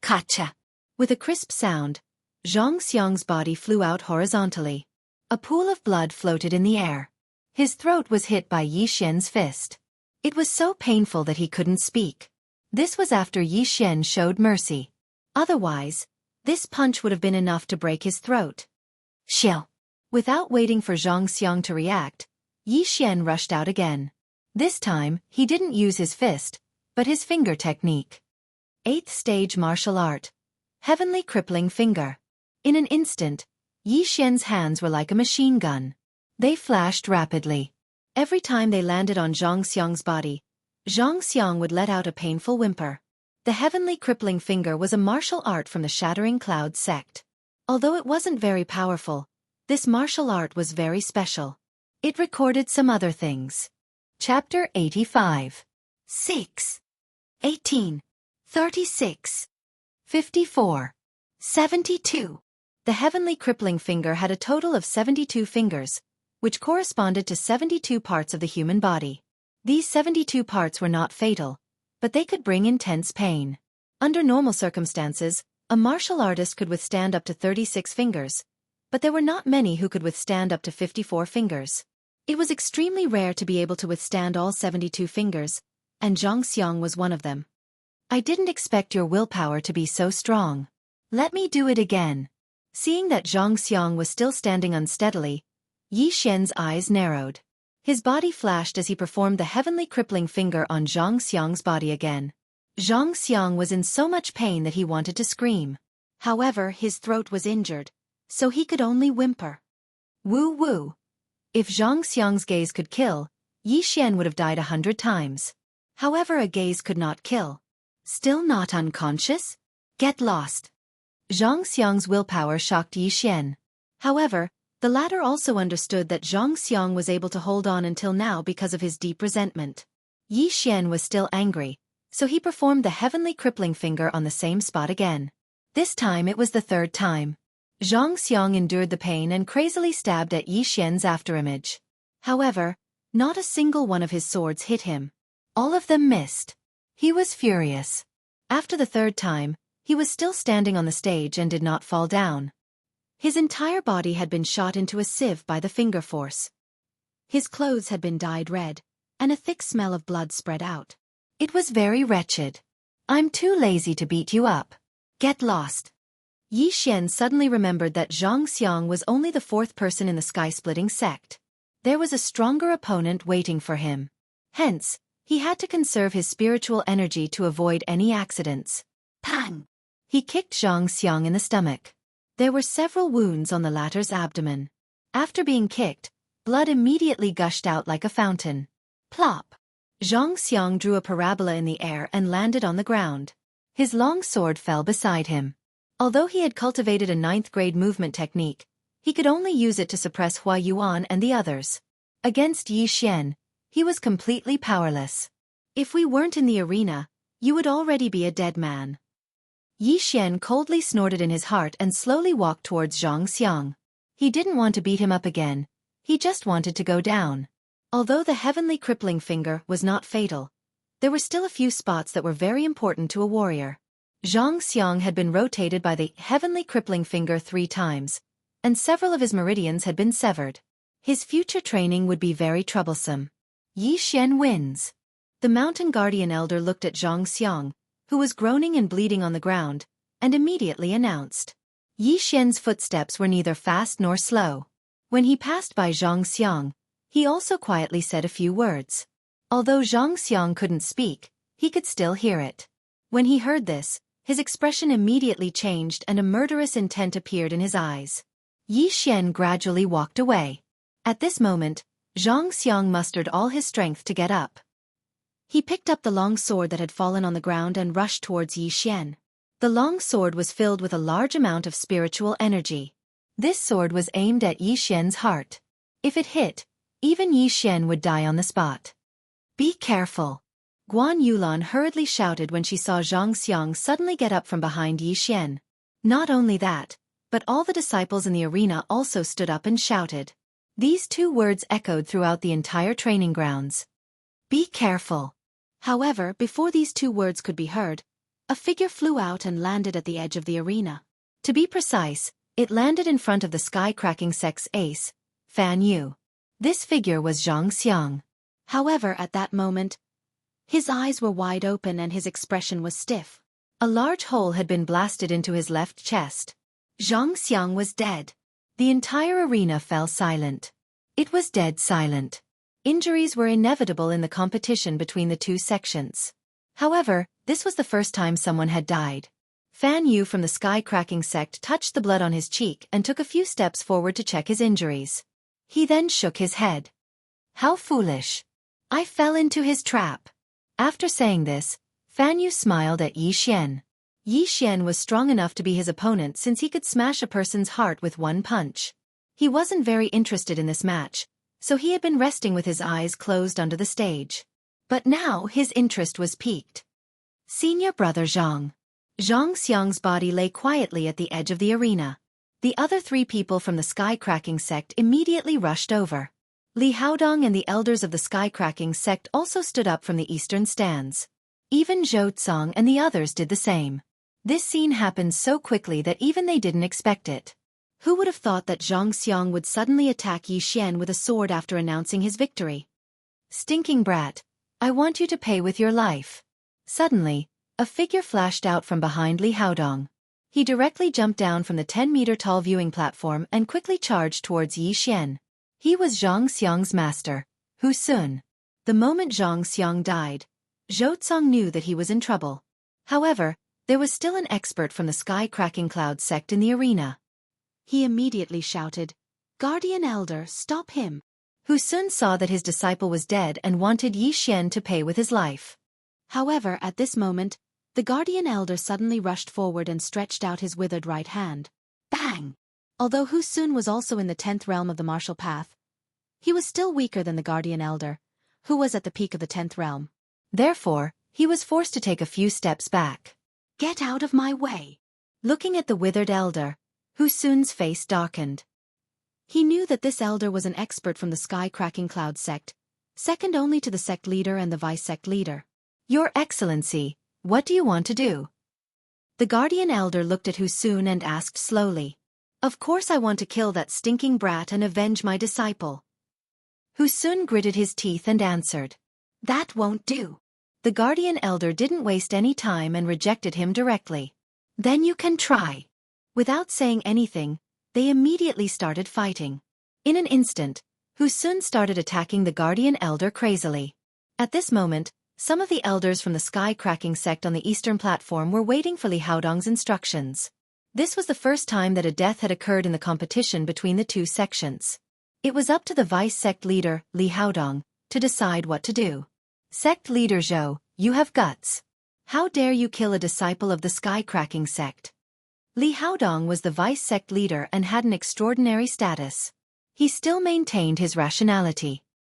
Kacha! With a crisp sound, Zhang Xiang's body flew out horizontally. A pool of blood floated in the air. His throat was hit by Yi Xian's fist. It was so painful that he couldn't speak. This was after Yi Xian showed mercy. Otherwise, this punch would have been enough to break his throat. Xiao! Without waiting for Zhang Xiang to react, Yi Xian rushed out again. This time, he didn't use his fist, but his finger technique. 8th stage martial art. Heavenly crippling finger. In an instant, Yi Xian's hands were like a machine gun. They flashed rapidly. Every time they landed on Zhang Xiang's body, Zhang Xiang would let out a painful whimper. The heavenly crippling finger was a martial art from the Shattering Cloud sect. Although it wasn't very powerful, this martial art was very special. It recorded some other things. Chapter 85. 6. 18. 36. 54. 72. The heavenly crippling finger had a total of 72 fingers, which corresponded to 72 parts of the human body. These 72 parts were not fatal, but they could bring intense pain. Under normal circumstances, a martial artist could withstand up to 36 fingers, but there were not many who could withstand up to 54 fingers. It was extremely rare to be able to withstand all 72 fingers, and Zhang Xiang was one of them. I didn't expect your willpower to be so strong. Let me do it again. Seeing that Zhang Xiang was still standing unsteadily, Yi Xian's eyes narrowed. His body flashed as he performed the heavenly crippling finger on Zhang Xiang's body again. Zhang Xiang was in so much pain that he wanted to scream. However, his throat was injured, so he could only whimper. Woo woo. If Zhang Xiang's gaze could kill, Yi Xian would have died 100 times. However, a gaze could not kill. Still not unconscious? Get lost. Zhang Xiang's willpower shocked Yi Xian. However, the latter also understood that Zhang Xiang was able to hold on until now because of his deep resentment. Yi Xian was still angry, so he performed the heavenly crippling finger on the same spot again. This time it was the third time. Zhang Xiang endured the pain and crazily stabbed at Yi Xian's afterimage. However, not a single one of his swords hit him. All of them missed. He was furious. After the third time, he was still standing on the stage and did not fall down. His entire body had been shot into a sieve by the finger force. His clothes had been dyed red, and a thick smell of blood spread out. It was very wretched. I'm too lazy to beat you up. Get lost. Yi Xian suddenly remembered that Zhang Xiang was only the fourth person in the sky-splitting sect. There was a stronger opponent waiting for him. Hence, he had to conserve his spiritual energy to avoid any accidents. Pang! He kicked Zhang Xiang in the stomach. There were several wounds on the latter's abdomen. After being kicked, blood immediately gushed out like a fountain. Plop! Zhang Xiang drew a parabola in the air and landed on the ground. His long sword fell beside him. Although he had cultivated a 9th-grade movement technique, he could only use it to suppress Hua Yuan and the others. Against Yi Xian, he was completely powerless. If we weren't in the arena, you would already be a dead man. Yi Xian coldly snorted in his heart and slowly walked towards Zhang Xiang. He didn't want to beat him up again, he just wanted to go down. Although the heavenly crippling finger was not fatal, there were still a few spots that were very important to a warrior. Zhang Xiang had been rotated by the heavenly crippling finger 3 times, and several of his meridians had been severed. His future training would be very troublesome. Yi Xian wins. The mountain guardian elder looked at Zhang Xiang, who was groaning and bleeding on the ground, and immediately announced. Yi Xian's footsteps were neither fast nor slow. When he passed by Zhang Xiang, he also quietly said a few words. Although Zhang Xiang couldn't speak, he could still hear it. When he heard this, his expression immediately changed and a murderous intent appeared in his eyes. Yi Xian gradually walked away. At this moment, Zhang Xiang mustered all his strength to get up. He picked up the long sword that had fallen on the ground and rushed towards Yi Xian. The long sword was filled with a large amount of spiritual energy. This sword was aimed at Yi Xian's heart. If it hit, even Yi Xian would die on the spot. Be careful! Guan Yulan hurriedly shouted when she saw Zhang Xiang suddenly get up from behind Yi Xian. Not only that, but all the disciples in the arena also stood up and shouted. These 2 words echoed throughout the entire training grounds. Be careful! However, before these 2 words could be heard, a figure flew out and landed at the edge of the arena. To be precise, it landed in front of the sky-cracking sect's ace, Fan Yu. This figure was Zhang Xiang. However, at that moment, his eyes were wide open and his expression was stiff. A large hole had been blasted into his left chest. Zhang Xiang was dead. The entire arena fell silent. It was dead silent. Injuries were inevitable in the competition between the 2 sections. However, this was the first time someone had died. Fan Yu from the sky-cracking sect touched the blood on his cheek and took a few steps forward to check his injuries. He then shook his head. How foolish! I fell into his trap. After saying this, Fan Yu smiled at Yi Xian. Yi Xian was strong enough to be his opponent since he could smash a person's heart with 1 punch. He wasn't very interested in this match, so he had been resting with his eyes closed under the stage. But now his interest was piqued. Senior brother Zhang. Zhang Xiang's body lay quietly at the edge of the arena. The other 3 people from the sky-cracking sect immediately rushed over. Li Haodong and the elders of the sky-cracking sect also stood up from the eastern stands. Even Zhou Tsang and the others did the same. This scene happened so quickly that even they didn't expect it. Who would have thought that Zhang Xiang would suddenly attack Yi Xian with a sword after announcing his victory? Stinking brat, I want you to pay with your life. Suddenly, a figure flashed out from behind Li Haodong. He directly jumped down from the 10-meter-tall viewing platform and quickly charged towards Yi Xian. He was Zhang Xiang's master, Hu Sun. The moment Zhang Xiang died, Zhou Tsang knew that he was in trouble. However, there was still an expert from the sky-cracking cloud sect in the arena. He immediately shouted, Guardian Elder, stop him! Hu Sun saw that his disciple was dead and wanted Yi Xian to pay with his life. However, at this moment, the Guardian Elder suddenly rushed forward and stretched out his withered right hand. Bang! Although Hu Sun was also in the 10th realm of the martial path, he was still weaker than the Guardian Elder, who was at the peak of the 10th realm. Therefore, he was forced to take a few steps back. Get out of my way! Looking at the withered elder, Hu Sun's face darkened. He knew that this elder was an expert from the sky-cracking cloud sect, second only to the sect leader and the vice-sect leader. Your Excellency, what do you want to do? The Guardian Elder looked at Hu Sun and asked slowly. Of course I want to kill that stinking brat and avenge my disciple. Hu Sun gritted his teeth and answered. That won't do. The Guardian Elder didn't waste any time and rejected him directly. Then you can try. Without saying anything, they immediately started fighting. In an instant, Hu Sun started attacking the guardian elder crazily. At this moment, some of the elders from the sky-cracking sect on the eastern platform were waiting for Li Haodong's instructions. This was the first time that a death had occurred in the competition between the two sections. It was up to the vice sect leader, Li Haodong, to decide what to do. Sect leader Zhou, you have guts. How dare you kill a disciple of the sky-cracking sect? Li Haodong was the vice sect leader and had an extraordinary status. He still maintained his rationality.